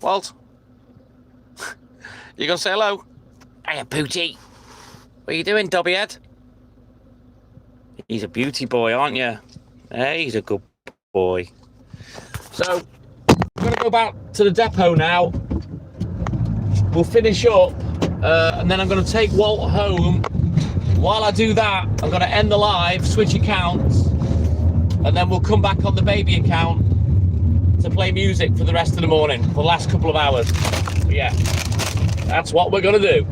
Walt? You gonna say hello? Hiya, Poochie. What are you doing, Dobbyhead? He's a beauty boy, aren't you? Hey, he's a good boy. So, I'm going to go back to the depot now. We'll finish up, and then I'm going to take Walt home. While I do that, I'm going to end the live, switch accounts, and then we'll come back on the baby account to play music for the rest of the morning, for the last couple of hours. But yeah, that's what we're going to do.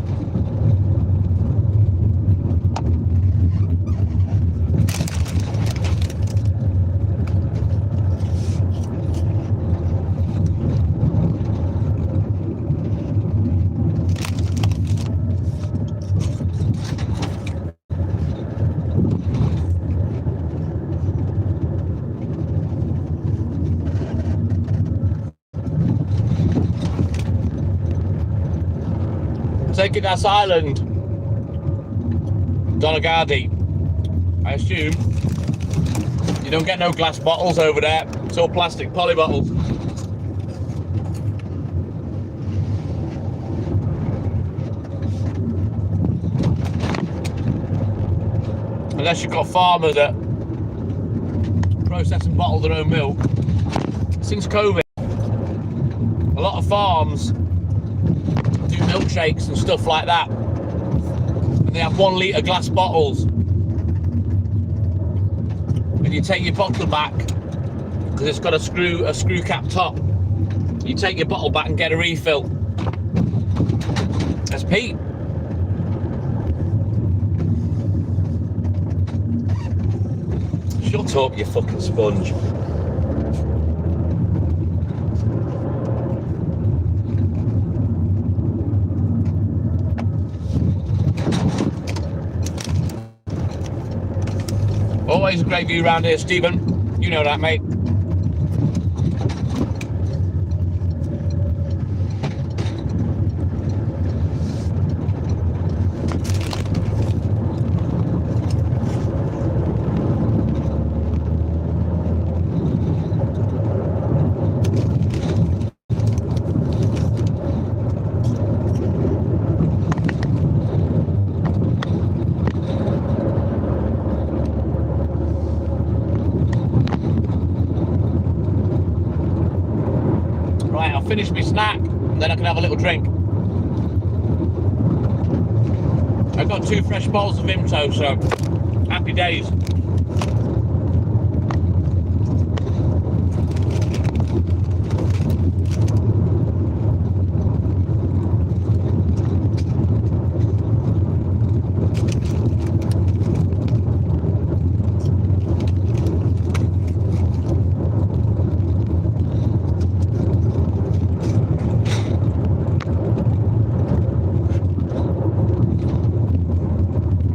Taking Island, Donaghadee. I assume you don't get no glass bottles over there. It's all plastic poly bottles. Unless you've got farmers that process and bottle their own milk. Since COVID, a lot of farms do milkshakes and stuff like that, and they have 1 litre glass bottles, and you take your bottle back because it's got a screw cap top. You take your bottle back and get a refill. That's Pete. Shut up, you fucking sponge. always a great view around here, Stephen. You know that, mate. Right, I'll finish my snack and then I can have a little drink. I've got 2 fresh bowls of Vimto, so happy days.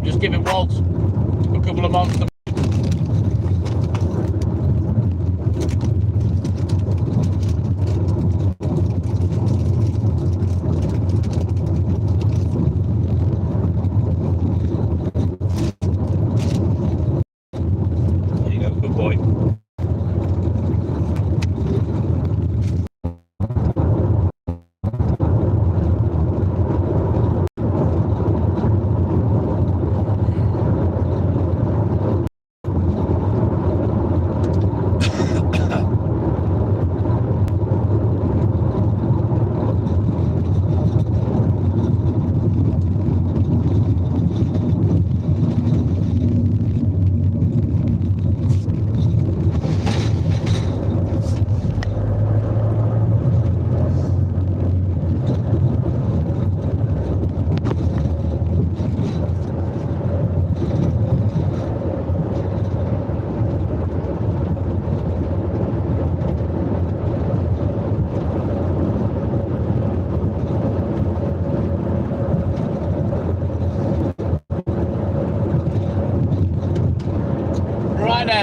Just giving Walt a couple of months. There you go, good boy.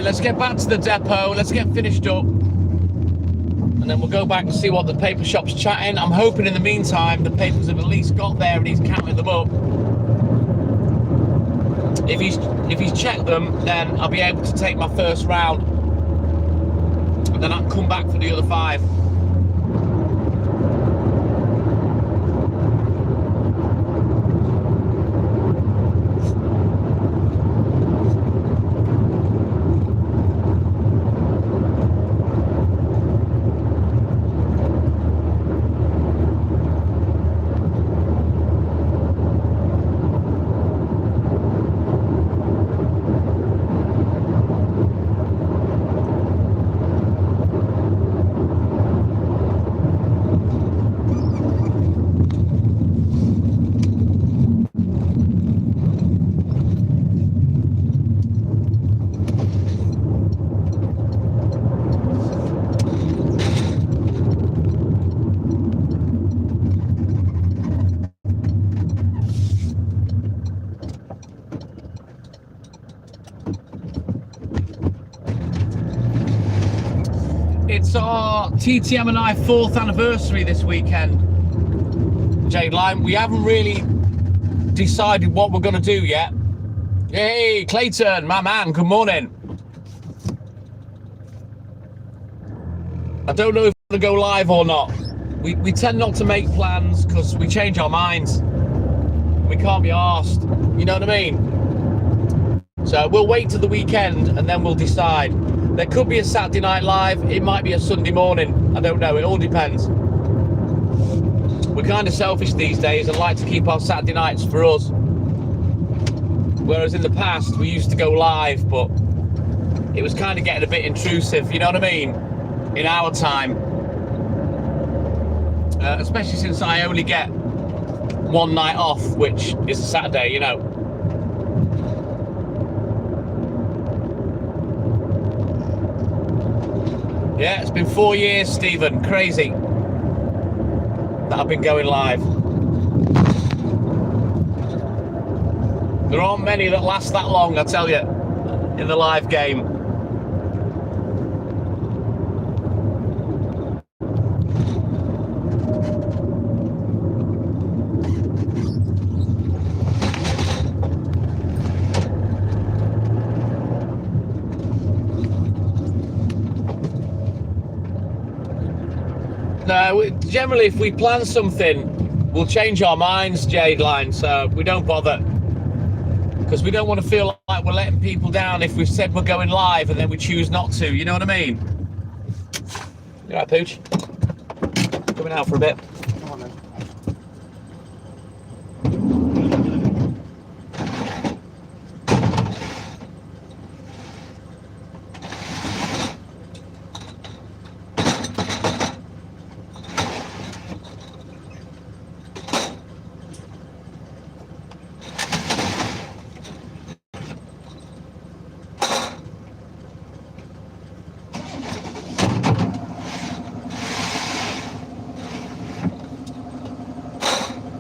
Let's get back to the depot, let's get finished up, and then we'll go back and see what the paper shop's chatting. I'm hoping in the meantime the papers have at least got there and he's counting them up. If he's checked them, then I'll be able to take my first round, and then I'll come back for the other 5. It's our TTM and I 4th anniversary this weekend, Jade Line. We haven't really decided what we're going to do yet. Hey, Clayton, my man, good morning. I don't know if we're going to go live or not. We tend not to make plans because we change our minds. We can't be arsed, you know what I mean? So we'll wait till the weekend and then we'll decide. There could be a Saturday night live, it might be a Sunday morning, I don't know, it all depends. We're kind of selfish these days and like to keep our Saturday nights for us. Whereas in the past, we used to go live, but it was kind of getting a bit intrusive, you know what I mean? In our time. Especially since I only get one night off, which is a Saturday, you know. Yeah, it's been 4 years, Stephen. Crazy that I've been going live. There aren't many that last that long, I tell you. in the live game. No, generally if we plan something, we'll change our minds, Jade Line, so we don't bother. Because we don't want to feel like we're letting people down if we've said we're going live and then we choose not to, you know what I mean? You alright, Pooch? Coming out for a bit. Come on then.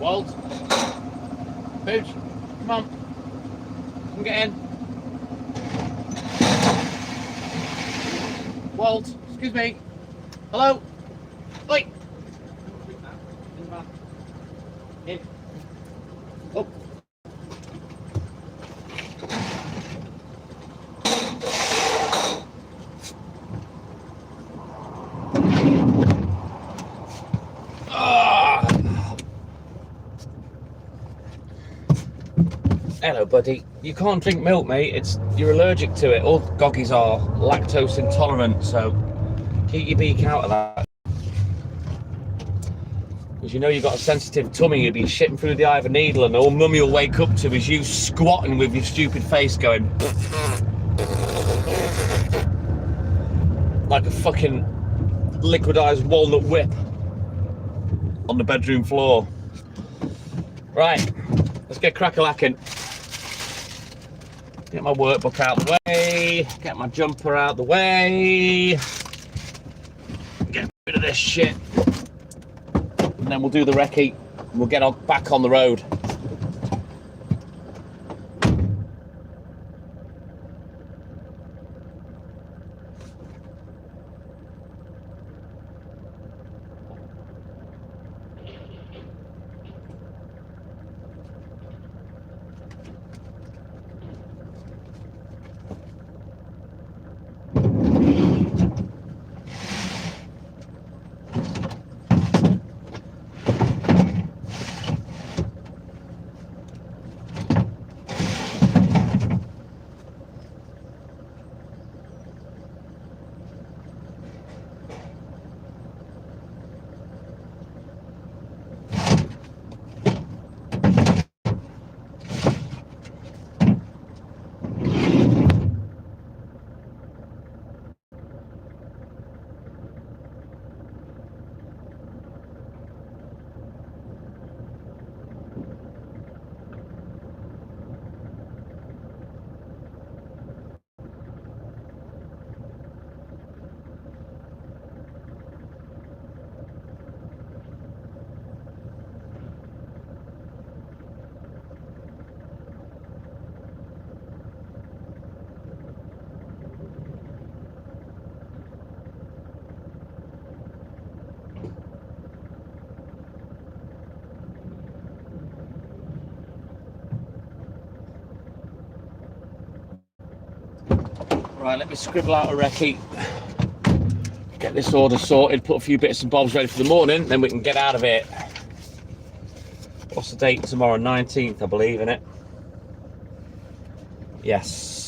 Walt? Pooch? Come on. Come get in. Walt? Excuse me. Hello? Wait. In. Oh. Hello, buddy. You can't drink milk, mate. You're allergic to it. All goggies are lactose intolerant, so keep your beak out of that. Because you know you've got a sensitive tummy, you'll be shitting through the eye of a needle, and all Mummy will wake up to is you squatting with your stupid face going like a fucking liquidized walnut whip on the bedroom floor. Right, let's get crack-a-lacking. Get my workbook out the way, get my jumper out the way, get rid of this shit, and then we'll do the recce and we'll get back on the road. Right, let me scribble out a recce, get this order sorted, put a few bits and bobs ready for the morning, then we can get out of it. What's the date tomorrow? 19th, I believe, innit? Yes.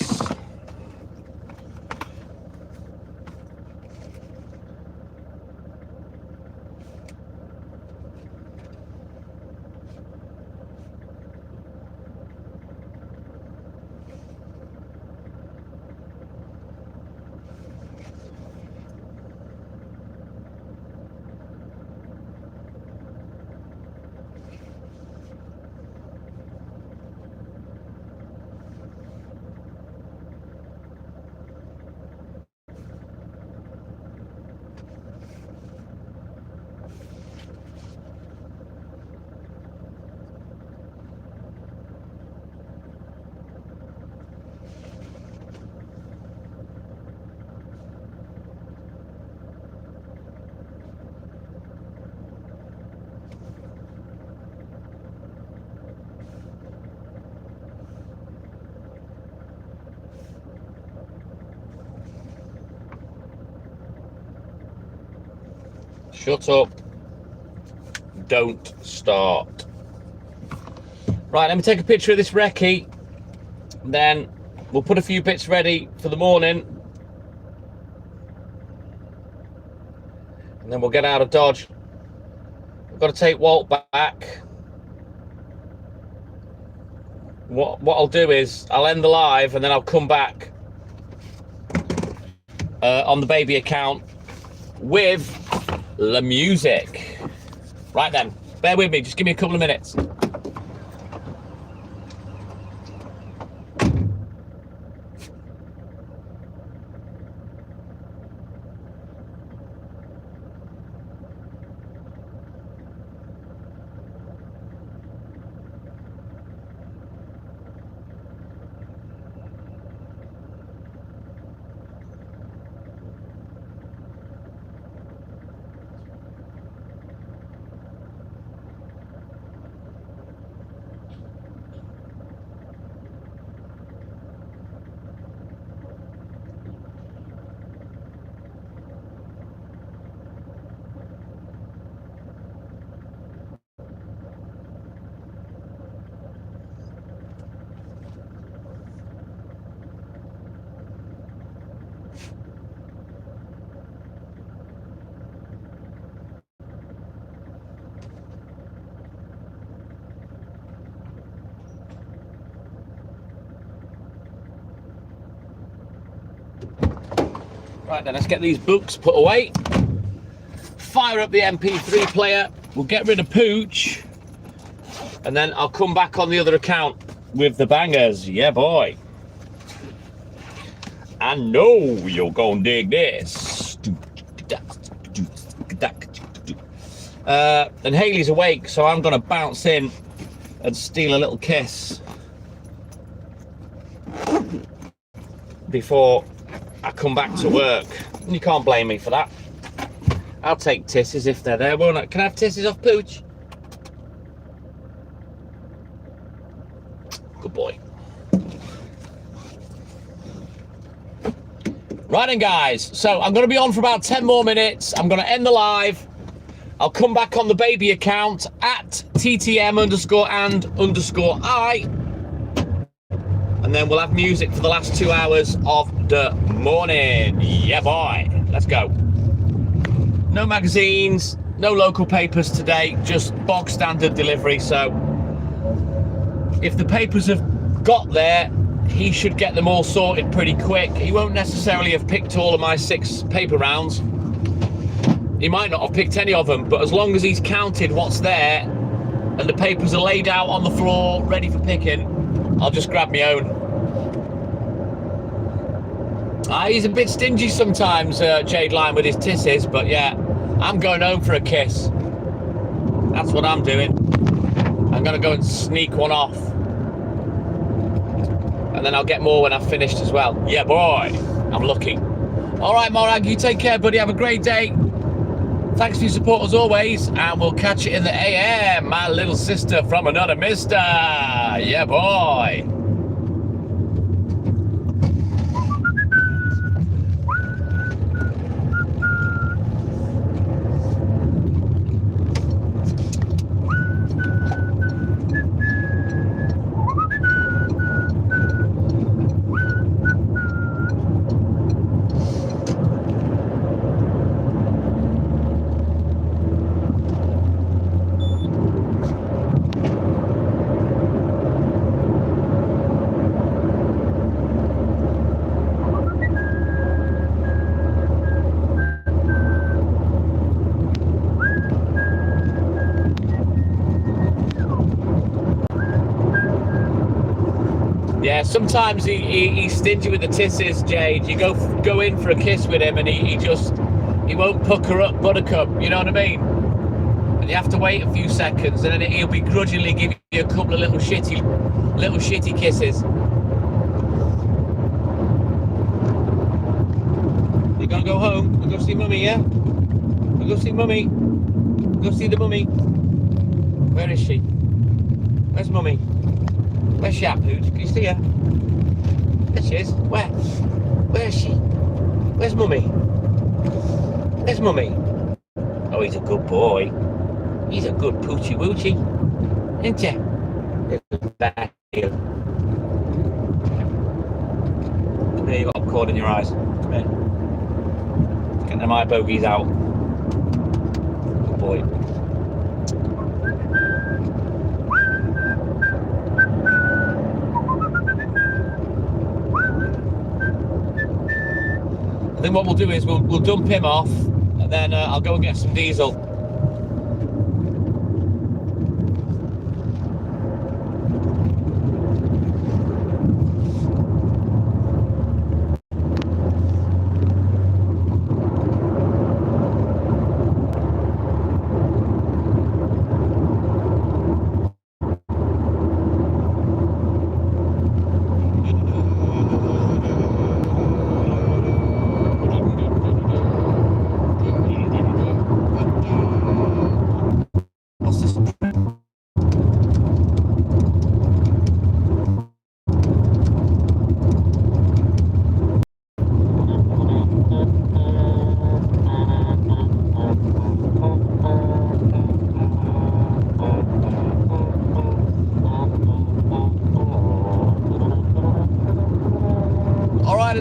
Shut up. Don't start. Right, let me take a picture of this recce. Then we'll put a few bits ready for the morning. And then we'll get out of Dodge. We've got to take Walt back. What I'll do is I'll end the live and then I'll come back on the baby account with the music. Right then, bear with me, just give me a couple of minutes. Right then, let's get these books put away. Fire up the MP3 player. We'll get rid of Pooch. And then I'll come back on the other account with the bangers. Yeah, boy. I know you're gonna dig this. And Haley's awake, so I'm gonna bounce in and steal a little kiss before I come back to work. You can't blame me for that. I'll take tisses if they're there, won't I? Can I have tisses off Pooch? Good boy. Right then, guys. So I'm going to be on for about 10 more minutes. I'm going to end the live. I'll come back on the baby account at TTM_and_I. And then we'll have music for the last 2 hours of the morning. Yeah, boy. Let's go. No magazines, no local papers today, just bog standard delivery. So if the papers have got there, he should get them all sorted pretty quick. He won't necessarily have picked all of my 6 paper rounds. He might not have picked any of them, but as long as he's counted what's there and the papers are laid out on the floor, ready for picking, I'll just grab my own. He's a bit stingy sometimes, Jade Line, with his tisses, but yeah, I'm going home for a kiss. That's what I'm doing. I'm going to go and sneak one off. And then I'll get more when I've finished as well. Yeah, boy. I'm lucky. All right, Morag, you take care, buddy. Have a great day. Thanks for your support as always, and we'll catch you in the AM, my little sister from another mister. Yeah, boy. Yeah, sometimes he's stingy with the tisses, Jade. You go in for a kiss with him and he won't pucker up buttercup, you know what I mean? And you have to wait a few seconds and then he'll begrudgingly give you a couple of little shitty kisses. You gonna go home and go see mummy, yeah? We'll go see mummy. Go see the mummy. Where is she? Where's mummy? Where's she at, Pooch? Can you see her? There she is. Where? Where is she? Where's mummy? Where's mummy? Oh, he's a good boy. He's a good poochie woochie, isn't he? Come here, you got a cord in your eyes. Come here. Get them eye bogies out. Good boy. I think what we'll do is we'll dump him off, and then I'll go and get some diesel.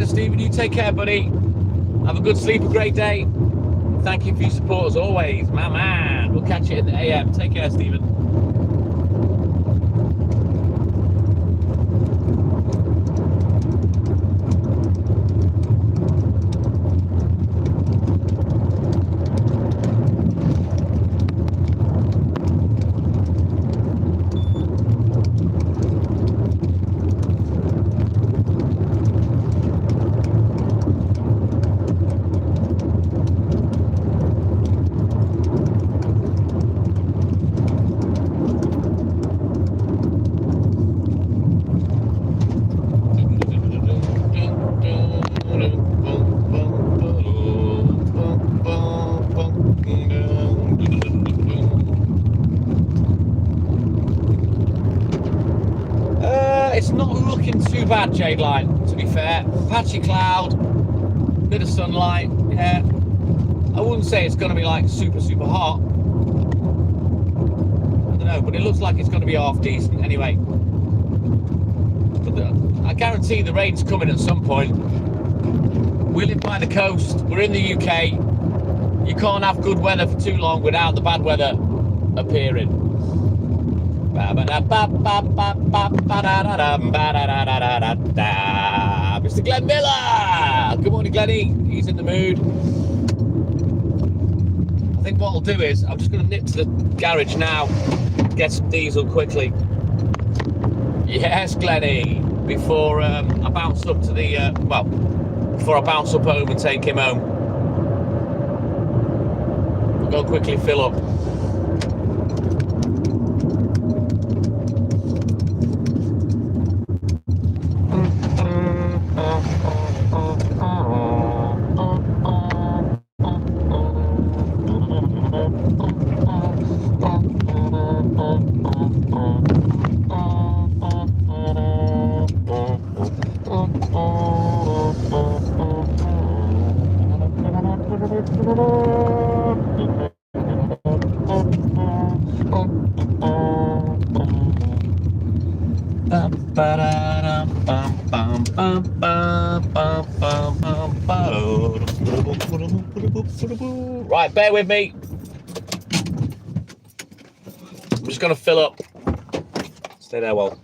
Stephen, you take care, buddy. Have a good sleep, a great day. Thank you for your support as always, my man. We'll catch you in the AM. Take care, Stephen. It's not looking too bad, Jade Line, to be fair. Patchy cloud, bit of sunlight, yeah. I wouldn't say it's going to be like super hot. I don't know, but it looks like it's going to be half decent anyway. But I guarantee the rain's coming at some point. We live by the coast, we're in the UK. You can't have good weather for too long without the bad weather appearing. Mr. Glenn Miller! Good morning, Glenny. He's in the mood. I think what I'll do is I'm just going to nip to the garage now, get some diesel quickly. Yes, Glenny. Before I bounce up to the, before I bounce up home and take him home. I'll go quickly fill up. Right, bear with me. I'm just going to fill up. Stay there, Walt.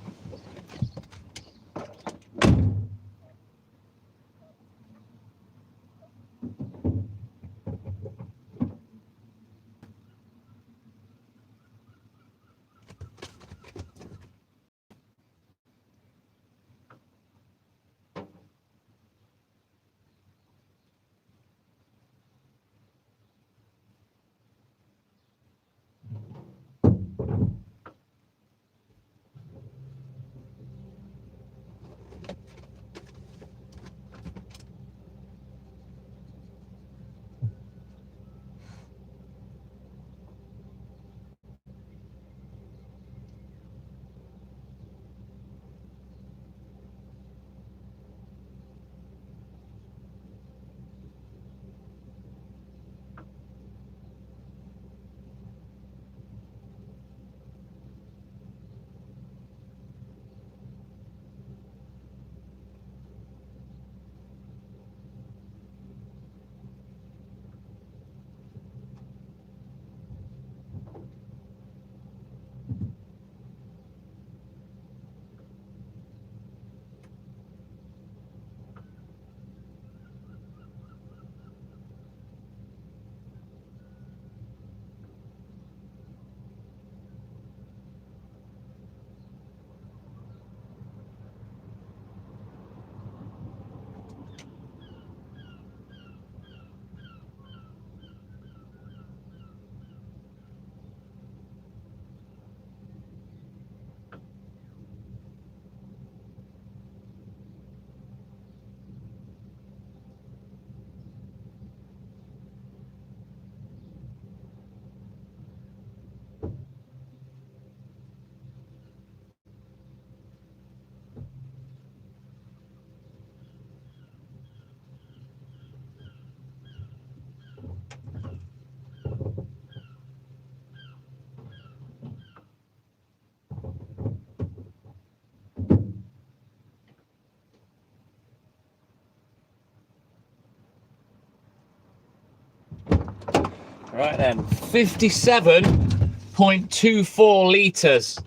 Right then. 57.24 litres.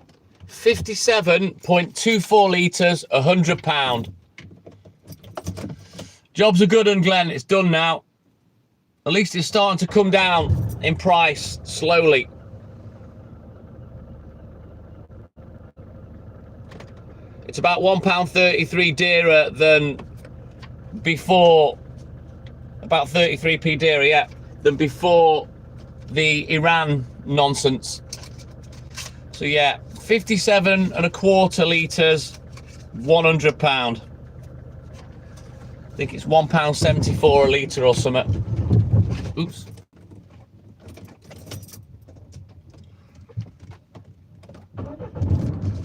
57.24 litres, £100. Jobs are good, and Glenn, it's done now. At least it's starting to come down in price slowly. It's about £1.33 dearer than before, about 33p dearer, yeah, than before the Iran nonsense. So yeah, 57.25 litres, £100. I think it's £1.74 a litre or something. Oops.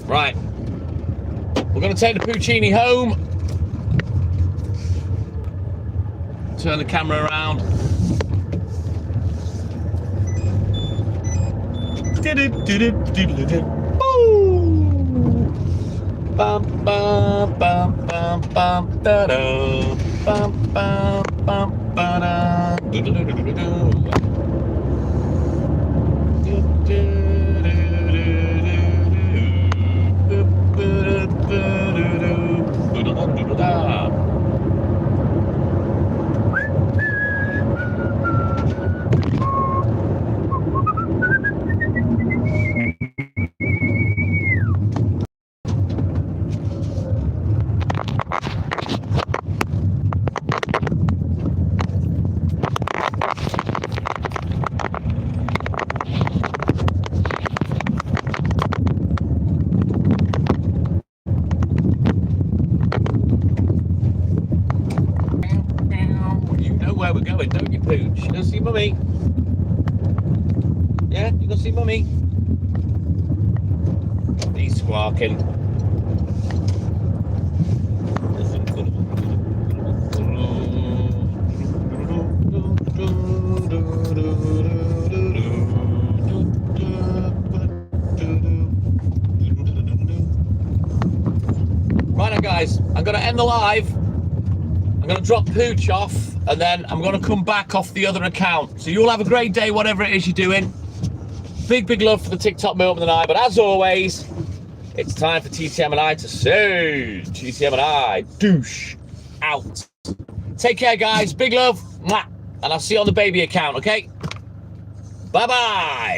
Right. We're going to take the Puccini home. Turn the camera around. Bum, bum, bum, bum, bum, da, da. Bum, bum, bum, ba, da. Do, do, do, do, do, do. Do, do, do, do, do, do, do. You know where we're going, don't you, Pooch? You gonna see Mummy? Yeah, you gonna see Mummy? He's squawking. Right now, guys, I'm gonna end the live. I'm going to drop Pooch off, and then I'm going to come back off the other account. So you all have a great day, whatever it is you're doing. Big love for the TikTok moment of the night. But as always, it's time for TTM and I to say, TTM and I, douche out. Take care, guys. Big love. Mwah. And I'll see you on the baby account, okay? Bye-bye.